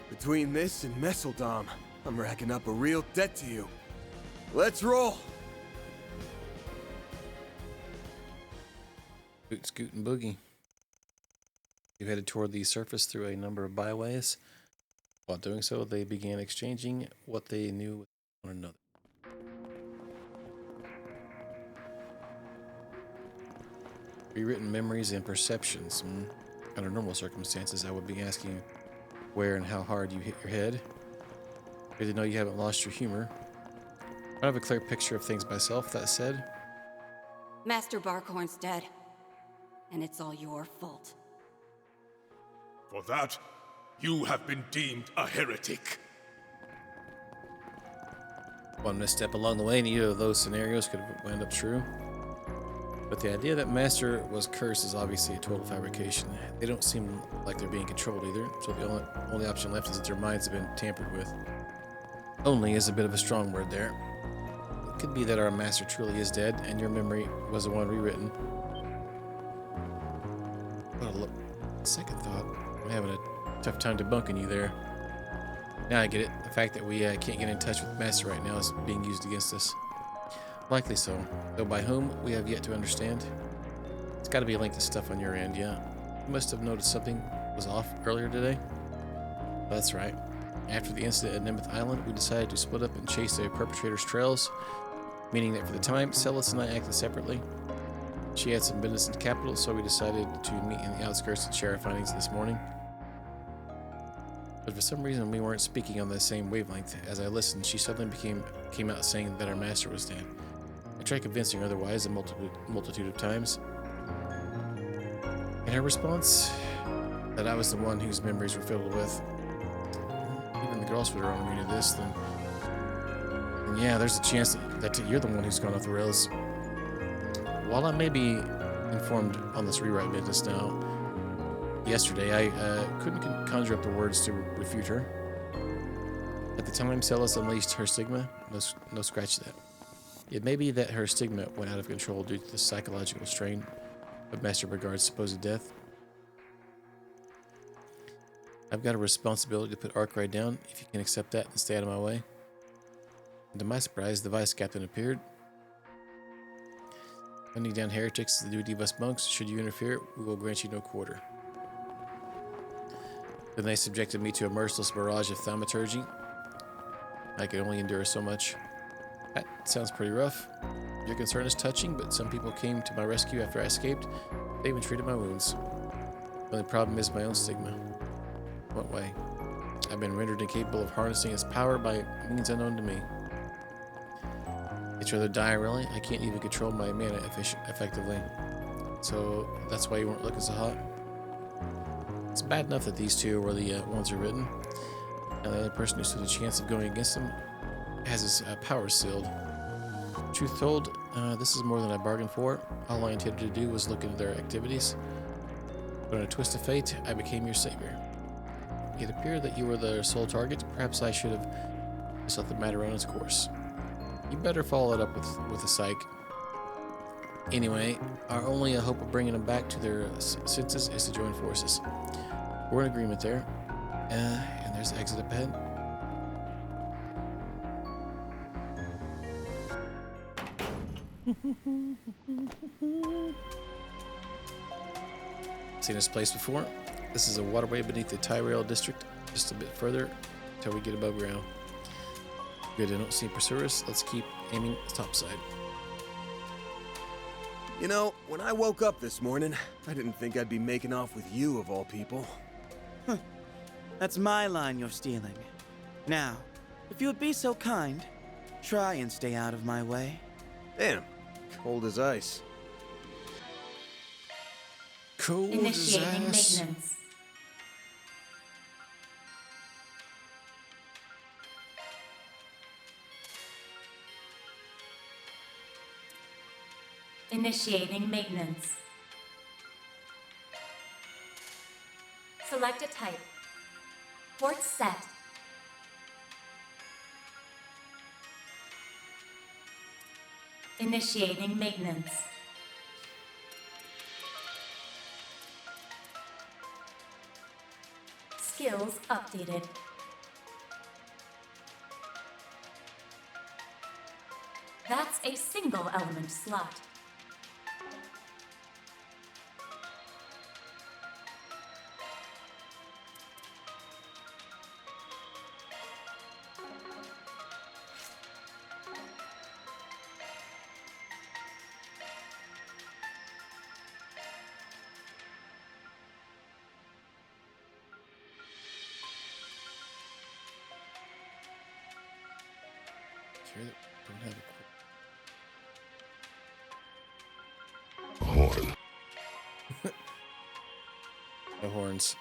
Between this and Messeldom, I'm racking up a real debt to you. Let's roll! Boot, scoot, and boogie. You headed toward the surface through a number of byways. While doing so, they began exchanging what they knew with one another. Rewritten memories and perceptions. Under normal circumstances, I would be asking where and how hard you hit your head. Good to know you haven't lost your humor. I don't have a clear picture of things myself, that said. Master Barkhorn's dead. And it's all your fault. For that, you have been deemed a heretic. One misstep along the way in either of those scenarios could have wound up true. But the idea that Master was cursed is obviously a total fabrication. They don't seem like they're being controlled either, so the only option left is that their minds have been tampered with. Only is a bit of a strong word there. Could be that our master truly is dead, and your memory was the one rewritten. But second thought, I'm having a tough time debunking you there. Now I get it. The fact that we can't get in touch with Master right now is being used against us. Likely so, though by whom, we have yet to understand. It's got to be linked to stuff on your end, yeah. You must have noticed something was off earlier today. That's right. After the incident at Nemeth Island, we decided to split up and chase the perpetrator's trails, meaning that for the time, Celis and I acted separately. She had some business in the capital, so we decided to meet in the outskirts and share our findings this morning. But for some reason, we weren't speaking on the same wavelength. As I listened, she suddenly came out saying that our master was dead. I tried convincing her otherwise a multitude of times. And her response, that I was the one whose memories were filled with. Even the girls would are on me to this, then yeah, there's a chance that you're the one who's gone off the rails. While I may be informed on this rewrite business now, yesterday I couldn't conjure up the words to refute her. At the time Celis unleashed her stigma, no scratch that. It may be that her stigma went out of control due to the psychological strain of Master Bergard's supposed death. I've got a responsibility to put Arkwright down, if you can accept that and stay out of my way. And to my surprise, the vice captain appeared. Hunting down heretics is the duty of us monks. Should you interfere, we will grant you no quarter. Then they subjected me to a merciless barrage of thaumaturgy. I could only endure so much. That sounds pretty rough. Your concern is touching, but some people came to my rescue after I escaped. They even treated my wounds. The only problem is my own stigma. What way? I've been rendered incapable of harnessing its power by means unknown to me. It's rather dire, really. I can't even control my mana effectively. So that's why you weren't looking so hot. It's bad enough that these two were the ones who are written, and the other person who stood a chance of going against them has his power sealed. Truth told, this is more than I bargained for. All I intended to do was look into their activities. But in a twist of fate, I became your savior. It appeared that you were their sole target. Perhaps I should have just let the matter run its course. You better follow it up with a psych. Anyway, our only hope of bringing them back to their senses is to join forces. We're in agreement there. And there's the exit up ahead. Seen this place before? This is a waterway beneath the Tyrell district, just a bit further until we get above ground. Good, I don't see pursuers. Let's keep aiming topside. You know, when I woke up this morning, I didn't think I'd be making off with you of all people. That's my line you're stealing. Now, if you would be so kind, try and stay out of my way. Damn, cold as ice. Cold Initiating maintenance. Initiating maintenance. Select a type. Port set. Initiating maintenance. Skills updated. That's a single element slot. Don't have A horn. no horns.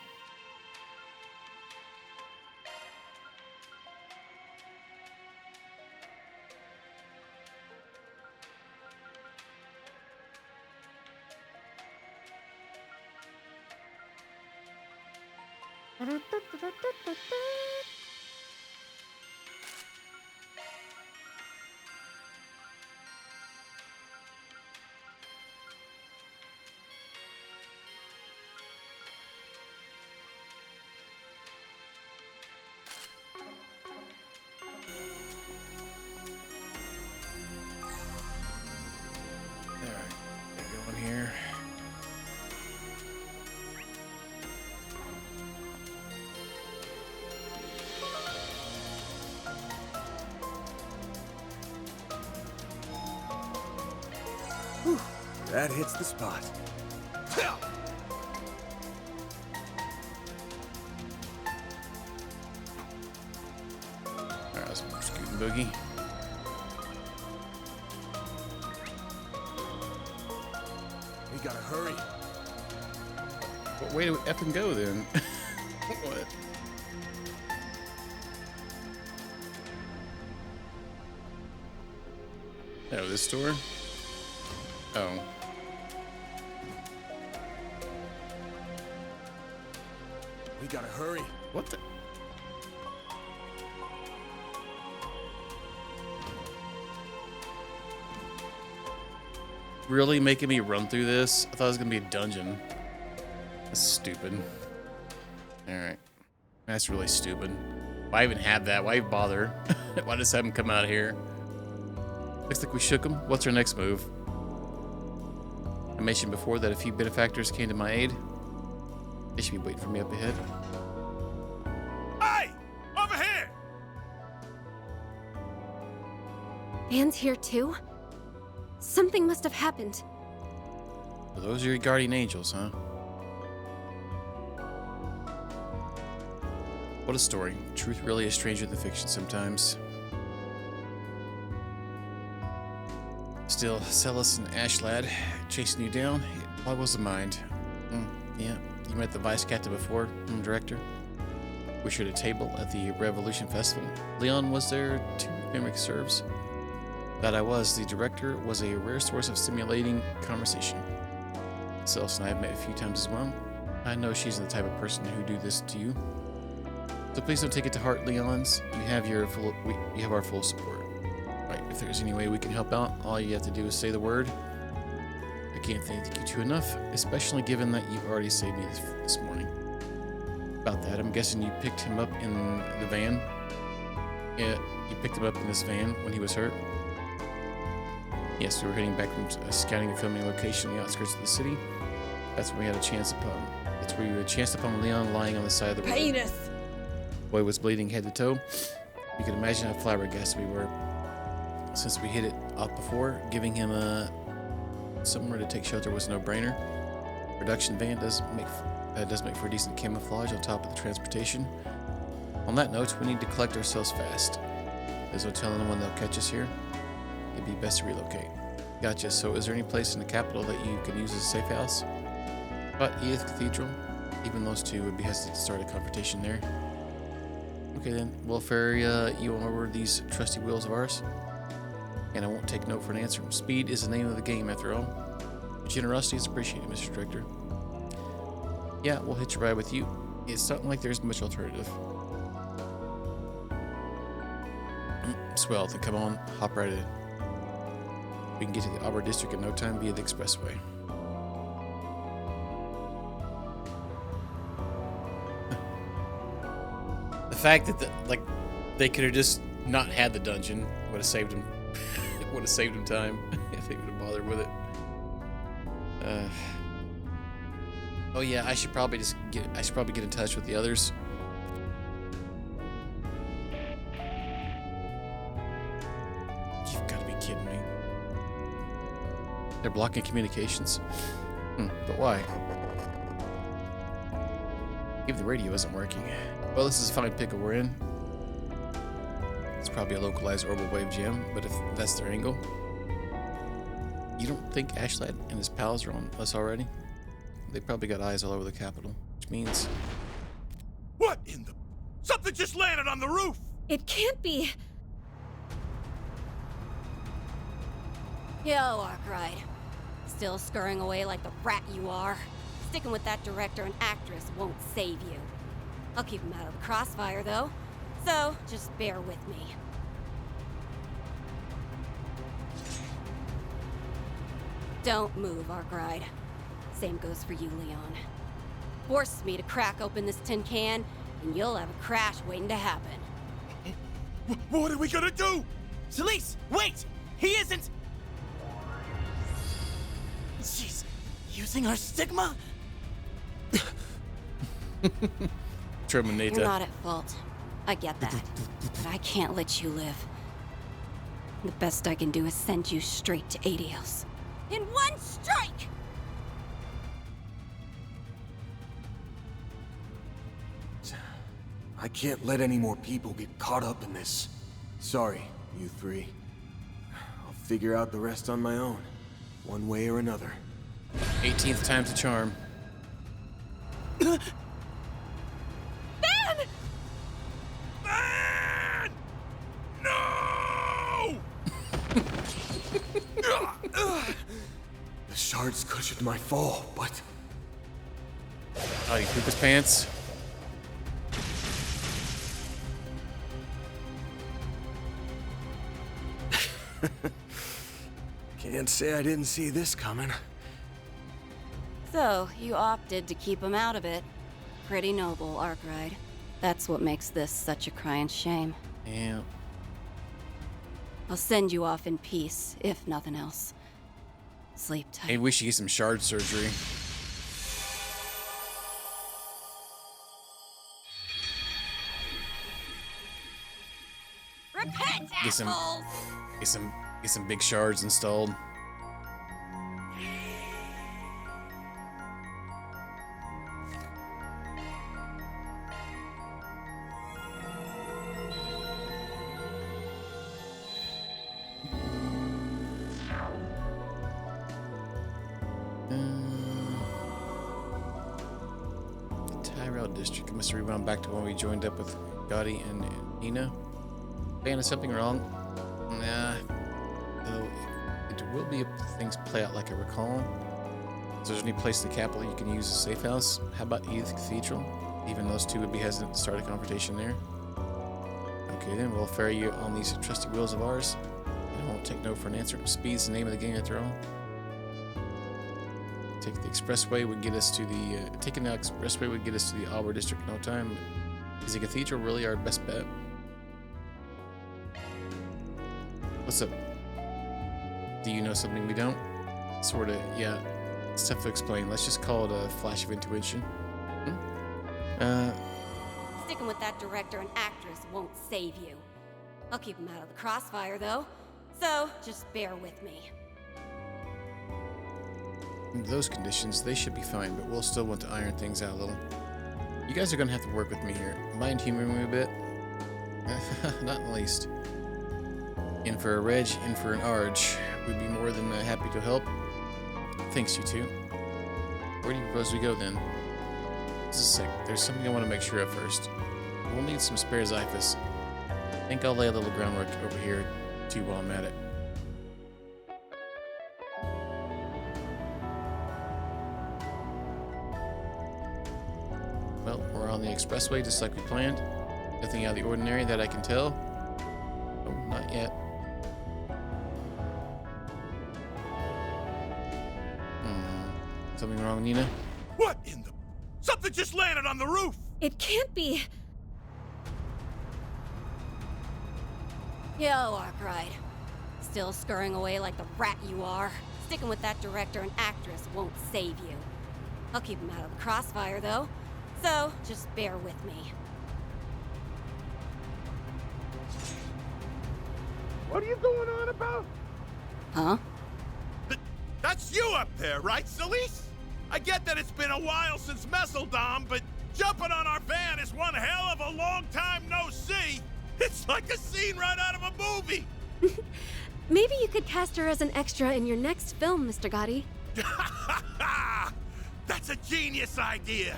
That hits the spot. Alright, let's scoot and boogie. We gotta hurry. What way do we effing go then? What? Oh, this door? Oh. We gotta hurry. What the? Really making me run through this? I thought it was gonna be a dungeon. That's stupid. Alright. That's really stupid. Why even have that? Why bother? Why just have him come out here? Looks like we shook him. What's our next move? I mentioned before that a few benefactors came to my aid. They should be waiting for me up ahead. Hey! Over here! Van's here too? Something must have happened. So those are your guardian angels, huh? What a story. Truth really is stranger than fiction sometimes. Still, Celis and Ashlad chasing you down. What was the mind? Yeah, you met the vice captain before, director. We shared a table at the Revolution Festival. Leon was there too, memory serves. That I was. The director was a rare source of stimulating conversation. Celis and I have met a few times as well. I know she's the type of person who do this to you. So please don't take it to heart, Leons. You have our full support. Right, if there's any way we can help out, all you have to do is say the word. I can't thank you too enough, especially given that you already saved me this morning. About that, I'm guessing you picked him up in the van. Yeah, you picked him up in this van when he was hurt. Yes, we were heading back from scouting and filming a location on the outskirts of the city. That's when we had a chance upon. That's where we had chanced upon Leon lying on the side of the road. Penis! Boy was bleeding head to toe. You can imagine how flabbergasted we were. Since we hit it off before, giving him somewhere to take shelter was a no-brainer. Production van does make for decent camouflage on top of the transportation. On that note, we need to collect ourselves fast. There's no telling when they'll catch us here. It'd be best to relocate. Gotcha. So is there any place in the capital that you can use as a safe house? But Edith Cathedral. Even those two would be hesitant to start a confrontation there. Okay then, we'll ferry you over these trusty wheels of ours. And I won't take no for an answer. Speed is the name of the game after all. Your generosity is appreciated, Mr. Director. Yeah, we'll hitch a ride with you. It's not like there's much alternative. Swell, then come on, hop right in. We can get to the Auburn District in no time via the expressway. The fact that they could have just not had the dungeon would have saved him. It would have saved him time if they would have bothered with it. Oh yeah, I should probably get in touch with the others. You've got to be kidding me. They're blocking communications. But why? Even the radio isn't working. Well, this is a fine pickle we're in. It's probably a localized orbital wave jam, but if that's their angle. You don't think Ashlad and his pals are on us already? They probably got eyes all over the capital, which means... What in the... Something just landed on the roof! It can't be. Yo, Arkwright. Still scurrying away like the rat you are. Sticking with that director and actress won't save you. I'll keep him out of the crossfire, though. So, just bear with me. Don't move, Arkwright. Same goes for you, Leon. Force me to crack open this tin can, and you'll have a crash waiting to happen. What are we gonna do? Celis, wait! He isn't... She's using our stigma? Terminator. You're not at fault. I get that. But I can't let you live. The best I can do is send you straight to Adios. In one strike! I can't let any more people get caught up in this. Sorry, you three. I'll figure out the rest on my own, one way or another. 18th time's the charm. Ben! Ben! No! The shards cushioned my fall, but... Oh, you poop his pants? Can't say I didn't see this coming. So, you opted to keep him out of it. Pretty noble, Arkwright. That's what makes this such a crying shame. Yeah. I'll send you off in peace, if nothing else. Sleep tight. Maybe we should get some shard surgery. Repent, Get assholes! get some big shards installed. Tyrell District. I must have rewound back to when we joined up with Gotti and Nina. Fan, is something wrong? Nah. Though it will be if things play out like I recall. If there's any place in the capital you can use as a safe house, how about Edith Cathedral? Even those two would be hesitant to start a confrontation there. Okay then, we'll ferry you on these trusty wheels of ours. I won't take no for an answer. Speed's the name of the game after all. Take the expressway would get us to the taking the expressway would get us to the Arbor District in no time. Is the cathedral really our best bet? What's up? Do you know something we don't? Sorta, yeah. It's tough to explain. Let's just call it a flash of intuition. Sticking with that director and actress won't save you. I'll keep them out of the crossfire, though. So, just bear with me. Under those conditions, they should be fine, but we'll still want to iron things out a little. You guys are gonna have to work with me here. Mind humoring me a bit? Not in the least. In for a reg, in for an arge. We'd be more than happy to help. Thanks, you two. Where do you propose we go then? This is sick. There's something I want to make sure of first. We'll need some spare Xiphus. I think I'll lay a little groundwork over here too while I'm at it. Well, we're on the expressway just like we planned. Nothing out of the ordinary that I can tell. Oh, not yet. Something wrong, Nina? What in the... Something just landed on the roof! It can't be. Yo, Arkwright. Still scurrying away like the rat you are. Sticking with that director and actress won't save you. I'll keep them out of the crossfire, though. So, just bear with me. What are you going on about? Huh? That's you up there, right, Celise? I get that it's been a while since Messeldom, but jumping on our van is one hell of a long time no see. It's like a scene right out of a movie. Maybe you could cast her as an extra in your next film, Mr. Gotti. That's a genius idea.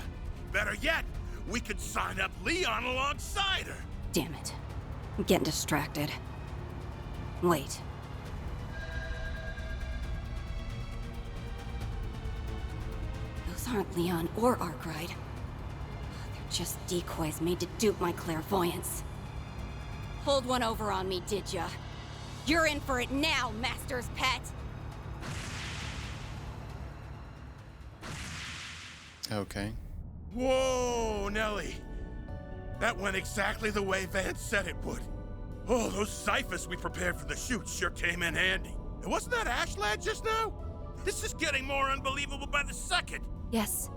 Better yet, we could sign up Leon alongside her. Damn it. I'm getting distracted. Wait. Those aren't Leon or Arkwright. They're just decoys made to dupe my clairvoyance. Pulled one over on me, did ya? You're in for it now, Master's pet! Okay. Whoa, Nelly. That went exactly the way Vance said it would. Oh, those Xiphus we prepared for the shoot sure came in handy. And wasn't that Ash lad just now? This is getting more unbelievable by the second. Yes.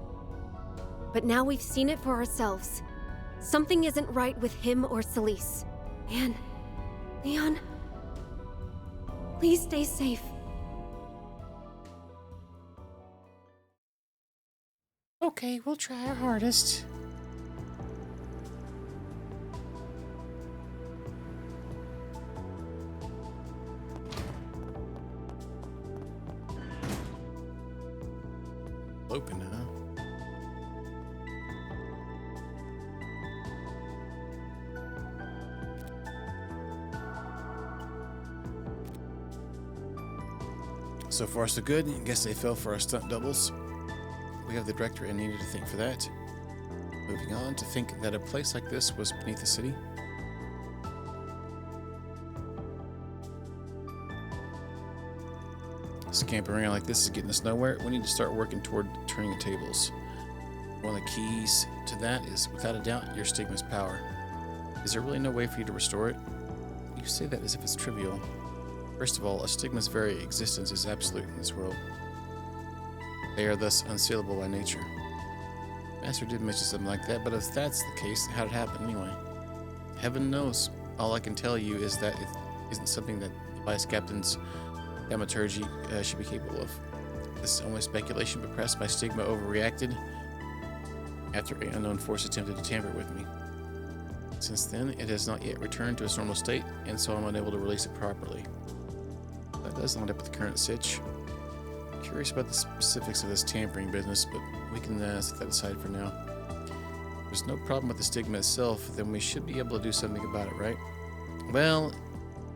But now we've seen it for ourselves. Something isn't right with him or Celise. Man, Leon, please stay safe. Okay, we'll try our hardest. Open, huh? So far, so good. Guess they fell for our stunt doubles. We have the director and needed to think for that. Moving on, to think that a place like this was beneath the city. Scampering around like this is getting us nowhere. We need to start working toward turning the tables. One of the keys to that is, without a doubt, your stigma's power. Is there really no way for you to restore it? You say that as if it's trivial. First of all, a stigma's very existence is absolute in this world. They are thus unsealable by nature. Master did mention something like that, but if that's the case, how'd it happen anyway? Heaven knows. All I can tell you is that it isn't something that the vice captain's thaumaturgy should be capable of. This is only speculation, but perhaps my stigma overreacted after an unknown force attempted to tamper with me. Since then, it has not yet returned to its normal state, and so I'm unable to release it properly. That does line up with the current sitch. I'm curious about the specifics of this tampering business, but we can set that aside for now. If there's no problem with the stigma itself, then we should be able to do something about it, right? Well,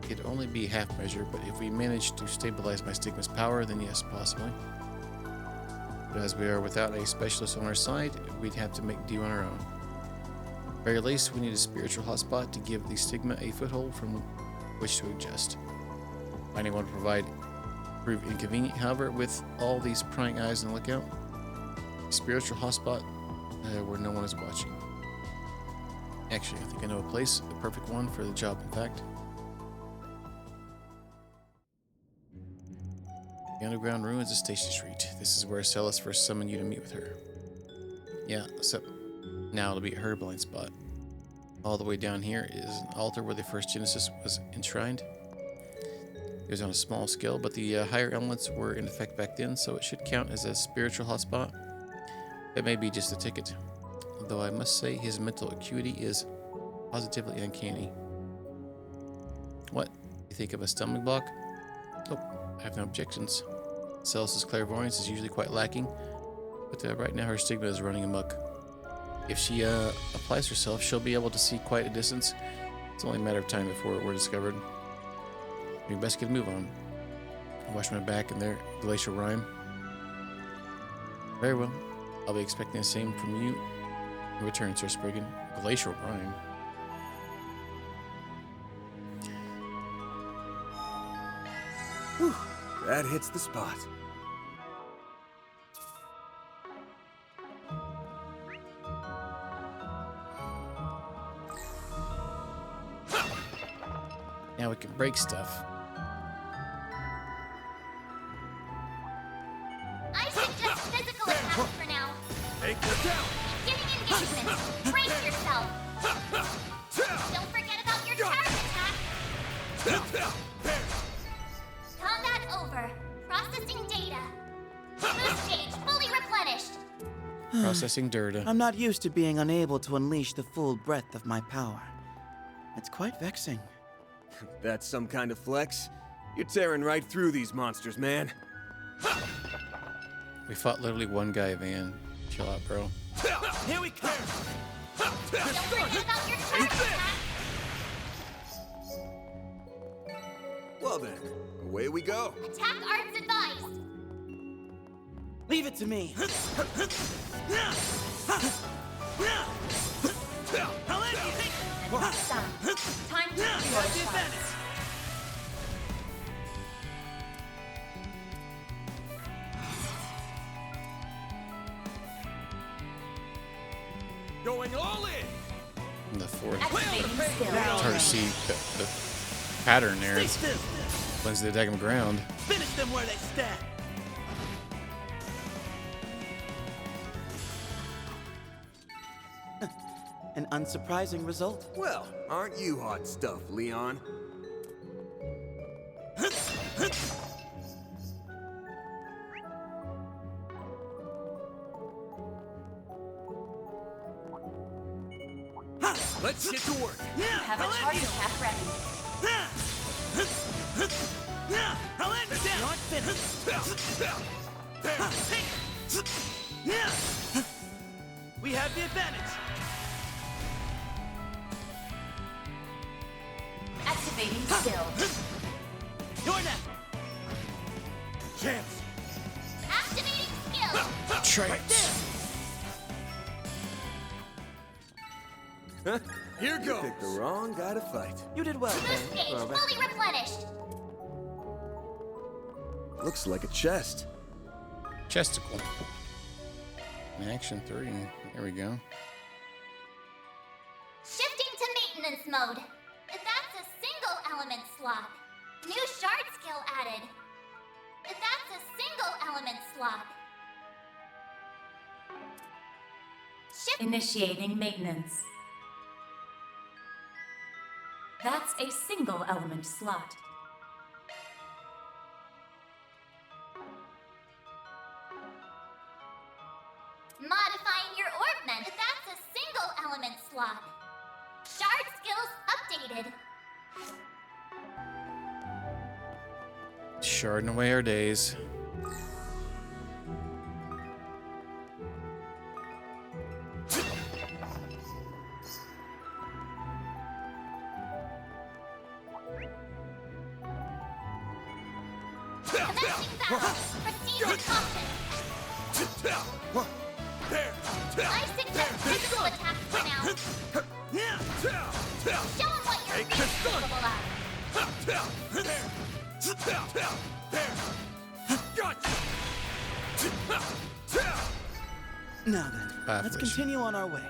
it'd only be half measure, but if we manage to stabilize my stigma's power, then yes, possibly. But as we are without a specialist on our side, we'd have to make do on our own. At the very least, we need a spiritual hotspot to give the stigma a foothold from which to adjust. Finding one to prove inconvenient, however, with all these prying eyes on the lookout. A spiritual hotspot where no one is watching. Actually, I think I know a place, the perfect one for the job, in fact. The underground ruins of Station Street. This is where Celis first summoned you to meet with her. Yeah, except now it'll be her blind spot. All the way down here is an altar where the first Genesis was enshrined. It was on a small scale, but the higher elements were in effect back then, so it should count as a spiritual hotspot. It may be just a ticket, though I must say his mental acuity is positively uncanny. What? You think of a stumbling block? Nope, I have no objections. Celis' clairvoyance is usually quite lacking, but right now her stigma is running amok. If she applies herself, she'll be able to see quite a distance. It's only a matter of time before we're discovered. We best get a move on. Wash my back in there, glacial rhyme. Very well. I'll be expecting the same from you in return, Sir Spriggan. Glacial rhyme. Whew, that hits the spot. Now we can break stuff. I suggest physical attacks for now. Take her down! Beginning engagement. Brace yourself. Don't forget about your charge attack. Combat over. Processing data. Boost gauge fully replenished. Processing data. I'm not used to being unable to unleash the full breadth of my power. It's quite vexing. That's some kind of flex. You're tearing right through these monsters, man. We fought literally one guy, Van. Chill out, bro. Here we come! Don't forget about your charge attack. Well then, away we go. Attack arts advised. Leave it to me. Time to reload. Going all in! In the forest. Activating skill. It's hard to see the pattern there. It's cleanse the attack on the ground. Finish them where they stand. An unsurprising result. Well, aren't you hot stuff, Leon? Let's get to work. Have a charge attack ready. I'll end it down. Not finished. We have the advantage. Activating skill. You're next. Chance. Activating skill. Chance. Here goes. Picked the wrong guy to fight. You did well, Boost Ben. gauge fully replenished. Looks like a chest. Chesticle. Action 3. There we go. Shifting to maintenance mode. That's a single element slot. New shard skill added. That's a single element slot. Initiating maintenance. That's a single element slot. Modifying your orbment. That's a single element slot. Shard skills updated. Sharding away our days. Commencing battle. Proceed with caution. I suggest physical attacks for now. Show 'em what you're really capable of. Now then, let's continue on our way.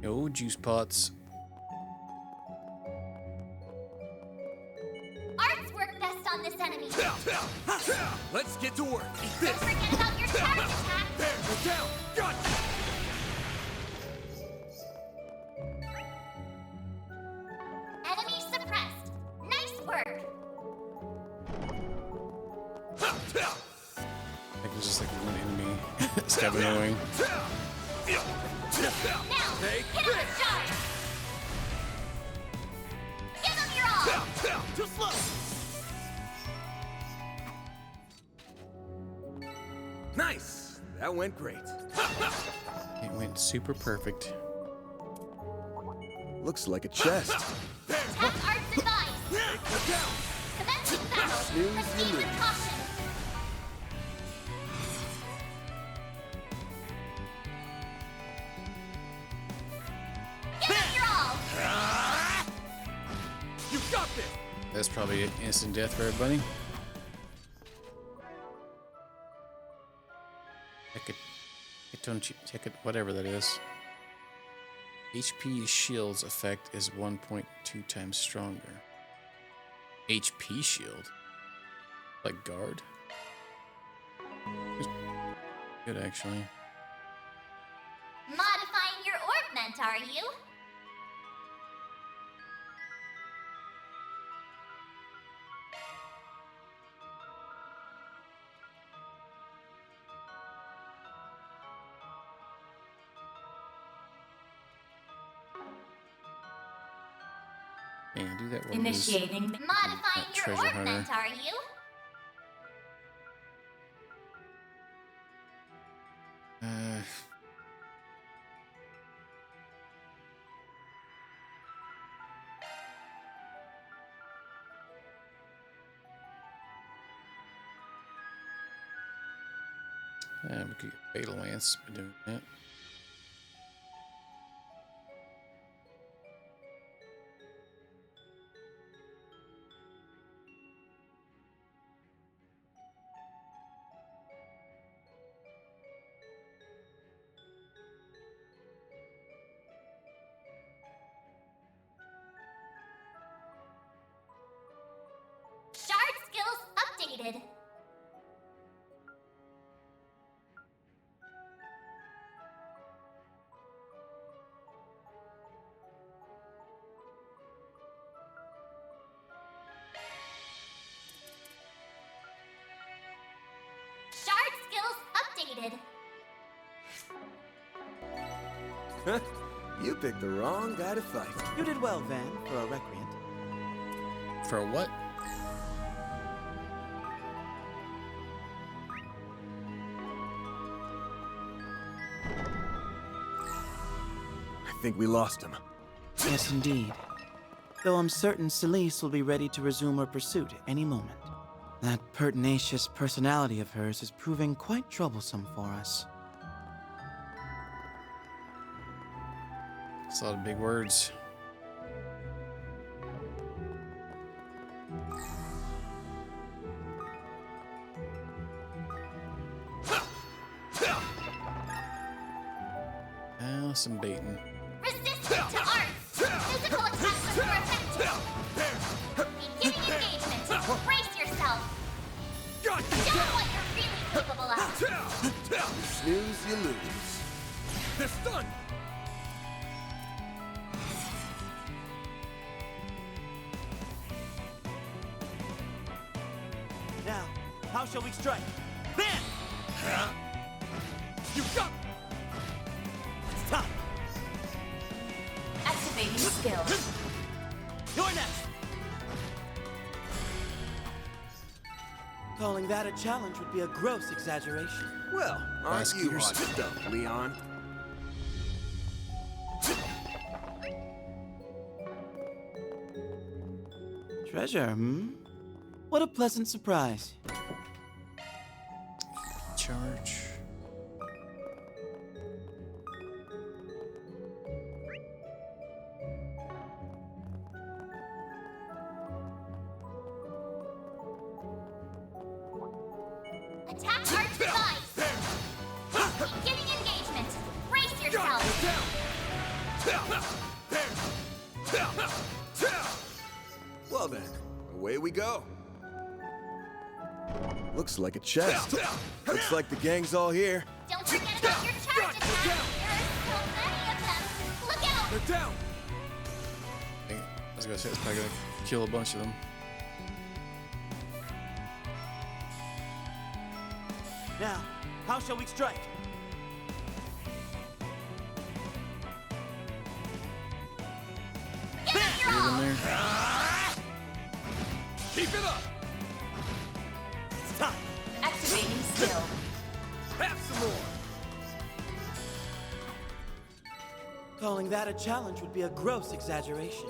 Yo, juice pots. Arts work best on this enemy. Let's get to work. Eat Don't this. forget about your charge attack. There, go down. Gotcha. Enemy suppressed. Nice work. I think it's just like one enemy. It's kind of annoying. Now, hit him with charge. Give him your all. Too slow. Nice. That went great. It went super perfect. Looks like a chest. Attack arts advised. Commencing battle. Snooze, Proceed you with lose. caution. Give him your all. You got this. That's probably instant death for everybody. Check it, whatever that is. HP shield's effect is 1.2 times stronger. HP shield? Like guard? Good, actually. Modifying your orbment, are you? And do that one. Initiating. Modifying your treasure orbment, hunter. are you? We could get Fatal Lance by doing that. Shard skills updated. Shard skills updated. You picked the wrong guy to fight. You did well, Van, for a recreant. For a what? I think we lost him. Yes, indeed. Though I'm certain Celise will be ready to resume her pursuit any moment. That pertinacious personality of hers is proving quite troublesome for us. It's a lot of big words. Oh, some baiting. Resistance to arts! Physical attacks are more effective! Beginning engagement! Brace yourself! Show what you're really capable of! Snooze, you lose. They're stunned! Now, how shall we strike? Van! You got... It's time! Activating skill. You're next! Calling that a challenge would be a gross exaggeration. Well, aren't you hot stuff, Leon? Treasure, hmm? What a pleasant surprise. Charge. Attack arts device! Beginning engagement! Brace yourself! Well then, away we go. Looks like a chest. Looks like the gang's all here. Don't forget about your charge attack! There are so many of them! Look out! They're down! Dang it. I was gonna say it's probably gonna kill a bunch of them. Now, how shall we strike? Give it your all! In there. Keep it up! It's time! Activating skill. Have some more! Calling that a challenge would be a gross exaggeration.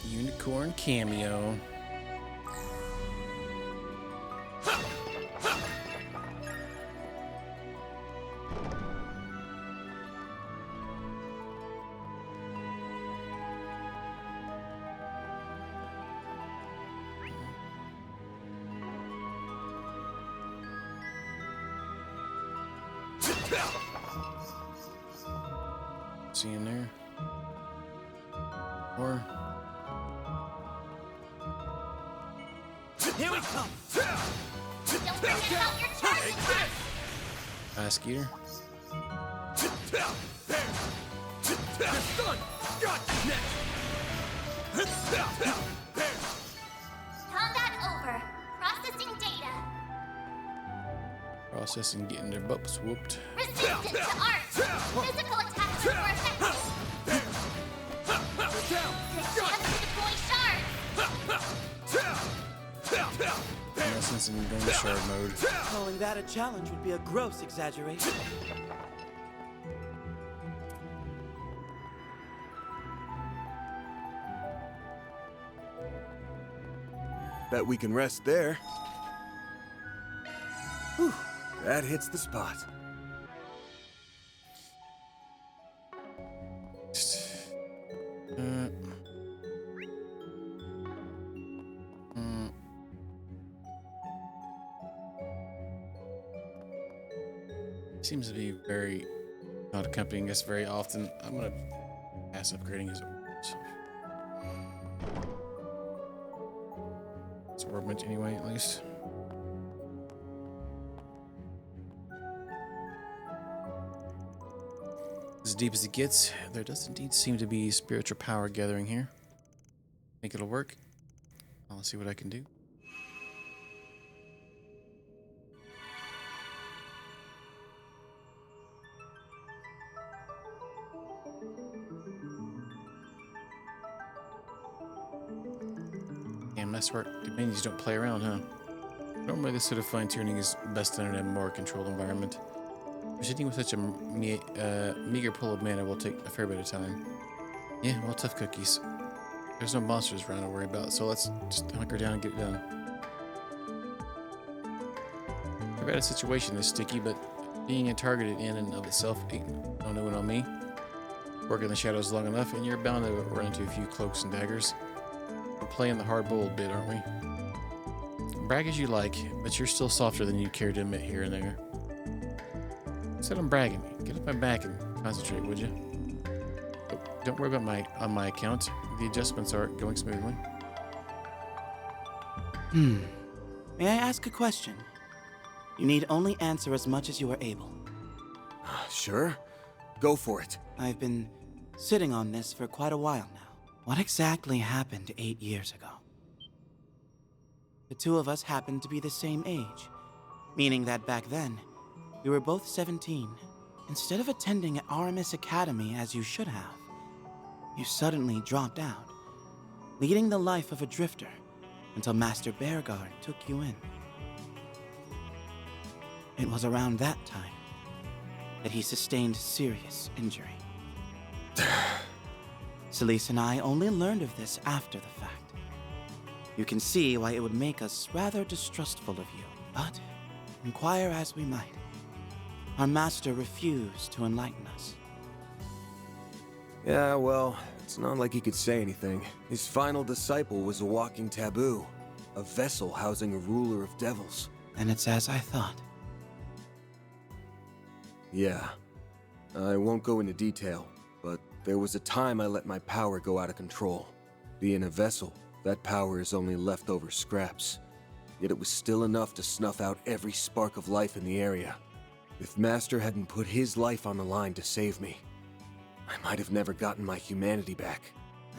Unicorn cameo. See him there? Or Here we come! Don't forget about your charge attack! Fast Eater. They're stunned! Got you next! Combat over. Processing data. Processing, getting their butts whooped. Resistance to arts! Physical attacks are more effective! They're down! Chance to deploy shards! No sense in going to shard mode. Calling that a challenge would be a gross exaggeration. Bet we can rest there. Whew, that hits the spot. Seems to be very not accompanying us very often. I'm gonna pass upgrading his orbment anyway, at least. As deep as it gets, there does indeed seem to be spiritual power gathering here. Think it'll work? I'll see what I can do. Damn, that's right. The menus don't play around, huh? Normally, this sort of fine-tuning is best done in a more controlled environment. Proceeding with such a meager pool of mana will take a fair bit of time. Yeah, well, tough cookies. There's no monsters around to worry about, so let's just hunker down and get it done. I've got a situation that's sticky, but being targeted in and of itself ain't no new one on me. Work in the shadows long enough, and you're bound to run into a few cloaks and daggers. We're playing the hard-boiled bit, aren't we? Brag as you like, but you're still softer than you'd care to admit here and there. Instead of bragging, get up my back and concentrate, would you? Oh, don't worry about on my account. The adjustments are going smoothly. May I ask a question? You need only answer as much as you are able. Sure. Go for it. I've been sitting on this for quite a while now. What exactly happened 8 years ago? The two of us happened to be the same age, meaning that back then, we were both 17. Instead of attending Aramis Academy as you should have, you suddenly dropped out, leading the life of a drifter until Master Bearguard took you in. It was around that time that he sustained serious injury. Celise and I only learned of this after the fact. You can see why it would make us rather distrustful of you, but inquire as we might, our master refused to enlighten us. Yeah, well, it's not like he could say anything. His final disciple was a walking taboo, a vessel housing a ruler of devils. And it's as I thought. Yeah. I won't go into detail, but there was a time I let my power go out of control. Being a vessel, that power is only leftover scraps. Yet it was still enough to snuff out every spark of life in the area. If Master hadn't put his life on the line to save me, I might have never gotten my humanity back.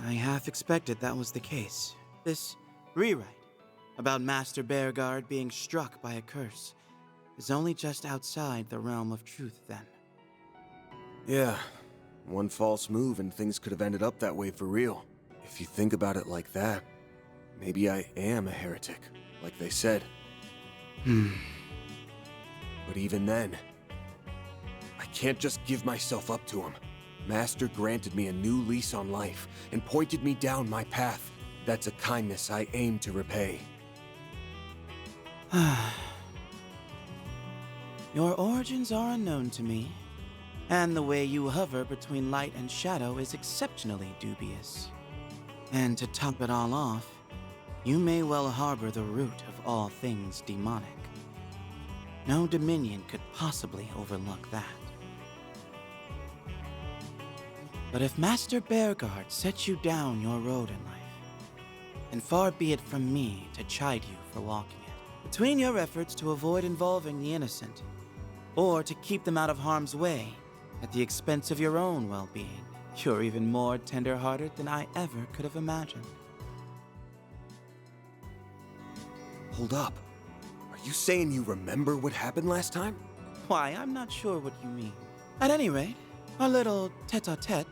I half expected that was the case. This rewrite about Master Bearguard being struck by a curse is only just outside the realm of truth then. Yeah, one false move and things could have ended up that way for real. If you think about it like that, maybe I am a heretic, like they said. But even then, I can't just give myself up to him. Master granted me a new lease on life and pointed me down my path. That's a kindness I aim to repay. Your origins are unknown to me, and the way you hover between light and shadow is exceptionally dubious. And to top it all off, you may well harbor the root of all things demonic. No Dominion could possibly overlook that. But if Master Bearguard sets you down your road in life, then far be it from me to chide you for walking it. Between your efforts to avoid involving the innocent, or to keep them out of harm's way at the expense of your own well-being, you're even more tender-hearted than I ever could have imagined. Hold up. Are you saying you remember what happened last time? Why, I'm not sure what you mean. At any rate, our little tete-a-tete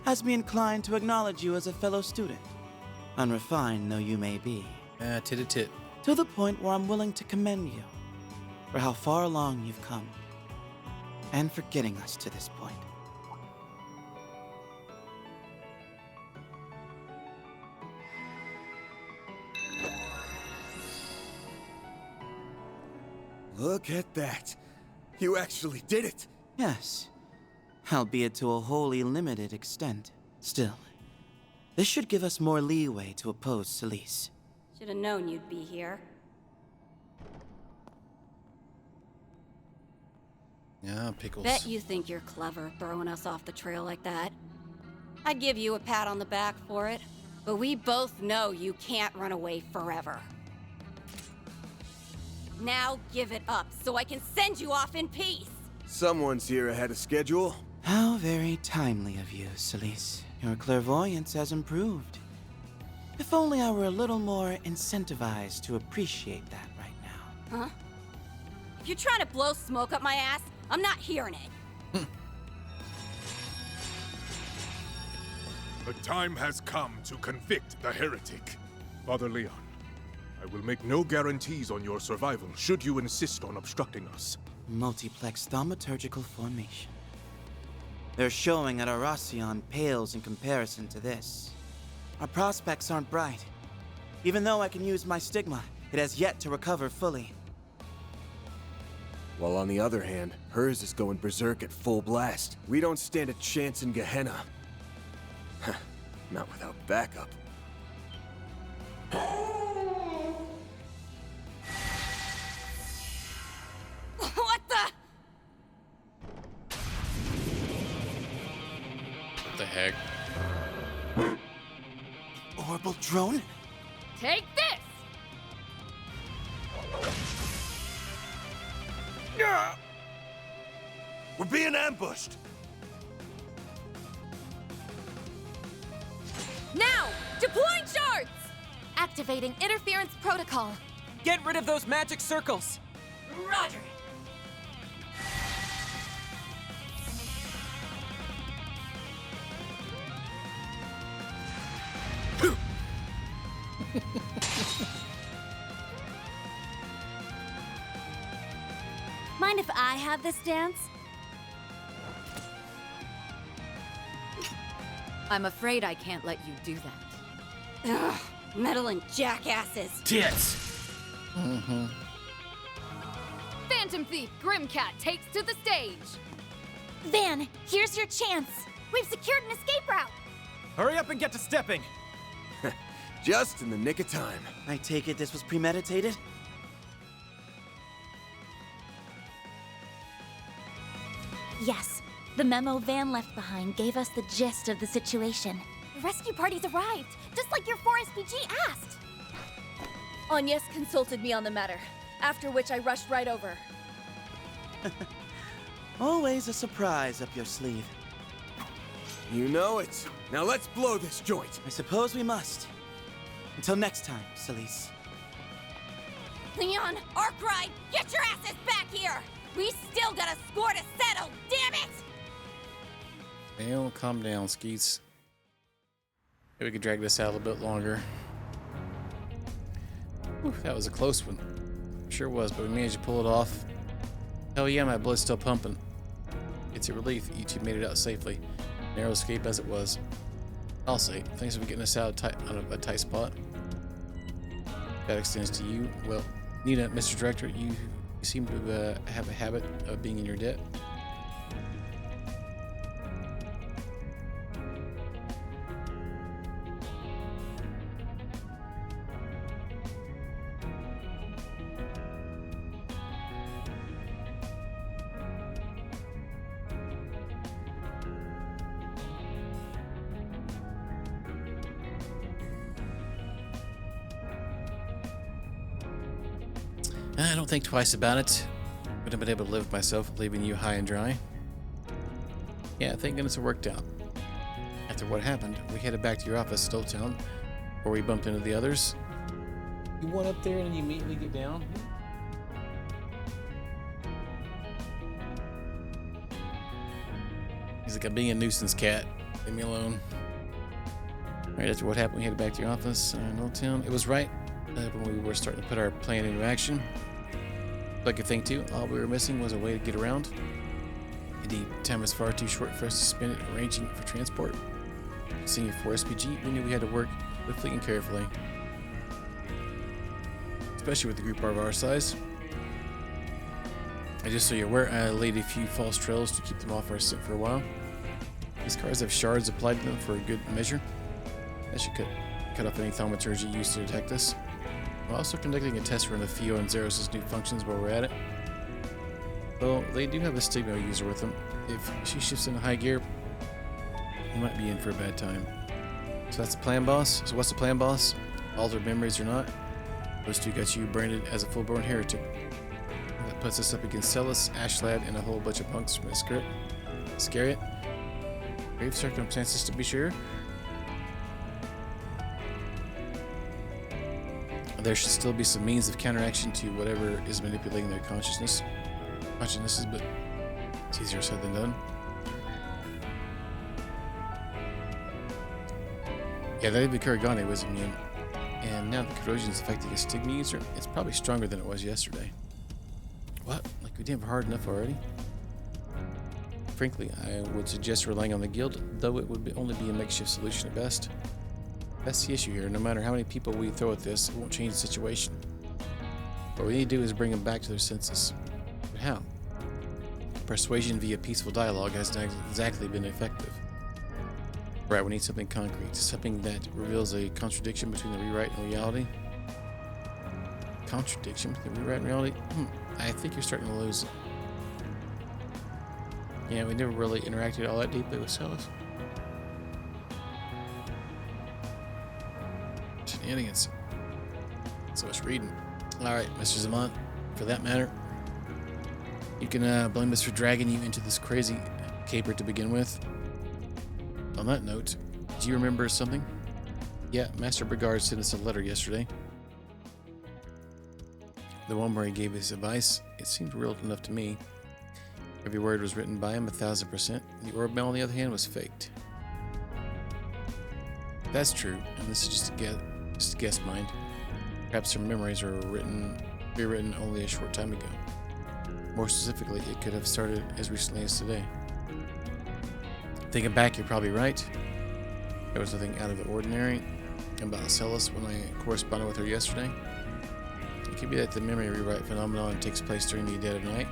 has me inclined to acknowledge you as a fellow student, unrefined though you may be. Tit-a-tit. To the point where I'm willing to commend you for how far along you've come, and for getting us to this point. Look at that. You actually did it. Yes, albeit to a wholly limited extent. Still, this should give us more leeway to oppose Celise. Should have known you'd be here. Yeah, pickles. Bet you think you're clever throwing us off the trail like that. I'd give you a pat on the back for it, but we both know you can't run away forever. Now give it up so I can send you off in peace! Someone's here ahead of schedule. How very timely of you, Celise. Your clairvoyance has improved. If only I were a little more incentivized to appreciate that right now. Huh? If you're trying to blow smoke up my ass, I'm not hearing it. The time has come to convict the heretic. Father Leon, I will make no guarantees on your survival should you insist on obstructing us. Multiplex thaumaturgical formation. Their showing at Arasion pales in comparison to this. Our prospects aren't bright. Even though I can use my stigma, it has yet to recover fully. While on the other hand, hers is going berserk at full blast. We don't stand a chance in Gehenna. Not without backup. What the? What the heck? Orbital drone? Take this! We're being ambushed! Now! Deploying shards! Activating interference protocol. Get rid of those magic circles! Roger. Mind if I have this dance? I'm afraid I can't let you do that. Ugh, meddling jackasses. Tits! Phantom Thief Grimcat takes to the stage! Van, here's your chance. We've secured an escape route. Hurry up and get to stepping! Just in the nick of time. I take it this was premeditated? Yes, the memo Van left behind gave us the gist of the situation. The rescue party's arrived, just like your 4SPG asked. Agnes consulted me on the matter, after which I rushed right over. Always a surprise up your sleeve. You know it. Now let's blow this joint. I suppose we must. Until next time, Celise. Leon, Arkwright, get your asses back here! We still got a score to settle, damn it! Well, calm down, Skeets. Maybe we could drag this out a little bit longer. Whew, that was a close one. Sure was, but we managed to pull it off. Hell yeah, my blood's still pumping. It's a relief that you two made it out safely. Narrow escape as it was. I'll say, thanks for getting us out of a tight spot. That extends to you. Well, Nina, Mr. Director, you seem to have a habit of being in your debt. I don't think twice about it. Wouldn't have been able to live with myself leaving you high and dry. Yeah, thank goodness it worked out. After what happened, we headed back to your office, Stoletown, where we bumped into the others. You went up there and you immediately get down? He's like, I'm being a nuisance, cat. Leave me alone. Right after what happened, we headed back to your office in Old Town. It was right when we were starting to put our plan into action. I could think too, all we were missing was a way to get around. Indeed, time was far too short for us to spend it arranging for transport. Seeing 4SPG, we knew we had to work swiftly and carefully. Especially with a group of our size. And just so you're aware, I laid a few false trails to keep them off our scent for a while. These cars have shards applied to them for a good measure. That should cut off any thaumaturgy used to detect us. We're also conducting a test run of Theo and Zeros' new functions while we're at it. Well, they do have a stigma user with them. If she shifts into high gear, we might be in for a bad time. So that's the plan, boss. So what's the plan, boss? Altered memories or not, those two got you branded as a full-born heretic. That puts us up against Celis, Ashlad, and a whole bunch of punks from the script. Scary it? Grave circumstances to be sure. There should still be some means of counteraction to whatever is manipulating their consciousnesses, but it's easier said than done. Yeah, that even Kuragane was immune. And now the corrosion's affecting a stigma user. It's probably stronger than it was yesterday. What? Like we didn't have hard enough already? Frankly, I would suggest relying on the guild, though it would only be a makeshift solution at best. That's the issue here. No matter how many people we throw at this, it won't change the situation. What we need to do is bring them back to their senses. But how? Persuasion via peaceful dialogue hasn't exactly been effective. Right, we need something concrete. Something that reveals a contradiction between the rewrite and reality. Contradiction between the rewrite and reality? I think you're starting to lose it. Yeah, we never really interacted all that deeply with Celis. Shenanigans. So much reading. Alright, Mr. Zaman, for that matter, you can blame us for dragging you into this crazy caper to begin with. On that note, do you remember something? Yeah, Master Brigard sent us a letter yesterday. The one where he gave his advice, it seemed real enough to me. Every word was written by him 1000%. The orb mail, on the other hand, was faked. That's true, and this is just a guess mind. Perhaps her memories are rewritten only a short time ago. More specifically, it could have started as recently as today. Thinking back, you're probably right. There was nothing out of the ordinary about Celis when I corresponded with her yesterday. It could be that the memory rewrite phenomenon takes place during the dead of night.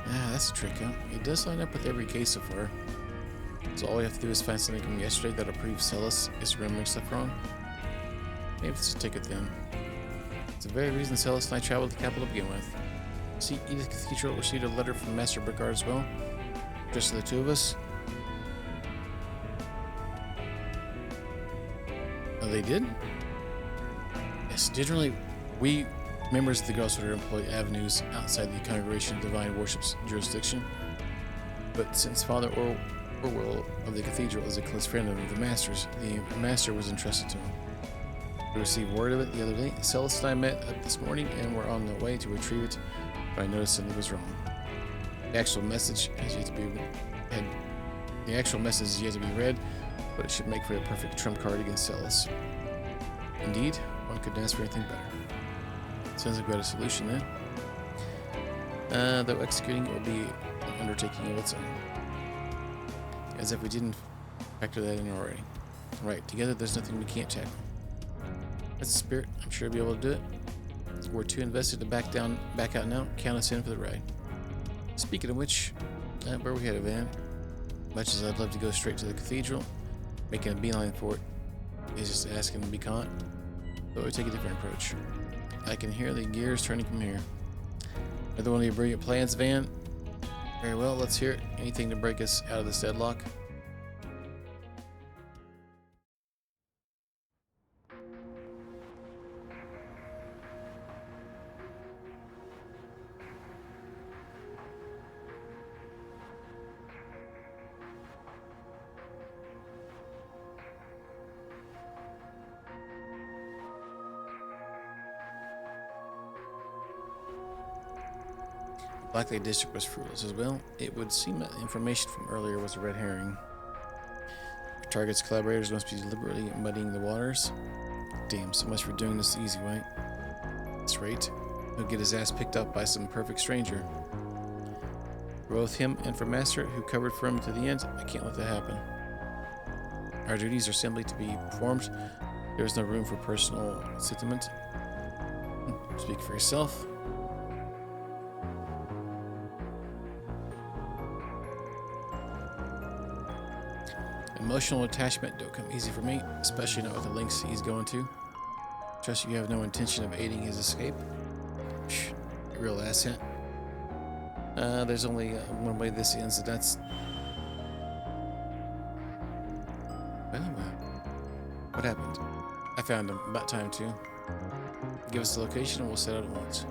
Ah, that's a trick, huh? It does line up with every case so far. So all we have to do is find something from yesterday that'll prove Celis is remembering stuff wrong. Maybe it's a ticket then. It's the very reason Celis and I traveled to the capital to begin with. See, Edith Cathedral received a letter from Master Brigard as well. Just the two of us. Oh, they did? Yes, generally, we members of the Ghost Order employ avenues outside the Congregation of Divine Worship's jurisdiction. But since Father Orwell of the Cathedral is a close friend of the Master's, the Master was entrusted to him. We received word of it the other day. Celis and I met up this morning and were on the way to retrieve it, but I noticed something was wrong. The actual message is yet to be read, but it should make for a perfect trump card against Celis. Indeed, one couldn't ask for anything better. Sounds like we had a solution then. Though executing it will be an undertaking of its own. As if we didn't factor that in already. Right, together there's nothing we can't tackle. That's the spirit. I'm sure we'll be able to do it. We're too invested to back out now. Count us in for the ride. Speaking of which, where are we headed, Van? Much as I'd love to go straight to the cathedral, making a beeline for it is just asking to be caught. But we take a different approach. I can hear the gears turning from here. Another one of your brilliant plans, Van? Very well, let's hear it. Anything to break us out of this deadlock? Blackley District was fruitless as well. It would seem that information from earlier was a red herring. Our target's collaborators must be deliberately muddying the waters. Damn, so much for doing this the easy way. That's right. He'll get his ass picked up by some perfect stranger. For both him and for Master, who covered for him to the end, I can't let that happen. Our duties are simply to be performed. There is no room for personal sentiment. Speak for yourself. Emotional attachment don't come easy for me, especially not with the lengths he's going to. Trust you have no intention of aiding his escape. Psh, a real asset. There's only one way this ends, and that's... Well, what happened? I found him. About time, too. Give us the location and we'll set out at once.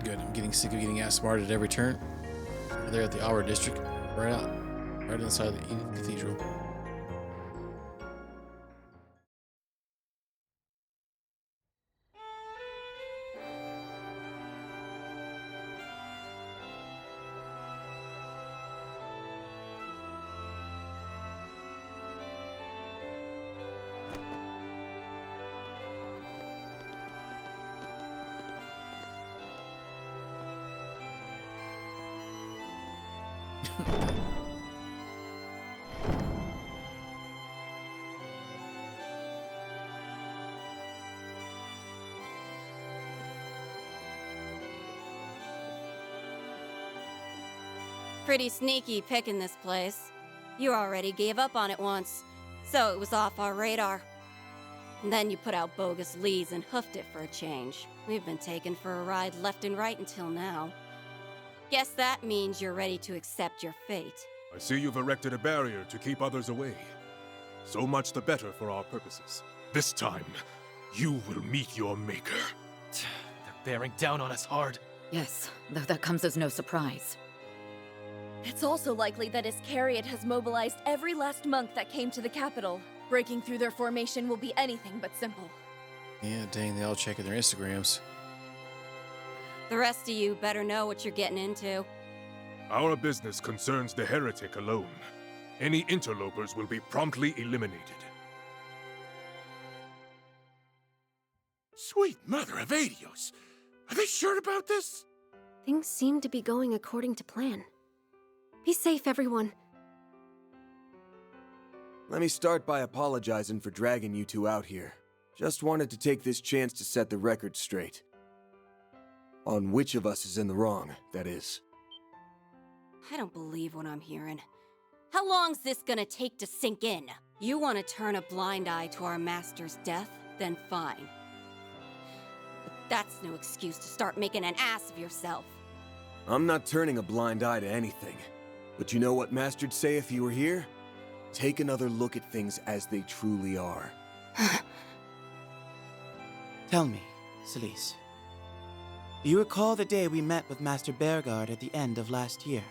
Good. I'm getting sick of getting outsmarted at every turn. We're there at the Aura District. Right out. Right inside the Edith Cathedral. Pretty sneaky picking this place. You already gave up on it once, so it was off our radar. And then you put out bogus leads and hoofed it for a change. We've been taken for a ride left and right until now. Guess that means you're ready to accept your fate. I see you've erected a barrier to keep others away. So much the better for our purposes. This time, you will meet your maker. They're bearing down on us hard. Yes, though that comes as no surprise. It's also likely that Iscariot has mobilized every last monk that came to the capital. Breaking through their formation will be anything but simple. Yeah, dang, they all checking their Instagrams. The rest of you better know what you're getting into. Our business concerns the heretic alone. Any interlopers will be promptly eliminated. Sweet mother of Adios! Are they sure about this? Things seem to be going according to plan. Be safe, everyone. Let me start by apologizing for dragging you two out here. Just wanted to take this chance to set the record straight. On which of us is in the wrong, that is. I don't believe what I'm hearing. How long's this gonna take to sink in? You want to turn a blind eye to our master's death? Then fine. But that's no excuse to start making an ass of yourself. I'm not turning a blind eye to anything. But you know what Master'd say if he were here? Take another look at things as they truly are. Tell me, Celise. Do you recall the day we met with Master Bearguard at the end of last year?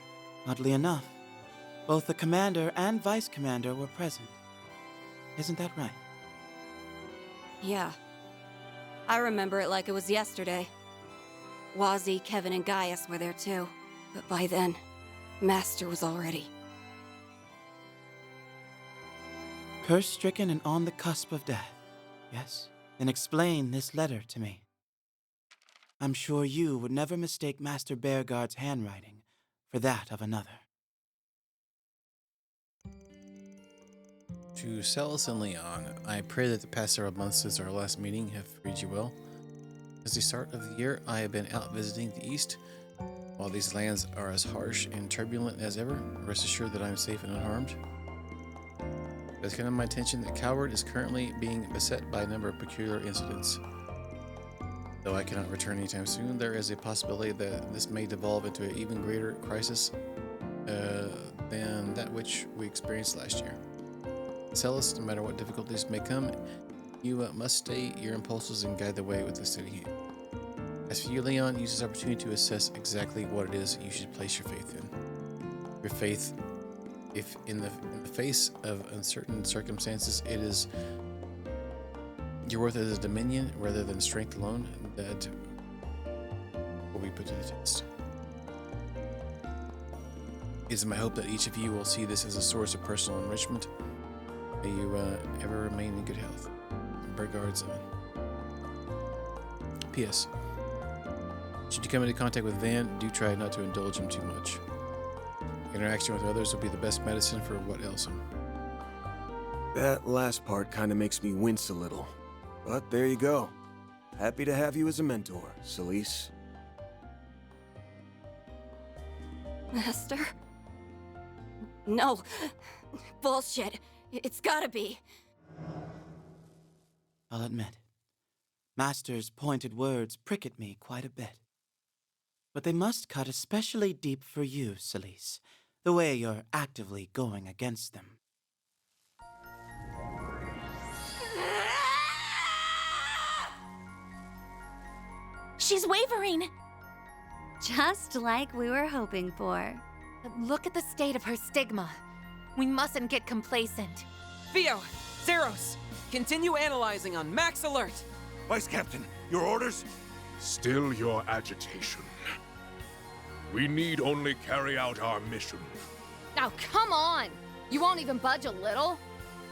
Oddly enough, both the Commander and Vice Commander were present. Isn't that right? Yeah. I remember it like it was yesterday. Wazzy, Kevin, and Gaius were there too. But by then, Master was already... Curse-stricken and on the cusp of death, yes? Then explain this letter to me. I'm sure you would never mistake Master Bearguard's handwriting for that of another. To Celis and Leon, I pray that the past several months since our last meeting have treated you well. As the start of the year, I have been out visiting the East. While these lands are as harsh and turbulent as ever, rest assured that I am safe and unharmed. It has come to my attention that Coward is currently being beset by a number of peculiar incidents. Though I cannot return anytime soon, there is a possibility that this may devolve into an even greater crisis than that which we experienced last year. Celis, no matter what difficulties may come, you must stay your impulses and guide the way with a steady hand. As for you, Leon, use this opportunity to assess exactly what it is you should place your faith in. Your faith, if in the face of uncertain circumstances, it is your worth as a dominion rather than strength alone that will be put to the test. It is my hope that each of you will see this as a source of personal enrichment. May you ever remain in good health. Regards, P.S. Should you come into contact with Van, do try not to indulge him too much. Interaction with others will be the best medicine for what ails him. That last part kind of makes me wince a little. But there you go. Happy to have you as a mentor, Celise. Master? No. Bullshit. It's gotta be. I'll admit, Master's pointed words prick at me quite a bit. But they must cut especially deep for you, Celise, the way you're actively going against them. She's wavering! Just like we were hoping for. Look at the state of her stigma. We mustn't get complacent. Theo! Zeros! Continue analyzing on max alert! Vice Captain, your orders? Still your agitation. We need only carry out our mission. Now, come on! You won't even budge a little?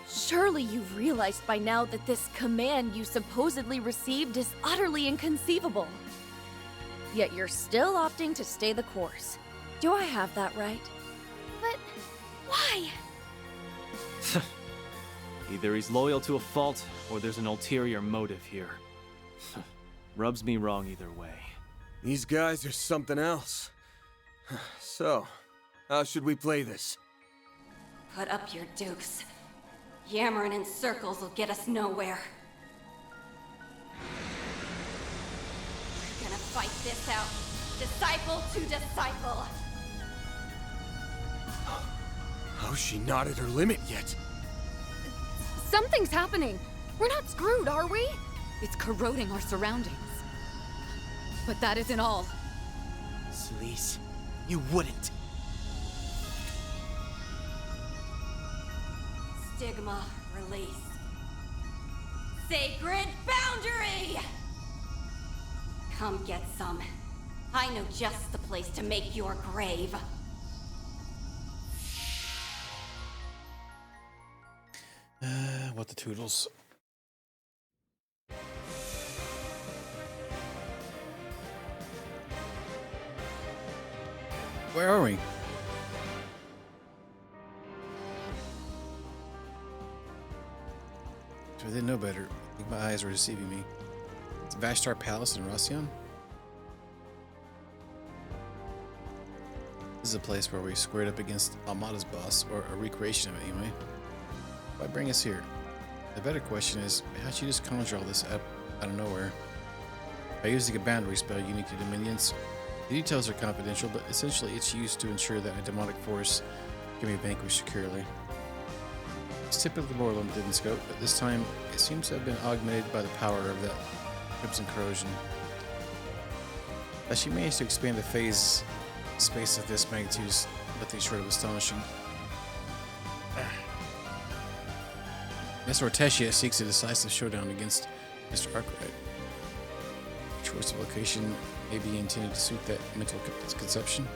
Surely you've realized by now that this command you supposedly received is utterly inconceivable. Yet you're still opting to stay the course. Do I have that right? But why? Either he's loyal to a fault, or there's an ulterior motive here. Rubs me wrong either way. These guys are something else. So, how should we play this? Put up your dukes. Yammering in circles will get us nowhere. We're gonna fight this out, disciple to disciple. How's she not at her limit yet? Something's happening. We're not screwed, are we? It's corroding our surroundings. But that isn't all. Celise, you wouldn't. Stigma release. Sacred boundary! Come get some. I know just the place to make your grave. What the toodles. Where are we? So I didn't know better. I think my eyes were deceiving me. It's Vashtar Palace in Rossion. This is a place where we squared up against Almada's boss, or a recreation of it anyway. Why bring us here? The better question is, how'd you just conjure all this up out of nowhere? By using a boundary spell unique to Dominions. The details are confidential, but essentially it's used to ensure that a demonic force can be vanquished securely. It's typically more limited in scope, but this time it seems to have been augmented by the power of that Crimson Corrosion. As she managed to expand the phase space of this magnitude is nothing short of astonishing. Miss Ortesia seeks a decisive showdown against Mr. Arkwright. Choice of location may be intended to suit that mental conception.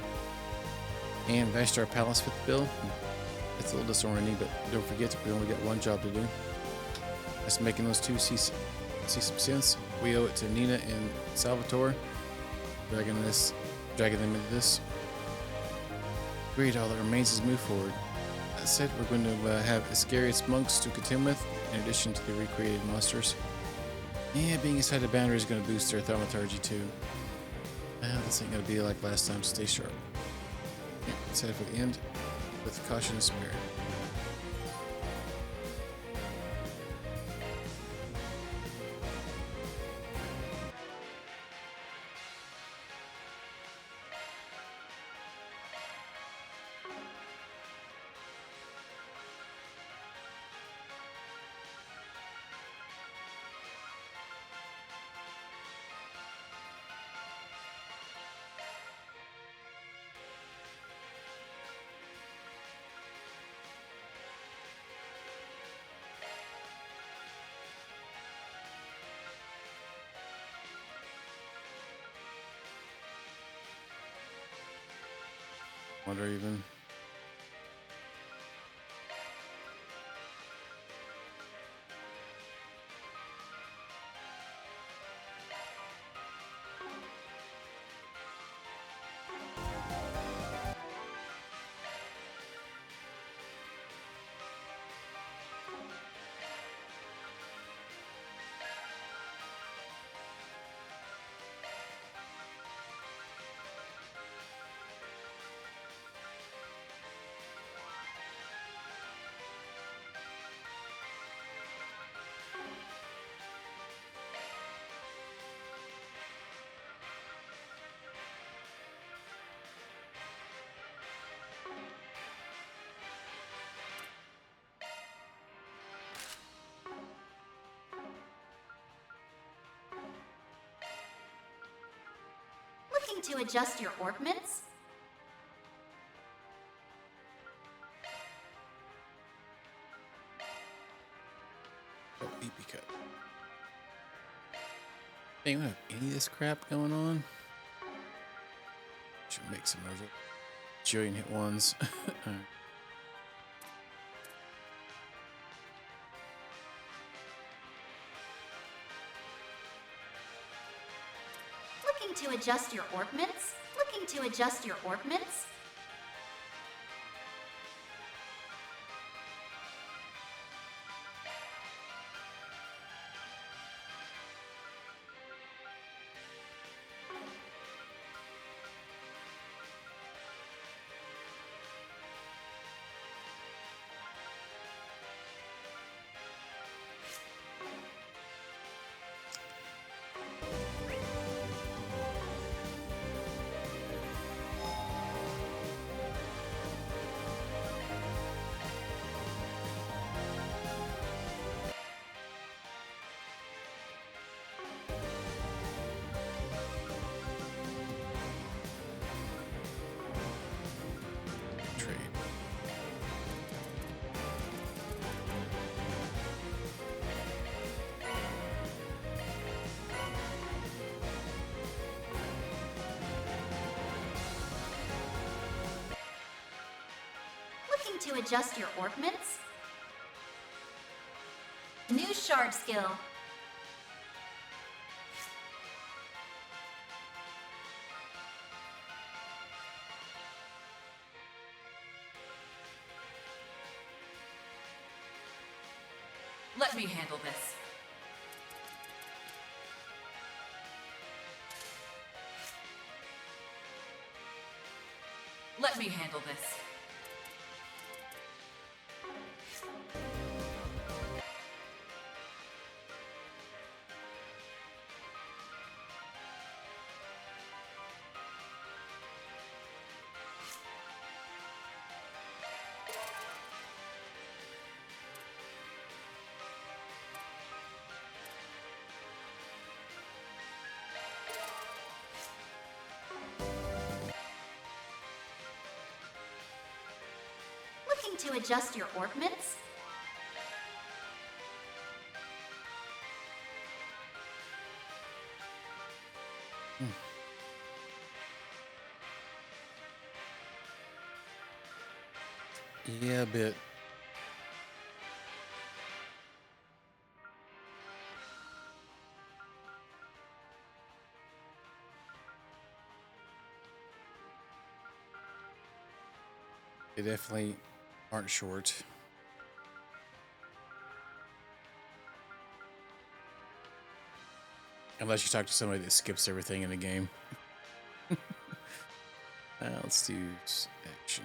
And Vashtar Palace fit the bill. It's a little disorienting, but don't forget we only got one job to do. That's making those two see some sense. We owe it to Nina and Salvatore, dragging them into this. Agreed, all that remains is move forward. That said, we're going to have Iscariot's monks to contend with, in addition to the recreated monsters. Yeah, being inside the boundary is going to boost their thaumaturgy too. This ain't going to be like last time, so stay sharp. Yeah, let's head for the end with caution and spirit. Wonder even. Looking to adjust your orbments? Oh, EP cut. Hey, we don't have any of this crap going on. Should make some of it. Jillian hit ones. Alright. Looking to adjust your orbments? Looking to adjust your orbments? to adjust your orbments? New shard skill. Let me handle this. Let me handle this. Looking to adjust your orbments? Yeah, a bit. They definitely aren't short. Unless you talk to somebody that skips everything in the game. Let's do action.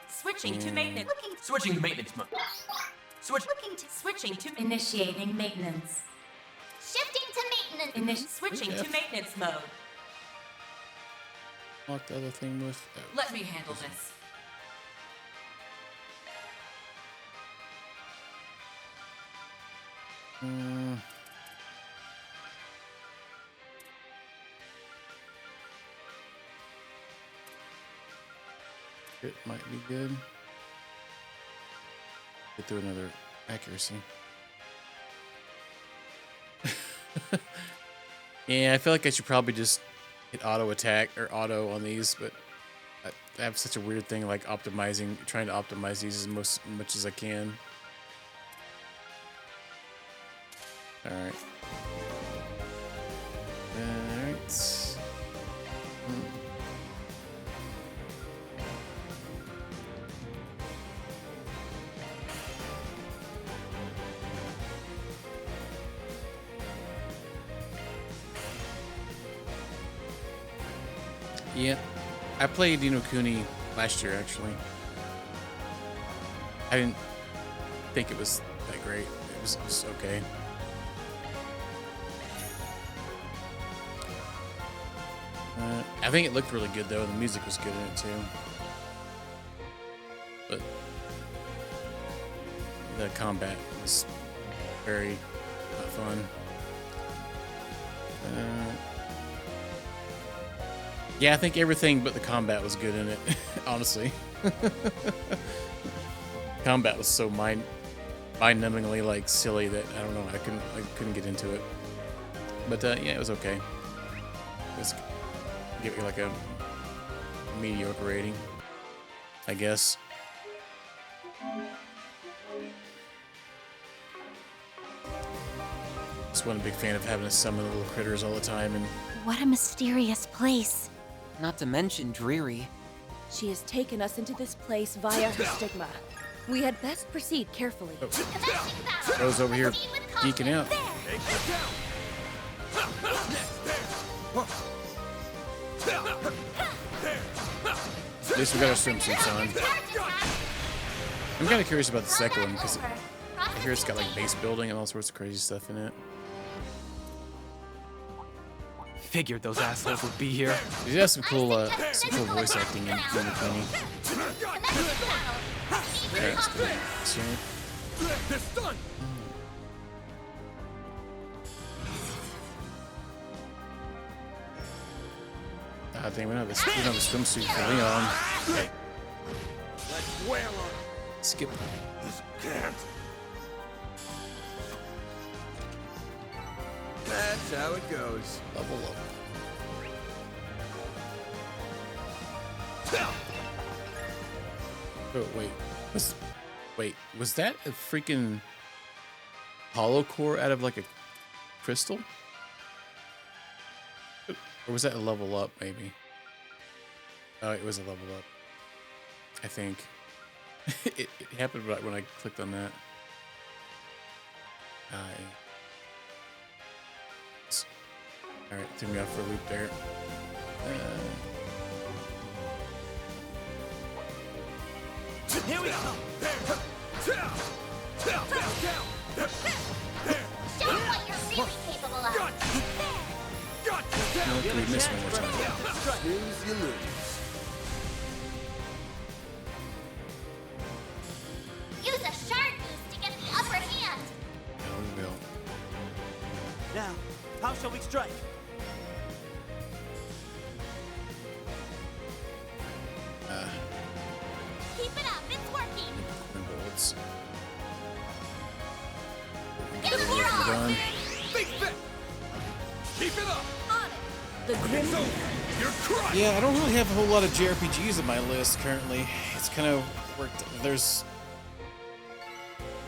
Switching to maintenance. Switching to maintenance mode. Switching to initiating maintenance. Shifting to maintenance. Switching to maintenance mode. Lock the other thing with. Oh. Let me handle this. It might be good. Get through another accuracy. Yeah, I feel like I should probably just hit auto attack or auto on these, but I have such a weird thing like trying to optimize these as much as I can. All right. All right. Yeah, I played Ni no Kuni last year, actually. I didn't think it was that great. It was okay. I think it looked really good, though. The music was good in it, too. But the combat was very not fun. Yeah, I think everything but the combat was good in it, honestly. Combat was so mind-numbingly like silly that I don't know, I couldn't get into it. But yeah, it was okay. Let's give it like a mediocre rating, I guess. Just wasn't a big fan of having to summon little critters all the time and. What a mysterious place. Not to mention dreary. She has taken us into this place via her stigma. We had best proceed carefully. Oh. Rose over here geeking out. At least we got our swimsuits on. I'm kind of curious about the second one because I hear it's got like base building and all sorts of crazy stuff in it. Figured those assholes would be here. He has some cool voice acting in the Kuni. Yeah, that's good. It's done. God damn, we don't have a swimsuit for Leon. Okay. Let's wail on. Skip. This can't. That's how it goes. Level up. Oh, wait. Was that a freaking hollow core out of like a crystal? Or was that a level up, maybe? Oh, it was a level up. I think. it happened right when I clicked on that. Alright, threw me off for a loop there. Here we go! Show what you're really capable of. No, we missed one more time. Lose, you lose. Use a shard boost to get the upper hand. No, we will. Now, how shall we strike? Keep it up, it's working. Bullets. Give it your all. Done. Big fit! Keep it up! On it. The grim. You're crying! Yeah, I don't really have a whole lot of JRPGs on my list currently. It's kind of worked. There's.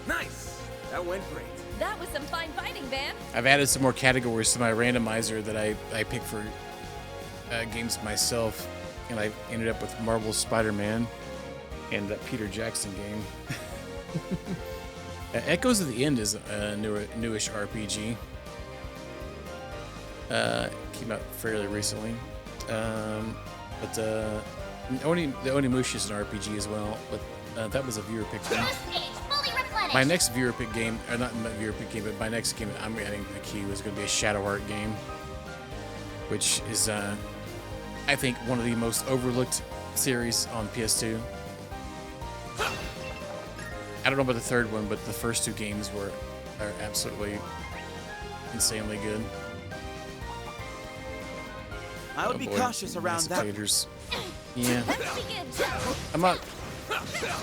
Nice! That went great. That was some fine fighting, Van. I've added some more categories to my randomizer that I pick for games myself, and I ended up with Marvel's Spider-Man and that Peter Jackson game. Echoes of the End is a newish RPG. Came out fairly recently, but the Onimusha is an RPG as well. But that was a viewer pick game. My next viewer pick game, or not my viewer pick game, but my next game I'm adding a key was going to be a Shadow Art game, which is I think one of the most overlooked series on PS2. I don't know about the third one, but the first two games are absolutely insanely good. I would be cautious around that. Taters. Yeah. I'm not.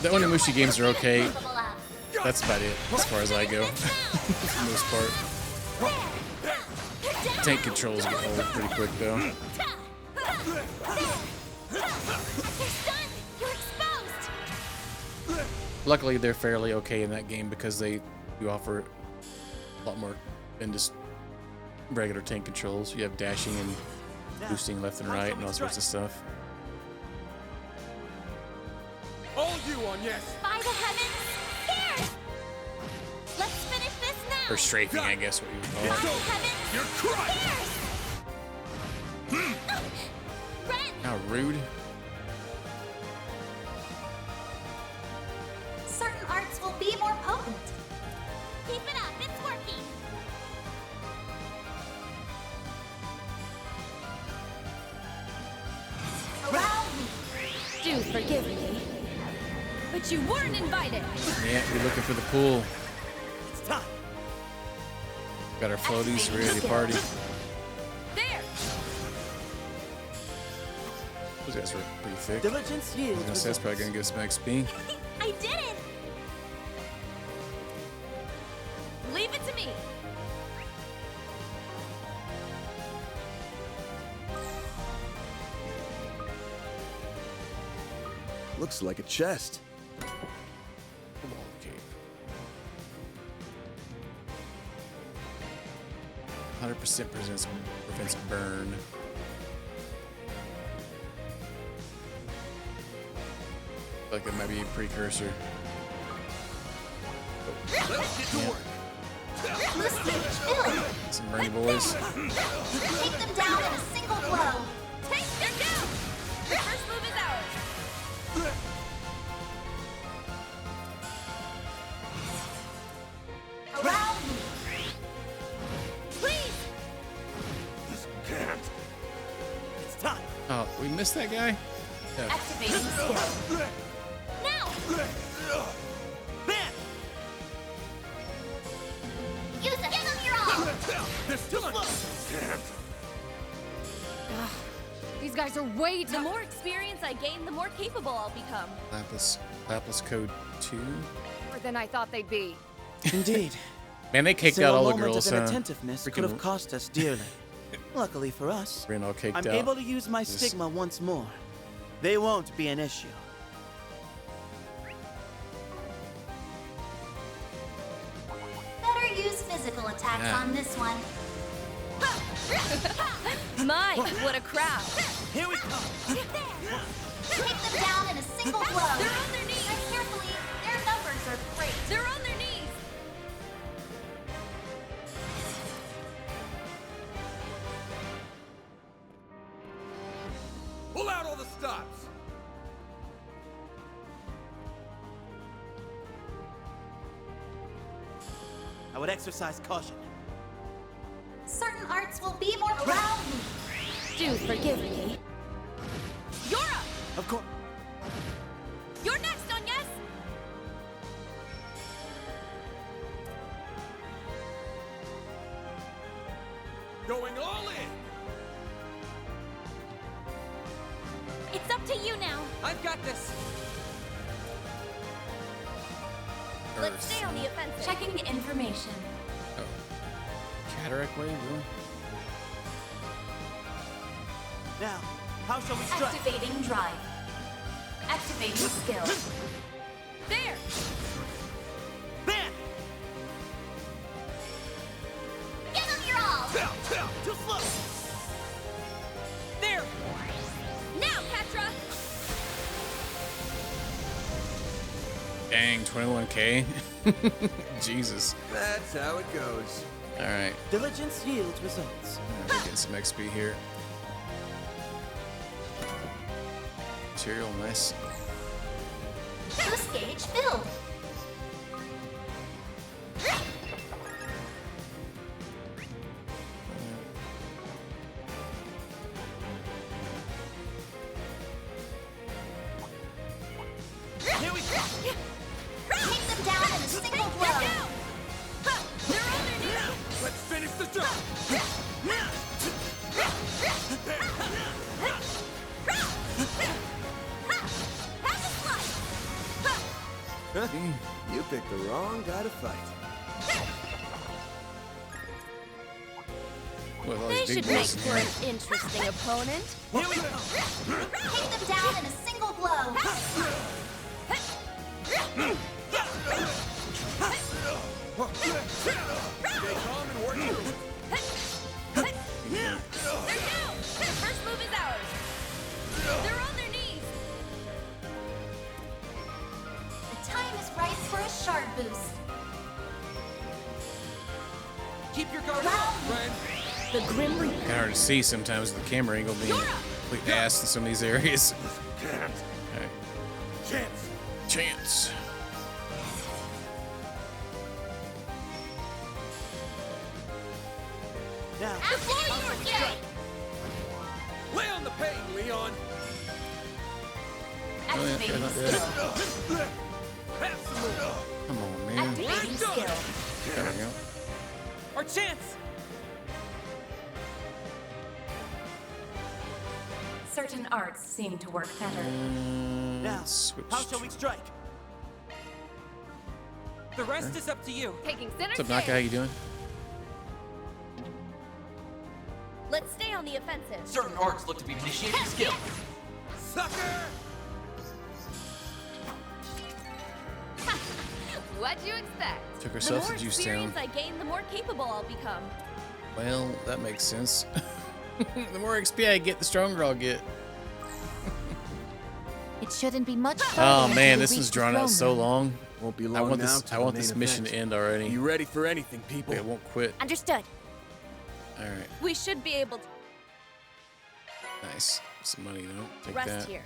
The Onimusha games are okay. That's about it as far as I go, for the most part. Tank controls get old pretty quick though. Luckily, they're fairly okay in that game because they do offer a lot more than just regular tank controls. You have dashing and boosting left and right and all sorts of stuff. All you on yes. By the heavens, here! Let's finish this now. Or strafing, I guess what you would call it. You're crying! Ren! How rude. Certain arts will be more potent. Keep it up, it's working. Around me. Do forgive me. But you weren't invited. Yeah, we're looking for the pool. It's time. Got our floaties ready to party. There. Those guys were pretty thick. Diligence I was yields gonna say that's probably gonna give us some XP. I did it! Leave it to me. Looks like a chest. Okay. 100% prevents burn. Like that might be a precursor. Let's get to work. This stage filled. Some burny boys. Take them down in a single blow. Take them down. The first move is ours. Around me. Please. This can't. It's time. Oh, we missed that guy? Yeah. Activating skill. Now! Man! Use it! Give them your all! They're still can't. These guys are way too. The more experience I gain, the more capable I'll become. Lapis Code 2? More than I thought they'd be. Indeed. Man, they caked out all the girls. Of inattentiveness could have cost us dearly. Luckily for us, Ren all caked I'm out. able to use my stigma once more. They won't be an issue. Pass Yeah. on this one. My, what a crowd. Here we come. Take them down in a single blow. They're on their knees. Tread carefully. Their numbers are great. They're on their knees. Pull out all the stops. I would exercise caution. Certain arts will be more around me. Do forgive me. You're up. Of course. You're next, Agnes. Going all in. It's up to you now. I've got this. Let's stay on the offensive. Checking information. Cataract wave, really? Now, how shall we strike? Activating drive. Activating skill. There. Bam! Give them your all. Too slow. There. Now, Petra. Dang, 21K? Jesus. That's how it goes. Alright, Diligence yields results. getting some XP here. Material, nice. Boost gauge filled. Here we go. Take them down in a single blow. They're on their knees. Let's finish the job. You picked the wrong guy to fight. With all They these big should make boys in for here. an interesting opponent. Here we go. Take them down in a single blow. Stay calm and work through it. They're down. First move is ours. They're on their knees. The time is right for a shard boost. Keep your guard up, friend. The Grim Reaper. Kind of hard to see sometimes with the camera angle being complete ass in some of these areas. Can't. Alright. Chance. Chance. Now, The floor is yours, Jay. Lay on the pain, Leon. They're not dead. Have some more. Come on, man. Activating skill. There we go. Our chance. Certain arts seem to work better. now, Switch. how shall we strike? The rest is up to you. Taking center What's up, Naka? How you doing? Let's stay on the offensive. Certain arts look to be initiating skill. Sucker! What'd you expect? Took The ourselves more to juice experience down. I gain, the more capable I'll become. Well, that makes sense. The more XP I get, the stronger I'll get. It shouldn't be much further Oh until man, we this reach one's the drawn out throne so room. long. Won't be I long want now this. till I the want main this mission event. to end already. You ready for anything, people? It won't quit. Understood. All right, We should be able to nice. Some money though. Take rest that. here.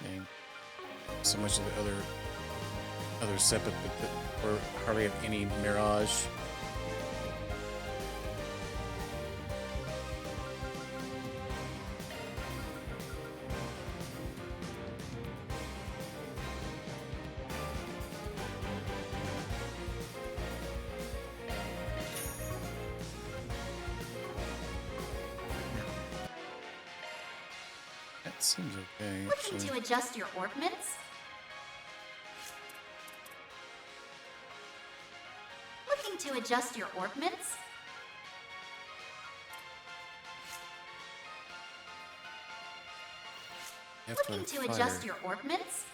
Dang. So much of the other separate that or hardly have any mirage. seems okay. Looking Actually. to adjust your orbments? Looking to adjust your orbments? Looking to adjust your orbments?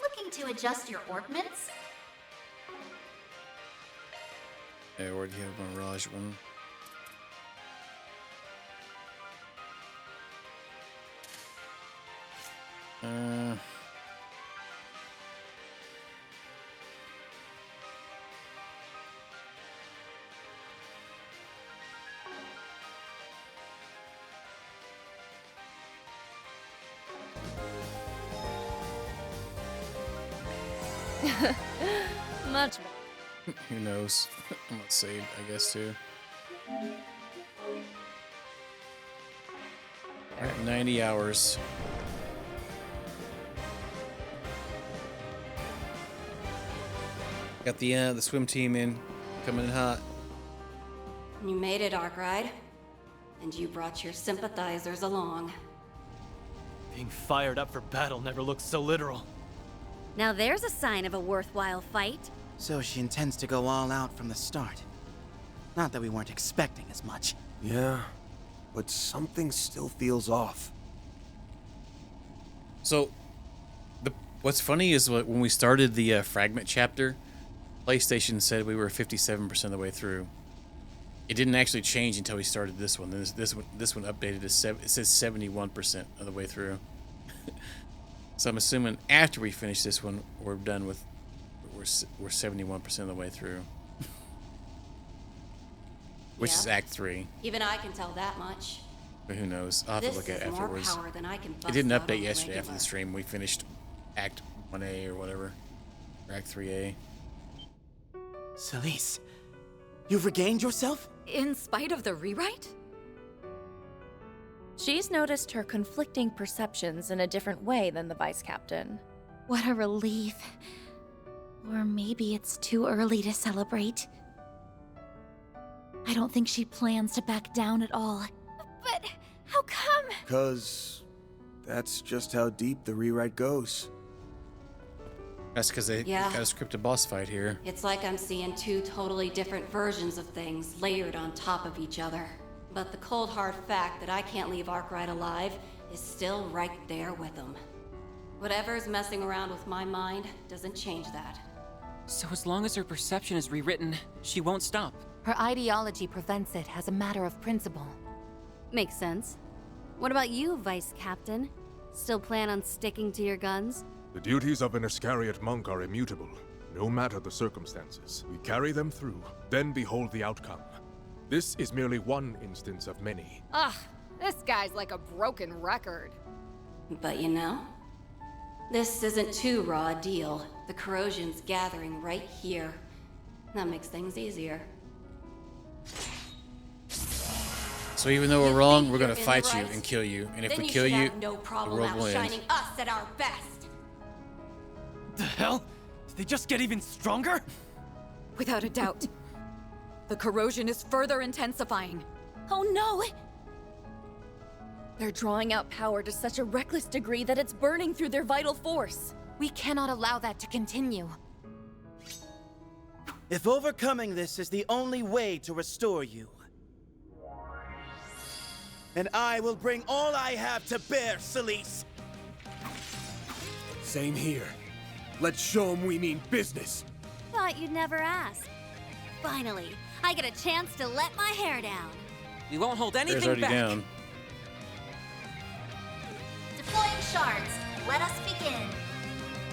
Looking to adjust your orbments? I already have a Mirage one. Much more. Who knows? I'm not saved, I guess, too. Alright, 90 hours. Got the swim team in, coming in hot. You made it, Arkwright. And you brought your sympathizers along. Being fired up for battle never looks so literal. Now there's a sign of a worthwhile fight. So she intends to go all out from the start. Not that we weren't expecting as much. Yeah, but something still feels off. So, what's funny is when we started the fragment chapter, PlayStation said we were 57% of the way through. It didn't actually change until we started this one. This one updated to it says 71% of the way through. So I'm assuming after we finish this one, we're done with. We're 71% of the way through, which is Act 3. Even I can tell that much. But who knows? I'll have to look at it afterwards. More power than I can It bust didn't out update on yesterday after regular. the stream. We finished Act 1A or whatever, or Act 3A. Celise, you've regained yourself? In spite of the rewrite? She's noticed her conflicting perceptions in a different way than the Vice Captain. What a relief. Or maybe it's too early to celebrate. I don't think she plans to back down at all. But how come? 'Cause that's just how deep the rewrite goes. That's because they Yeah. got a scripted boss fight here. It's like I'm seeing two totally different versions of things layered on top of each other. But the cold hard fact that I can't leave Arkwright alive is still right there with him. Whatever's messing around with my mind doesn't change that. So as long as her perception is rewritten, she won't stop. Her ideology prevents it as a matter of principle. Makes sense. What about you, Vice Captain? Still plan on sticking to your guns? The duties of an Iscariot monk are immutable, no matter the circumstances. We carry them through, then behold the outcome. This is merely one instance of many. Ugh, this guy's like a broken record. But you know, this isn't too raw a deal. The corrosion's gathering right here. That makes things easier. So even though we're wrong, we're gonna fight you and kill you. And if Then we you kill should you, have no the problem world will end. outshining us at our best. The hell? Did they just get even stronger? Without a doubt. The corrosion is further intensifying. Oh no! They're drawing out power to such a reckless degree that it's burning through their vital force. We cannot allow that to continue. If overcoming this is the only way to restore you, then I will bring all I have to bear, Celise. Same here. Let's show them we mean business. Thought you'd never ask. Finally, I get a chance to let my hair down. We won't hold anything There's already back. down. Deploying shards. Let us begin.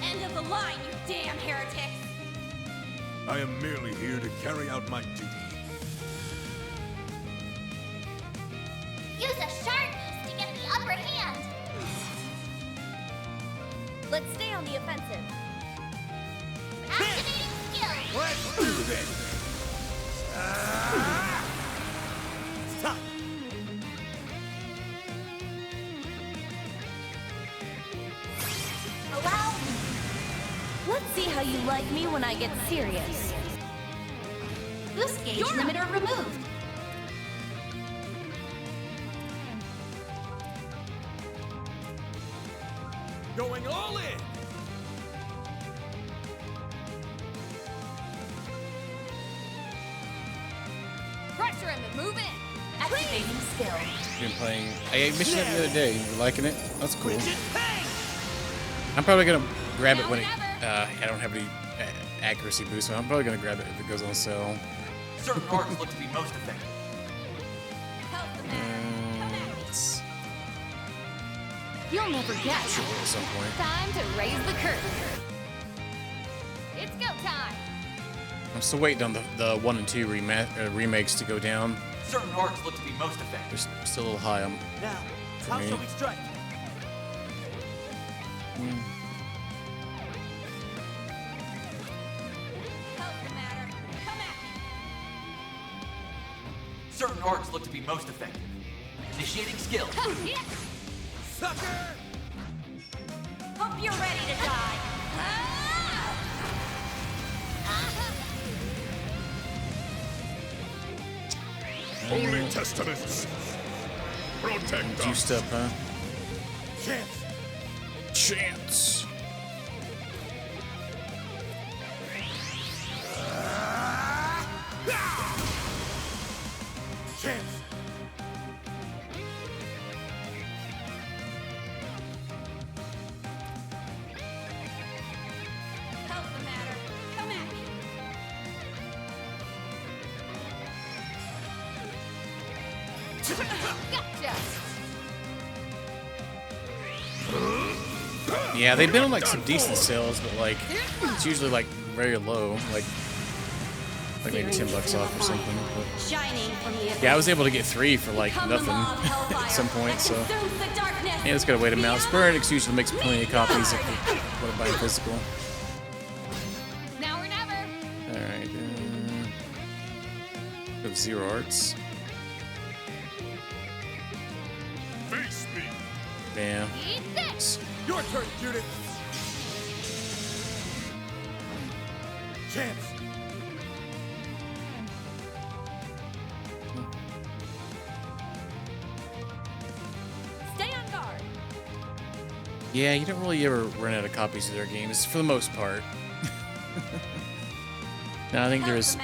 End of the line, you damn heretics! I am merely here to carry out my duty. Use a shard beast to get the upper hand. Let's stay on the offensive. Activating skill. Let's do this! see how you like me when I get serious. Boost gauge limiter removed. Going all in! Pressure him and move in. Activating skill. Been playing a mission the other day. You liking it? That's cool. I'm probably gonna grab it when it. I don't have any accuracy boost, so I'm probably gonna grab it if it goes on sale. Certain arcs look to be most effective. You'll never guess. Sure, at some point. Time to raise the curtain. It's go time. I'm still waiting on the 1 and 2 remakes to go down. Certain arcs look to be most effective. They're still a little high on Now, for how me. shall we strike? Certain arcs look to be most effective. Initiating skill. Sucker! Hope you're ready to die. Holy Testaments! Protect us! Juiced up, huh? Chance! Chance! Chance! How's the matter? Come at me. Gotcha. Yeah, they've been on like some decent sales, but like it's usually like very low, like maybe $10 off or something. But Shining from the yeah, I was able to get 3 for like nothing at some point. So yeah, just gotta wait a minute. Square Enix usually makes plenty of copies if you want to buy a physical. Now or never. All right, we have Zero Arts. Face me! Yeah. Eat this. Your turn, Judith! Chance! Stay on guard. Yeah, you don't really ever run out of copies of their games for the most part. Now I think there's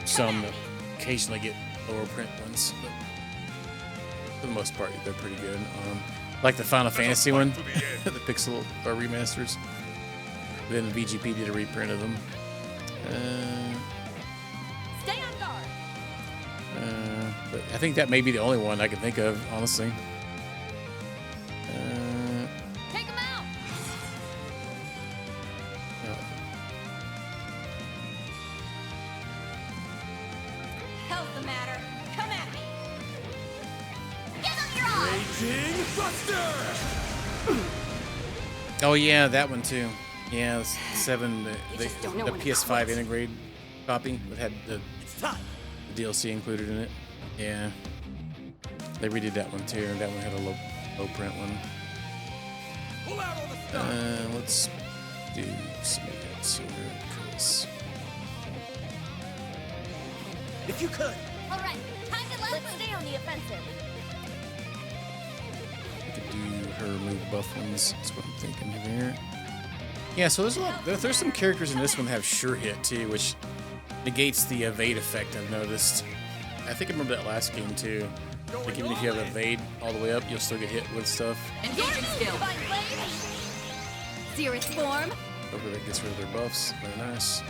some that occasionally get lower print ones, but for the most part they're pretty good. Like the Final Fantasy one, the Pixel or remasters. Then the VGP did a reprint of them. Stay on guard. But I think that may be the only one I can think of, honestly. Take him out. How's the matter? Come at me. Give him your all. Raging Buster! Oh yeah, that one too. Yeah, the 7, the PS5 integrated copy that had the DLC included in it. Yeah, they redid that one too. That one had a low print one. Let's do some of that sooner, because If you could. All right, time to let's stay on the offensive. I could do her move buff ones. That's what I'm thinking here. Yeah, so there's a lot. There's some characters in this one that have sure hit too, which negates the evade effect. I've noticed. I think I remember that last game too. Like even if you have evade all the way up, you'll still get hit with stuff. Engaging skill. Zero form. Hopefully that gets rid of their buffs. Very nice.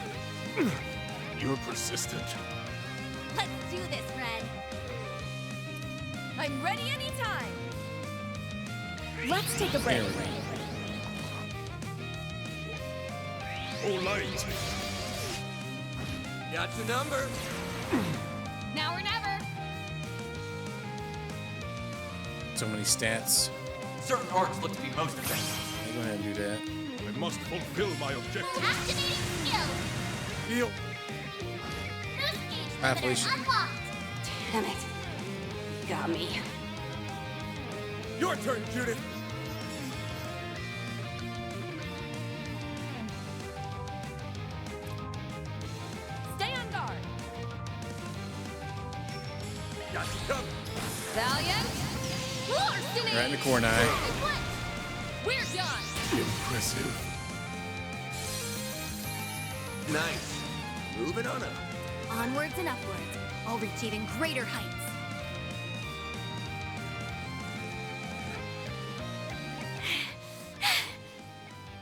You're persistent. Let's do this, friend. I'm ready anytime. Let's take a break. There we go. Oh, light! Got your number. Now or never. So many stats. Certain arcs look to be most effective. I'll go ahead and do that. I must fulfill my objective. Activating skill. Heal. Boost gauge Hi, limiter Felicia. unlocked. Damn it. Got me. Your turn, Judith. Valiant. Larceny. Right in the corner eye. We're done. Impressive. Nice. Moving on up. Onwards and upwards. I'll reach even greater heights.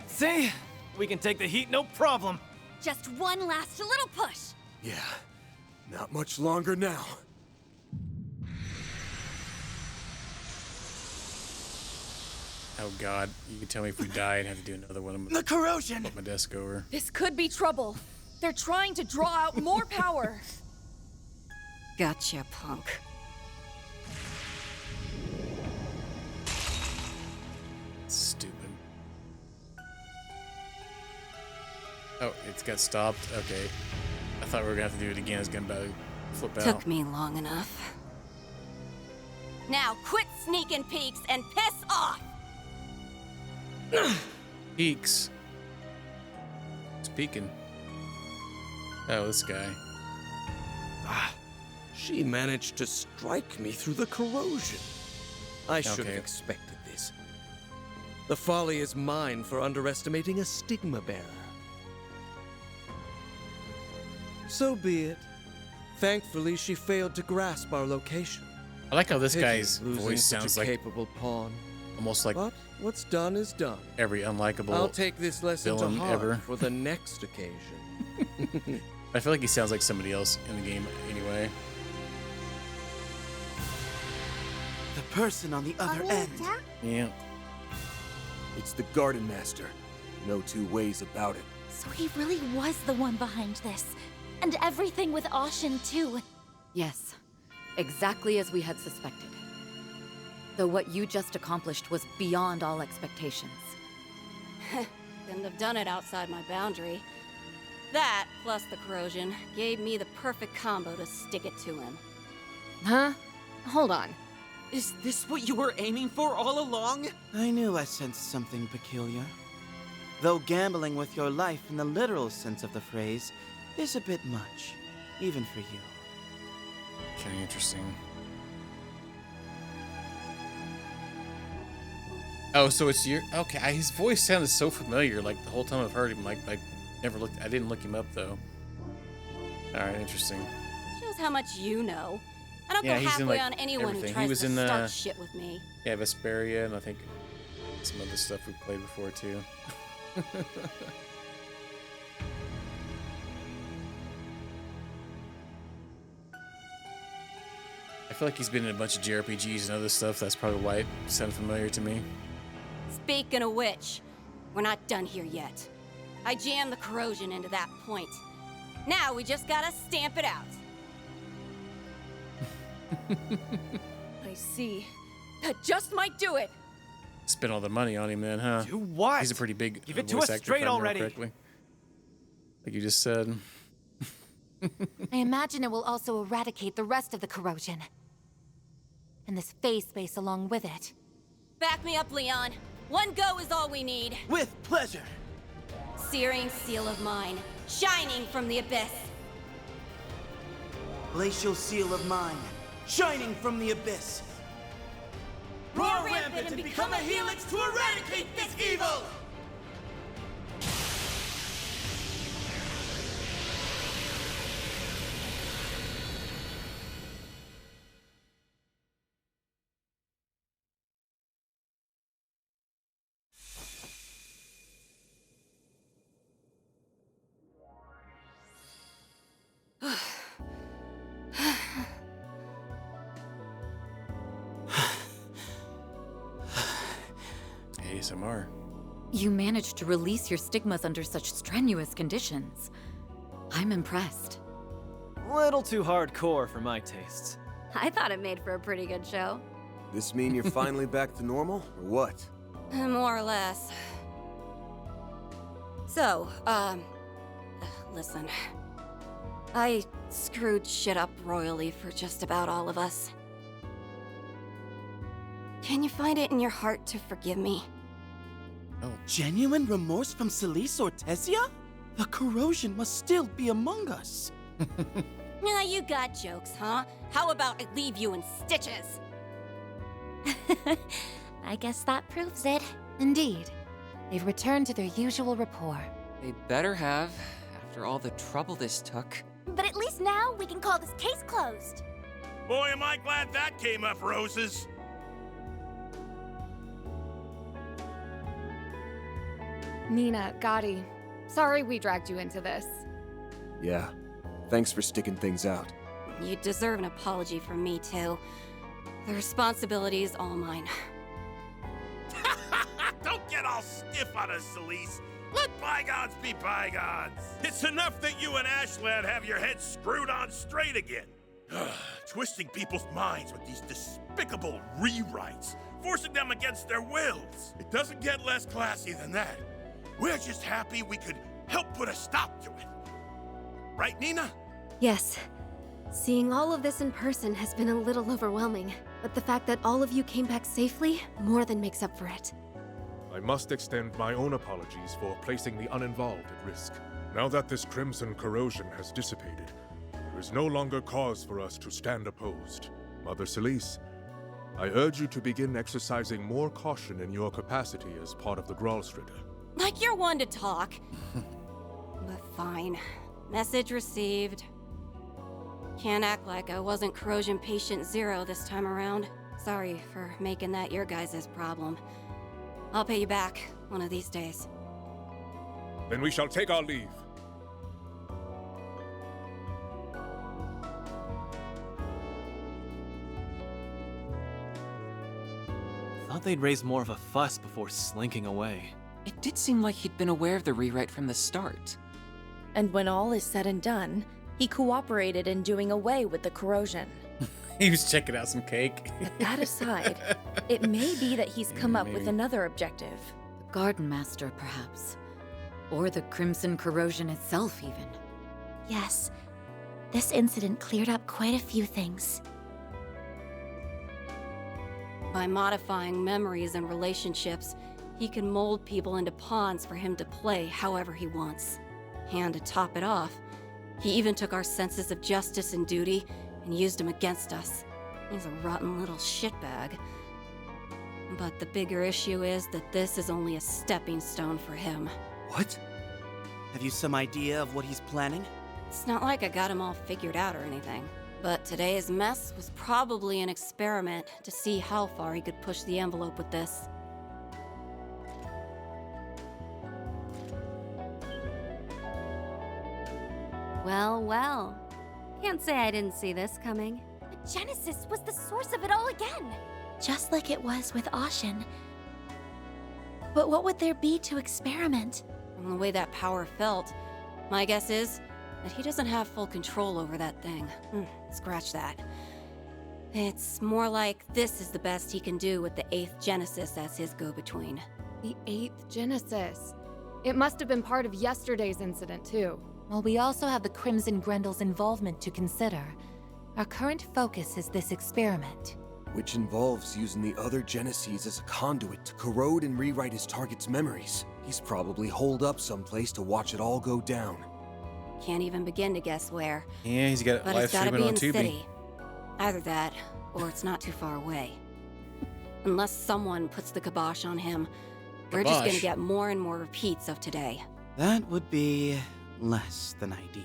See? We can take the heat, no problem. Just one last little push. Yeah, not much longer now. Oh god, you can tell me if we die and have to do another one. I'm The corrosion! Flip my desk over. This could be trouble. They're trying to draw out more power. Gotcha, punk. Stupid. Oh, it's got stopped. Okay. I thought we were gonna have to do it again. It's gonna about to flip out. Took me long enough. Now quit sneaking peeks and piss off! Peaks. It's peeking. Oh, this guy. She managed to strike me through the corrosion. I should have Okay. expected this. The folly is mine for underestimating a stigma bearer. So be it. Thankfully, she failed to grasp our location. I like how this Pity guy's losing voice such sounds a like capable pawn. almost like But what's done is done. every unlikable I'll take this lesson to villain heart ever. for the next occasion. I feel like he sounds like somebody else in the game anyway. The person on the other end. Yeah. It's the Garden Master. No two ways about it. So he really was the one behind this. And everything with Ashen, too. Yes, exactly as we had suspected. Though what you just accomplished was beyond all expectations. Couldn't have done it outside my boundary. That, plus the corrosion, gave me the perfect combo to stick it to him. Huh? Hold on. Is this what you were aiming for all along? I knew I sensed something peculiar. Though gambling with your life in the literal sense of the phrase is a bit much, even for you. Okay, interesting. Oh, so it's your okay. His voice sounded so familiar. Like the whole time I've heard him. Like never looked. I didn't look him up though. All right, interesting. Shows how much you know. I don't Yeah, go he's in, halfway like, on anyone everything. who He tries was to in, start shit with me. Yeah, Vesperia, and I think some other stuff we've played before too. I feel like he's been in a bunch of JRPGs and other stuff. That's probably why it sounded familiar to me. Speaking of which, we're not done here yet. I jammed the corrosion into that point. Now we just gotta stamp it out. I see. That just might do it. Spent all the money on him then, huh? Do what? He's a pretty big Give it to voice us actor, straight if I remember already. correctly. Like you just said. I imagine it will also eradicate the rest of the corrosion. And this phase space along with it. Back me up, Leon. One go is all we need. With pleasure. Searing seal of mine, shining from the abyss. Glacial seal of mine, shining from the abyss. Roar rampant and become a helix to eradicate this evil! ASMR. You managed to release your stigmas under such strenuous conditions. I'm impressed. Little too hardcore for my tastes. I thought it made for a pretty good show. This mean you're finally back to normal, or what? More or less. So, listen. I screwed shit up royally for just about all of us. Can you find it in your heart to forgive me? Oh. Genuine remorse from Celise Ortesia? The corrosion must still be among us. Nah, you got jokes, huh? How about I leave you in stitches? I guess that proves it. Indeed. They've returned to their usual rapport. They better have, after all the trouble this took. But at least now we can call this case closed. Boy, am I glad that came up, Roses. Nina, Gotti, sorry we dragged you into this. Yeah. Thanks for sticking things out. You deserve an apology from me, too. The responsibility is all mine. Don't get all stiff on us, Celise. Let bygones be bygones. It's enough that you and Ashland have your heads screwed on straight again. Twisting people's minds with these despicable rewrites, forcing them against their wills. It doesn't get less classy than that. We're just happy we could help put a stop to it. Right, Nina? Yes. Seeing all of this in person has been a little overwhelming, but the fact that all of you came back safely more than makes up for it. I must extend my own apologies for placing the uninvolved at risk. Now that this crimson corrosion has dissipated, there is no longer cause for us to stand opposed. Mother Celise, I urge you to begin exercising more caution in your capacity as part of the Gralstritter. Like you're one to talk. But fine. Message received. Can't act like I wasn't corrosion patient 0 this time around. Sorry for making that your guys' problem. I'll pay you back one of these days. Then we shall take our leave. Thought they'd raise more of a fuss before slinking away. It did seem like he'd been aware of the rewrite from the start. And when all is said and done, he cooperated in doing away with the corrosion. He was checking out some cake. That aside, it may be that he's come up with another objective. The Garden Master, perhaps. Or the Crimson Corrosion itself, even. Yes. This incident cleared up quite a few things. By modifying memories and relationships, he can mold people into pawns for him to play however he wants. And to top it off, he even took our senses of justice and duty and used them against us. He's a rotten little shitbag. But the bigger issue is that this is only a stepping stone for him. What? Have you some idea of what he's planning? It's not like I got him all figured out or anything. But today's mess was probably an experiment to see how far he could push the envelope with this. Well, well. Can't say I didn't see this coming. But Genesis was the source of it all again. Just like it was with Ashen. But what would there be to experiment? From the way that power felt, my guess is that he doesn't have full control over that thing. Scratch that. It's more like this is the best he can do with the 8th Genesis as his go-between. The 8th Genesis. It must have been part of yesterday's incident, too. Well, we also have the Crimson Grendel's involvement to consider. Our current focus is this experiment. Which involves using the other Genesees as a conduit to corrode and rewrite his target's memories. He's probably holed up someplace to watch it all go down. Can't even begin to guess where. Yeah, he's got live streaming on Tubi. City. Either that, or it's not too far away. Unless someone puts the kibosh on him, we're just gonna get more and more repeats of today. That would be less than ideal.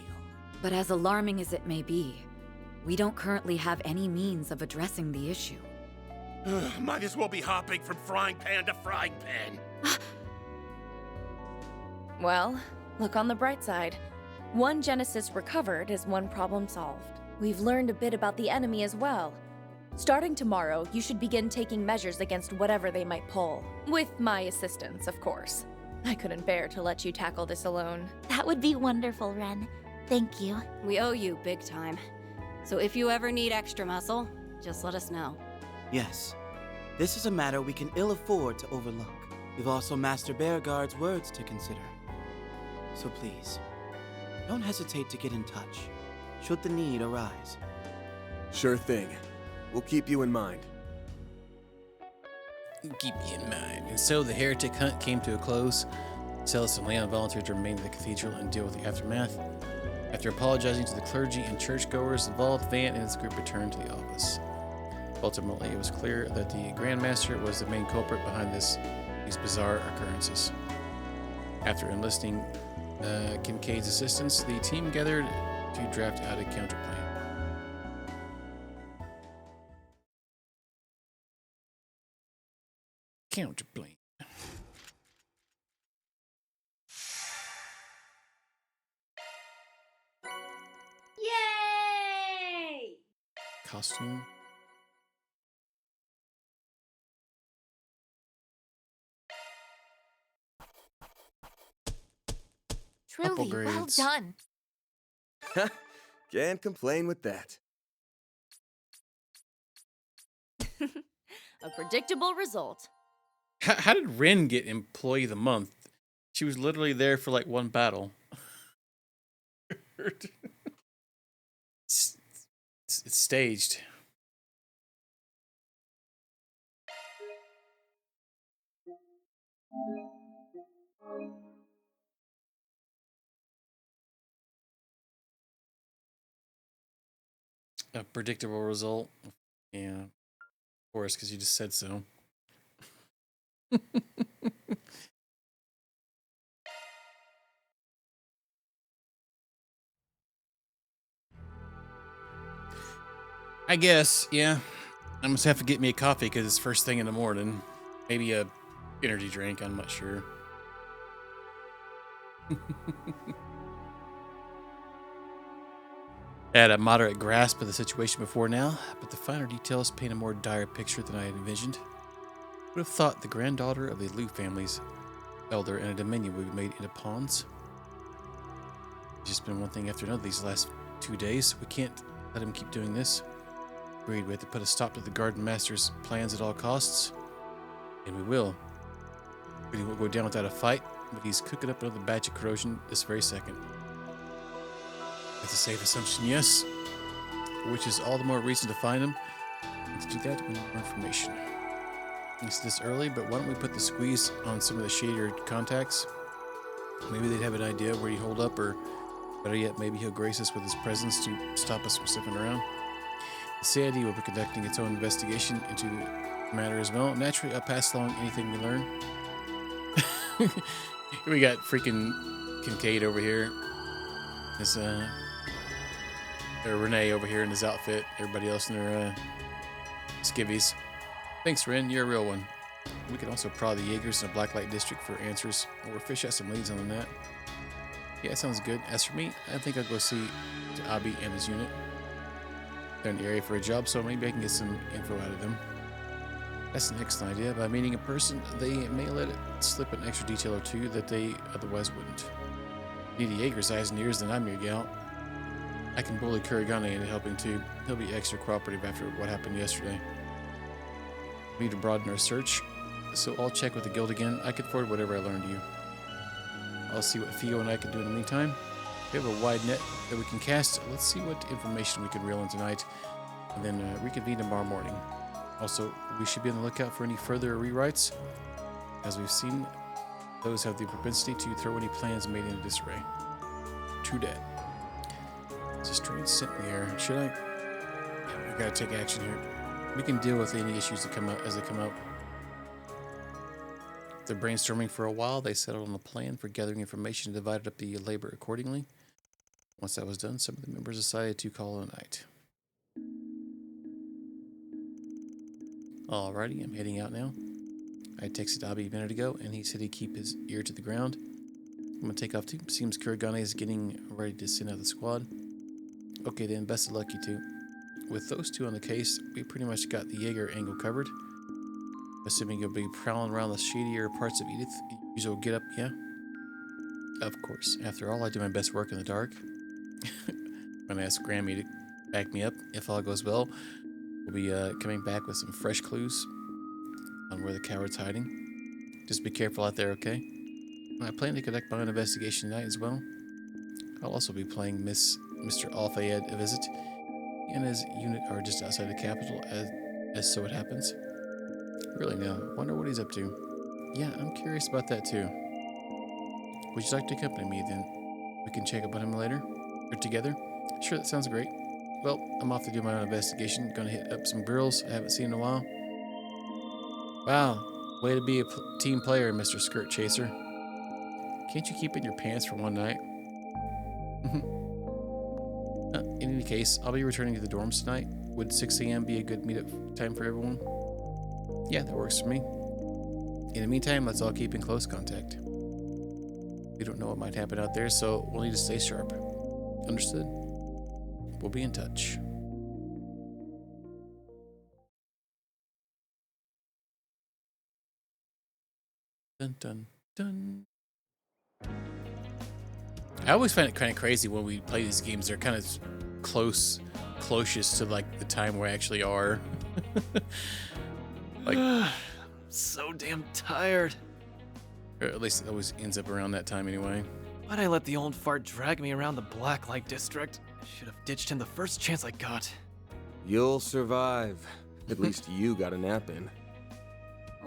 But as alarming as it may be, we don't currently have any means of addressing the issue. Might as well be hopping from frying pan to frying pan. Well, look on the bright side. One Genesis recovered is one problem solved. We've learned a bit about the enemy as well. Starting tomorrow, you should begin taking measures against whatever they might pull. With my assistance, of course. I couldn't bear to let you tackle this alone. That would be wonderful, Ren. Thank you. We owe you big time. So if you ever need extra muscle, just let us know. Yes. This is a matter we can ill afford to overlook. We've also Master Beauregard's words to consider. So please, don't hesitate to get in touch, should the need arise. Sure thing. We'll keep you in mind. Keep me in mind. And so the heretic hunt came to a close. Celis and Leon volunteered to remain in the cathedral and deal with the aftermath. After apologizing to the clergy and churchgoers involved, Van and his group returned to the office. Ultimately, it was clear that the Grand Master was the main culprit behind these bizarre occurrences. After enlisting Kincaid's assistance, the team gathered to draft out a counterplan. Counterplan. Yay! Costume. Truly, well Upgrades. done. Can't complain with that. A predictable result. How did Rin get Employee of the Month? She was literally there for like one battle. it's staged. A predictable result. Yeah. Of course, because you just said so. I guess, yeah. I must have to get me a coffee because it's first thing in the morning. Maybe a energy drink, I'm not sure. I had a moderate grasp of the situation before now, but the finer details paint a more dire picture than I had envisioned. Would have thought the granddaughter of the Liu family's elder and a dominion would be made into pawns. It's just been one thing after another these last 2 days. We can't let him keep doing this. Agreed, we have to put a stop to the Garden Master's plans at all costs. And we will. But he won't go down without a fight, but he's cooking up another batch of corrosion this very second. That's a safe assumption, yes. Which is all the more reason to find him. And to do that, we need more information. It's this early, but why don't we put the squeeze on some of the shadier contacts? Maybe they'd have an idea where you hold up, or better yet, maybe he'll grace us with his presence to stop us from slipping around. The CID will be conducting its own investigation into the matter as well. Naturally, I'll pass along anything we learn. We got freaking Kincaid over here. His, or Renee over here in his outfit. Everybody else in their skivvies. Thanks, Ren. You're a real one. We can also prod the Jaegers in the Blacklight District for answers, or fish out some leads on that. Yeah, sounds good. As for me, I think I'll go see to Abi and his unit. They're in the area for a job, so maybe I can get some info out of them. That's an excellent idea. By meeting a person, they may let it slip an extra detail or two that they otherwise wouldn't. Need a Jaeger's eyes and ears, then I'm your gal. I can bully Kurigane into helping too. He'll be extra cooperative after what happened yesterday. We need to broaden our search, so I'll check with the guild again. I can forward whatever I learned to you. I'll see what Theo and I can do in the meantime. We have a wide net that we can cast. Let's see what information we can reel in tonight, and then reconvene tomorrow morning. Also, we should be on the lookout for any further rewrites. As we've seen, those have the propensity to throw any plans made into disarray. True dat. It's a strange scent in the air. Should I? Yeah, I gotta take action here. We can deal with any issues that come up as they come up. After brainstorming for a while, they settled on a plan for gathering information and divided up the labor accordingly. Once that was done, some of the members decided to call it a night. Alrighty, I'm heading out now. I texted Abi a minute ago, and he said he'd keep his ear to the ground. I'm gonna take off too. Seems Kurigane is getting ready to send out the squad. Okay then, best of luck you two. With those two on the case, we pretty much got the Jaeger angle covered. Assuming you'll be prowling around the shadier parts of Edith, usual get up, yeah? Of course. After all, I do my best work in the dark. I'm gonna ask Grammy to back me up. If all goes well, we'll be coming back with some fresh clues on where the coward's hiding. Just be careful out there, okay? I plan to conduct my own investigation tonight as well. I'll also be playing Mr. Al-Fayed a visit. He and his unit are just outside the capital, as so it happens. Really now, wonder what he's up to. Yeah, I'm curious about that too. Would you like to accompany me then? We can check up on him later. Or together? Sure, that sounds great. Well, I'm off to do my own investigation. Gonna hit up some girls I haven't seen in a while. Wow, way to be a team player, Mr. Skirt Chaser. Can't you keep it in your pants for one night? In any case, I'll be returning to the dorms tonight. Would 6 a.m. be a good meetup time for everyone? Yeah, that works for me. In the meantime, let's all keep in close contact. We don't know what might happen out there, so we'll need to stay sharp. Understood? We'll be in touch. Dun dun dun. I always find it kind of crazy when we play these games. They're kind of closest to like the time we actually are. Like, so damn tired. Or at least it always ends up around that time anyway. Why'd I let the old fart drag me around the Blacklight District? Should have ditched him the first chance I got. You'll survive. At least you got a nap in.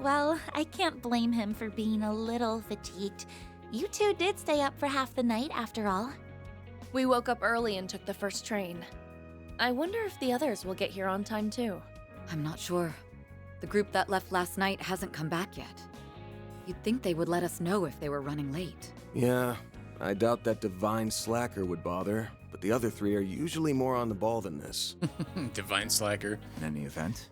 Well, I can't blame him for being a little fatigued. You two did stay up for half the night, after all. We woke up early and took the first train. I wonder if the others will get here on time too. I'm not sure. The group that left last night hasn't come back yet. You'd think they would let us know if they were running late. Yeah, I doubt that divine slacker would bother, but the other three are usually more on the ball than this. Divine slacker. In any event,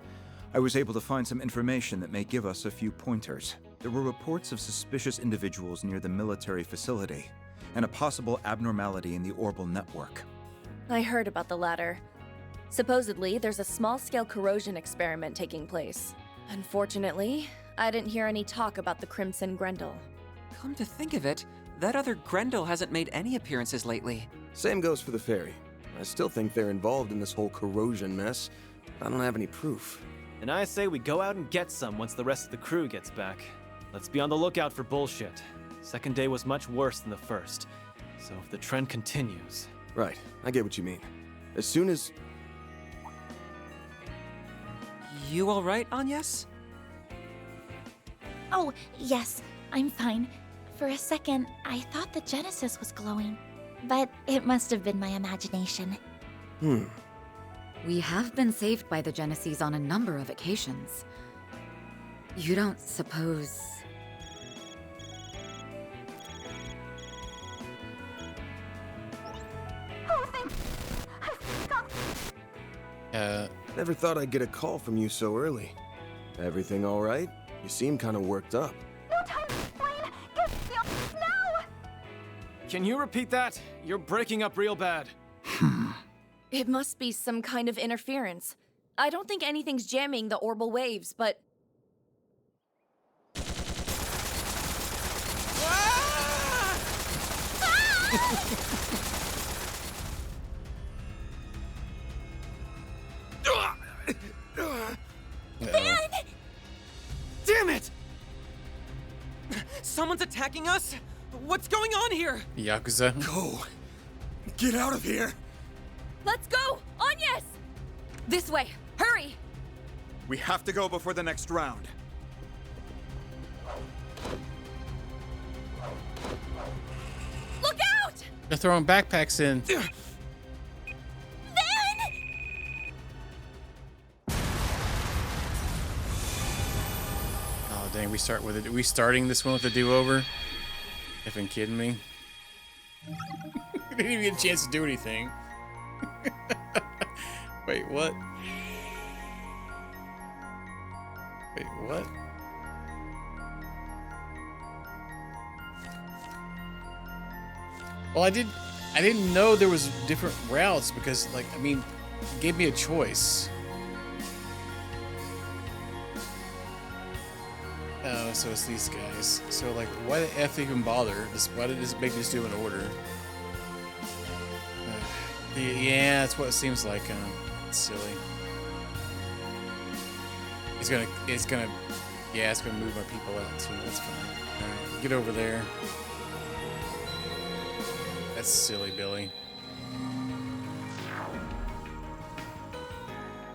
I was able to find some information that may give us a few pointers. There were reports of suspicious individuals near the military facility, and a possible abnormality in the orbital network. I heard about the latter. Supposedly, there's a small-scale corrosion experiment taking place. Unfortunately, I didn't hear any talk about the Crimson Grendel. Come to think of it, that other Grendel hasn't made any appearances lately. Same goes for the Fairy. I still think they're involved in this whole corrosion mess. I don't have any proof. And I say we go out and get some once the rest of the crew gets back. Let's be on the lookout for bullshit. Second day was much worse than the first. So if the trend continues... Right, I get what you mean. As soon as... You alright, Agnes? Oh, yes, I'm fine. For a second, I thought the Genesis was glowing, but it must have been my imagination. We have been saved by the Genesis on a number of occasions. You don't suppose... Never thought I'd get a call from you so early. Everything all right? You seem kind of worked up. No time to explain! Get the office now! Can you repeat that? You're breaking up real bad. It must be some kind of interference. I don't think anything's jamming the orbital waves, but... Damn it! Someone's attacking us? What's going on here? Yakuza. Go! Get out of here! Let's go! Agnes! This way! Hurry! We have to go before the next round. Look out! They're throwing backpacks in. Oh dang, we start with it. Are we starting this one with a do-over? Effing kidding me? We didn't even get a chance to do anything. Wait, what? Wait, what? Well, I didn't know there was different routes because, like, I mean, it gave me a choice. Oh, so it's these guys. So, like, why the F even bother? Why did this make me just do an order? Yeah, that's what it seems like. It's silly. It's gonna move my people out too. That's fine. All right, get over there. That's silly, Billy.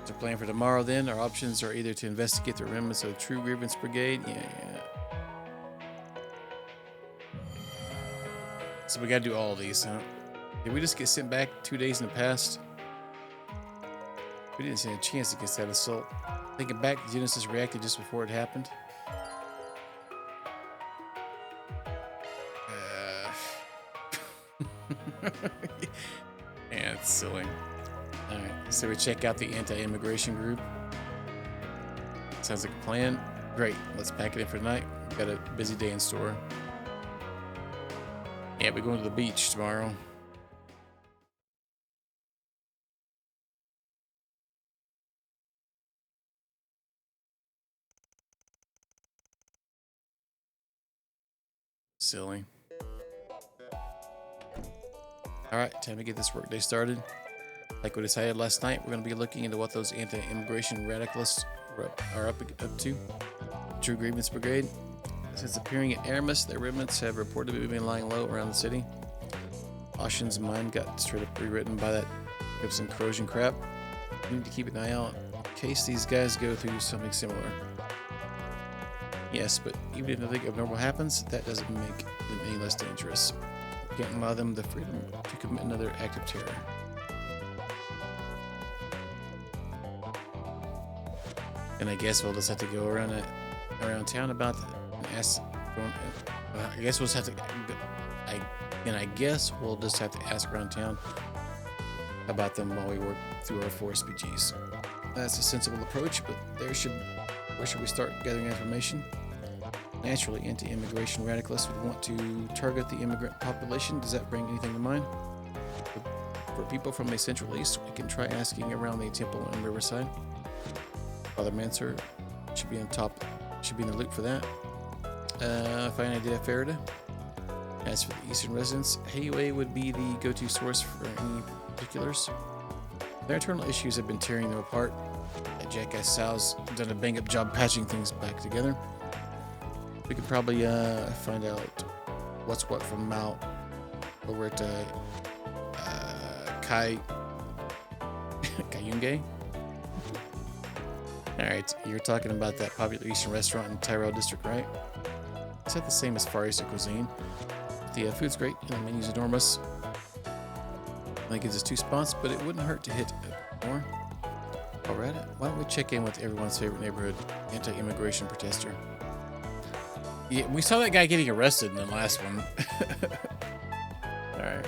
So plan for tomorrow then. Our options are either to investigate the remnants of the True Grievance Brigade. Yeah. So we gotta do all of these, huh? Did we just get sent back 2 days in the past? We didn't stand a chance against that assault. Thinking back, Genesis reacted just before it happened. Yeah, it's silly. Alright, so we check out the anti-immigration group. Sounds like a plan. Great, let's pack it in for tonight. We've got a busy day in store. Yeah, we're going to the beach tomorrow. Silly. Alright, time to get this workday started. Like we decided last night, we're going to be looking into what those anti-immigration radicalists are up to. True Grievance Brigade. Since appearing at Aramis, their remnants have reportedly been lying low around the city. Ocean's mind got straight up rewritten by that Gibson corrosion crap. We need to keep an eye out in case these guys go through something similar. Yes, but even if nothing abnormal happens, that doesn't make them any less dangerous. We can't allow them the freedom to commit another act of terror. And I guess we'll just have to go around town about and ask. I guess we'll just have to. I guess we'll just have to ask around town about them while we work through our 4 SPGs. That's a sensible approach, but where should we start gathering information? Naturally, anti-immigration radicalists would want to target the immigrant population. Does that bring anything to mind? For people from the Central East, we can try asking around the temple and Riverside. Father Mansour should be in the loop for that. Fine idea, Farida. As for the Eastern residents, Hayway would be the go-to source for any particulars. Their internal issues have been tearing them apart. Jackass Sal's done a bang-up job patching things back together. We could probably find out what's what from Mao over at Kayunge. Alright, you're talking about that popular Eastern restaurant in Tyrell District, right? It's not the same as Far Eastern cuisine. The food's great and the menu's enormous. Only gives us 2 spots, but it wouldn't hurt to hit more. Alright, why don't we check in with everyone's favorite neighborhood anti-immigration protester? Yeah, we saw that guy getting arrested in the last one. Alright.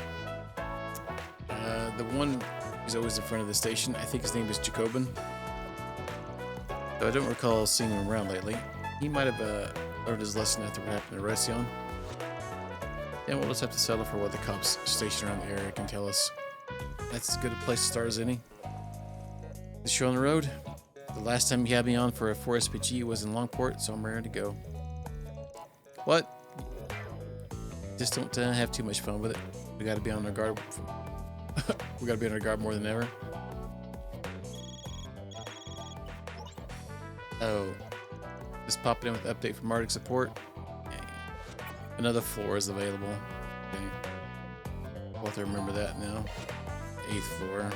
The one who's always in front of the station, I think his name is Jacobin. Though I don't recall seeing him around lately. He might have learned his lesson after what happened to Ression. Then we'll just have to settle for what the cops stationed around the area can tell us. That's as good a place to start as any. This show on the road. The last time you had me on for a 4 SPG was in Longport, so I'm ready to go. What? Just don't have too much fun with it. We gotta be on our guard. We gotta be on our guard more than ever. Oh. Just popping in with an update from Arctic support. Another floor is available. Okay. We'll have to remember that now. 8th floor.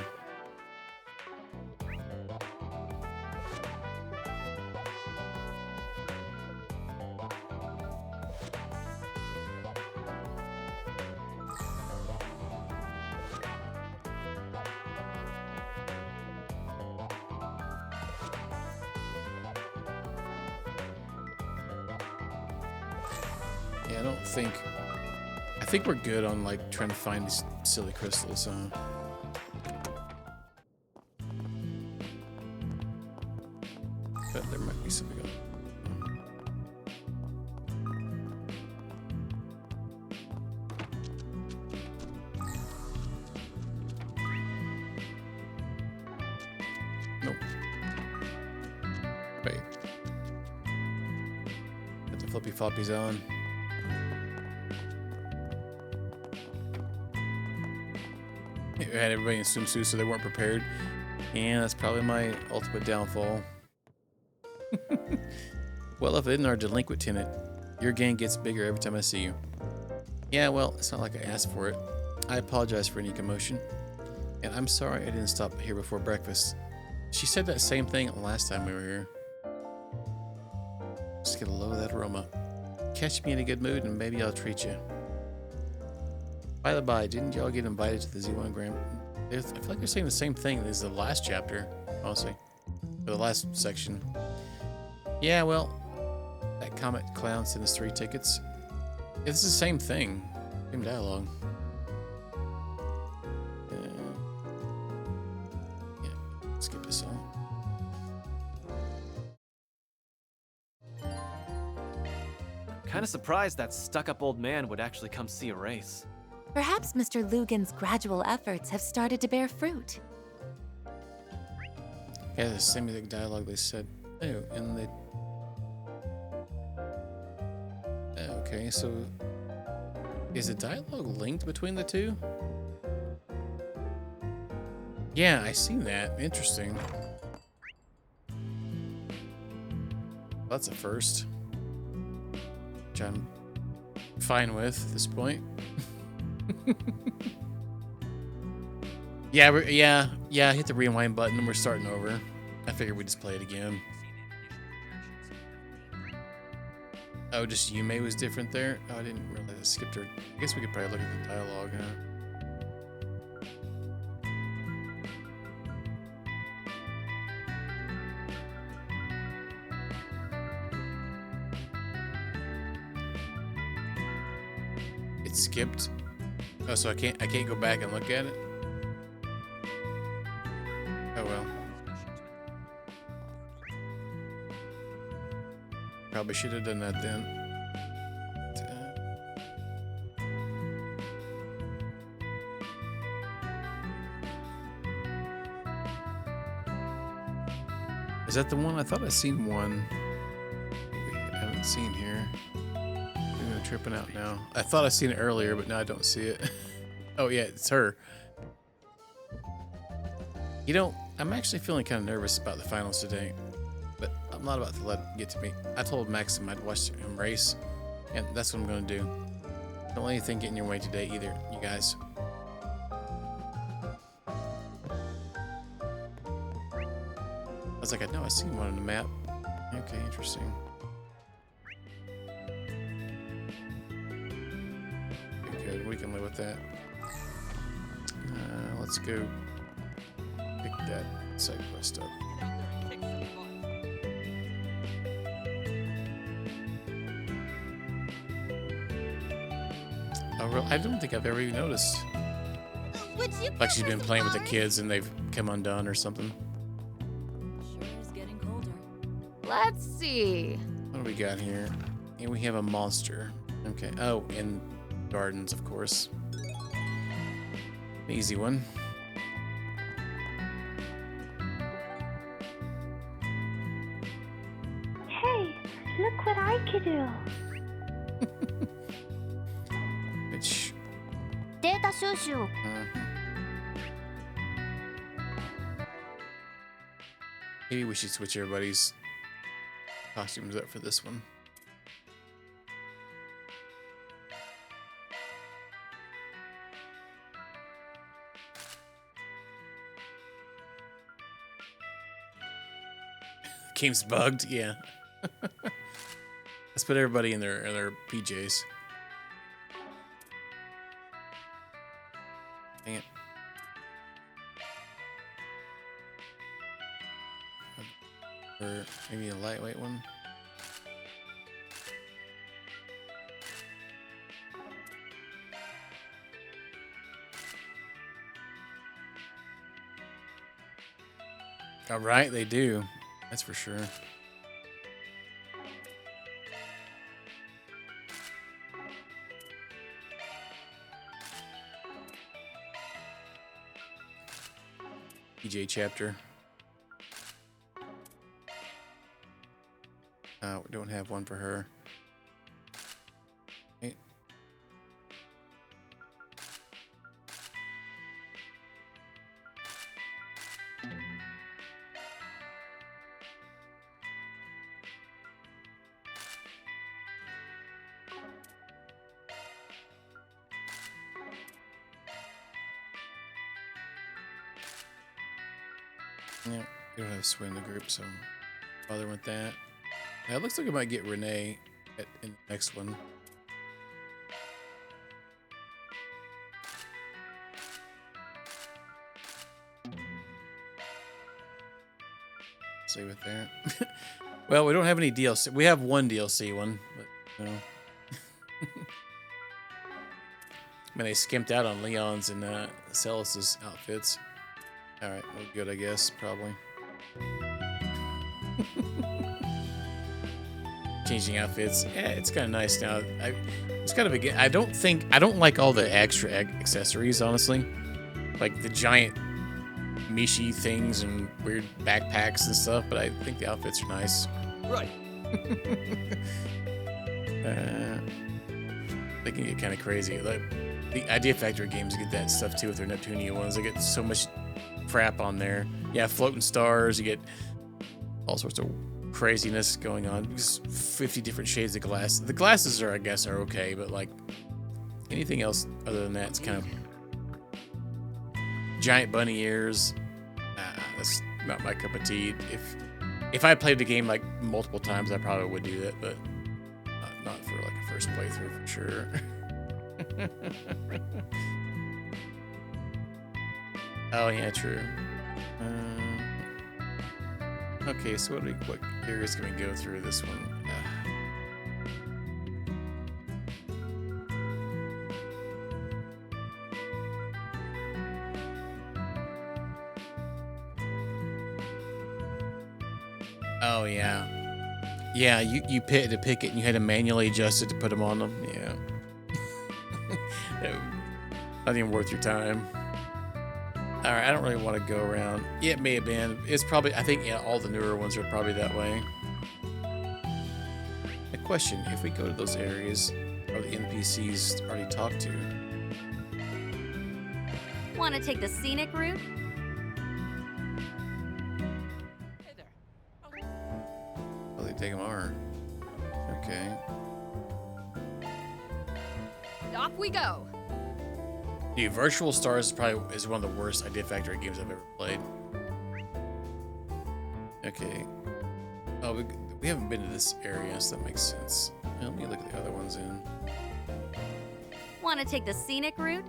Yeah, I think we're good on like trying to find these silly crystals, but there might be something else. Nope. Wait. Got the flippy floppies on. I had everybody in swimsuits so they weren't prepared. And that's probably my ultimate downfall. Well, if it isn't our delinquent tenant, your gang gets bigger every time I see you. Yeah, well, it's not like I asked for it. I apologize for any commotion. And I'm sorry I didn't stop here before breakfast. She said that same thing last time we were here. Just get a load of that aroma. Catch me in a good mood and maybe I'll treat you. By the by, didn't y'all get invited to the Z1 Grand? I feel like they're saying the same thing as the last chapter, honestly. Or the last section. Yeah, well, that Comet Clown sent us 3 tickets. It's the same thing. Same dialogue. Yeah, skip this all. Kinda surprised that stuck-up old man would actually come see a race. Perhaps Mr. Lugan's gradual efforts have started to bear fruit. Yeah, the same exact dialogue they said. Oh, and they... Okay, so... Is the dialogue linked between the two? Yeah, I seen that. Interesting. That's a first. Which I'm fine with at this point. Yeah, hit the rewind button and we're starting over. I figured we'd just play it again. Oh, just Yume was different there? Oh, I didn't realize I skipped her. I guess we could probably look at the dialogue, huh? It skipped. Oh, so I can't go back and look at it? Oh well. Probably should have done that then. Is that the one? I thought I seen one. I haven't seen here. Maybe I'm tripping out now. I thought I seen it earlier, but now I don't see it. Oh yeah, it's her. You know, I'm actually feeling kind of nervous about the finals today, but I'm not about to let it get to me. I told Maxim I'd watch him race, and that's what I'm going to do. Don't let anything get in your way today either, you guys. I was like, I know I seen one on the map. Okay, interesting. Okay, good, we can live with that. Let's go pick that side quest up. Oh, really? I don't think I've ever even noticed. Like she's been playing with the kids and they've come undone or something. Let's see. What do we got here? And we have a monster. Okay. Oh, and gardens, of course. Easy one. Hey, look what I could do. Which... Data shushu. Maybe we should switch everybody's costumes up for this one. Game's bugged, yeah. Let's put everybody in their PJs. Dang it. Or maybe a lightweight one. All right, they do. That's for sure. PJ chapter. We don't have one for her. Okay. Yeah, we don't have Sway in the group, so bother with that. Now, it looks like I might get Renee in the next one. say with that. Well, we don't have any DLC. We have one DLC one, but you know. I mean, they skimped out on Leon's and Celis's outfits. All right, well, good, I guess, probably. Changing outfits, yeah, it's kind of nice now. It's kind of a. I don't like all the extra accessories, honestly, like the giant Mishi things and weird backpacks and stuff. But I think the outfits are nice. Right. They can get kind of crazy. Like the Idea Factory games get that stuff too with their Neptunia ones. They get so much crap on there. Yeah, floating stars. You get all sorts of craziness going on. Just 50 different shades of glass. The glasses are, I guess, are okay, but like anything else other than that, it's kind of giant bunny ears. That's not my cup of tea. If I played the game like multiple times, I probably would do that, but not for like a first playthrough for sure. Oh yeah, true. Okay, so what areas can we go through this one? Oh yeah, yeah. You had to pick it, and you had to manually adjust it to put them on them. Yeah, not even worth your time. All right, I don't really want to go around. Yeah, it may have been. It's probably. I think yeah, all the newer ones are probably that way. A question: if we go to those areas, are the NPCs already talked to? Want to take the scenic route? Oh, they take them are. Okay. Off we go. Dude, Virtual Stars is one of the worst Idea Factory games I've ever played. Okay. Oh, we haven't been to this area, so that makes sense. Well, let me look at the other ones in. Want to take the scenic route?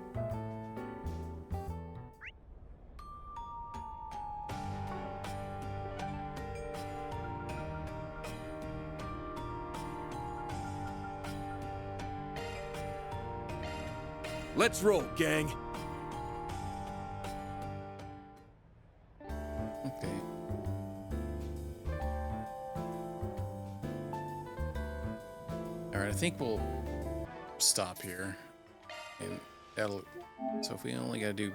Let's roll, gang. Okay. All right, I think we'll stop here, and that'll. So if we only got to do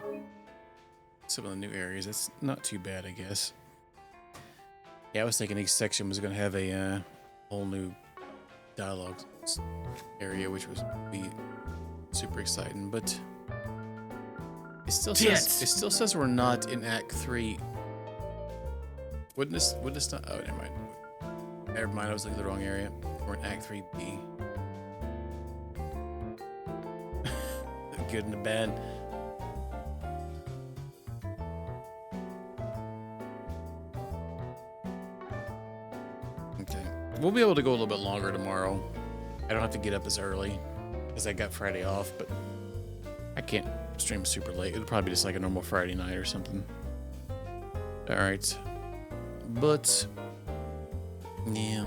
some of the new areas, that's not too bad, I guess. Yeah, I was thinking each section was going to have a whole new dialogue area, which was be super exciting, but it still says we're not in Act 3. Wouldn't this not? Oh, never mind. Never mind. I was looking at the wrong area. We're in Act 3B. The good and the bad. Okay, we'll be able to go a little bit longer tomorrow. I don't have to get up as early because I got Friday off, but I can't stream super late. It'll probably be just like a normal Friday night or something. All right, but yeah.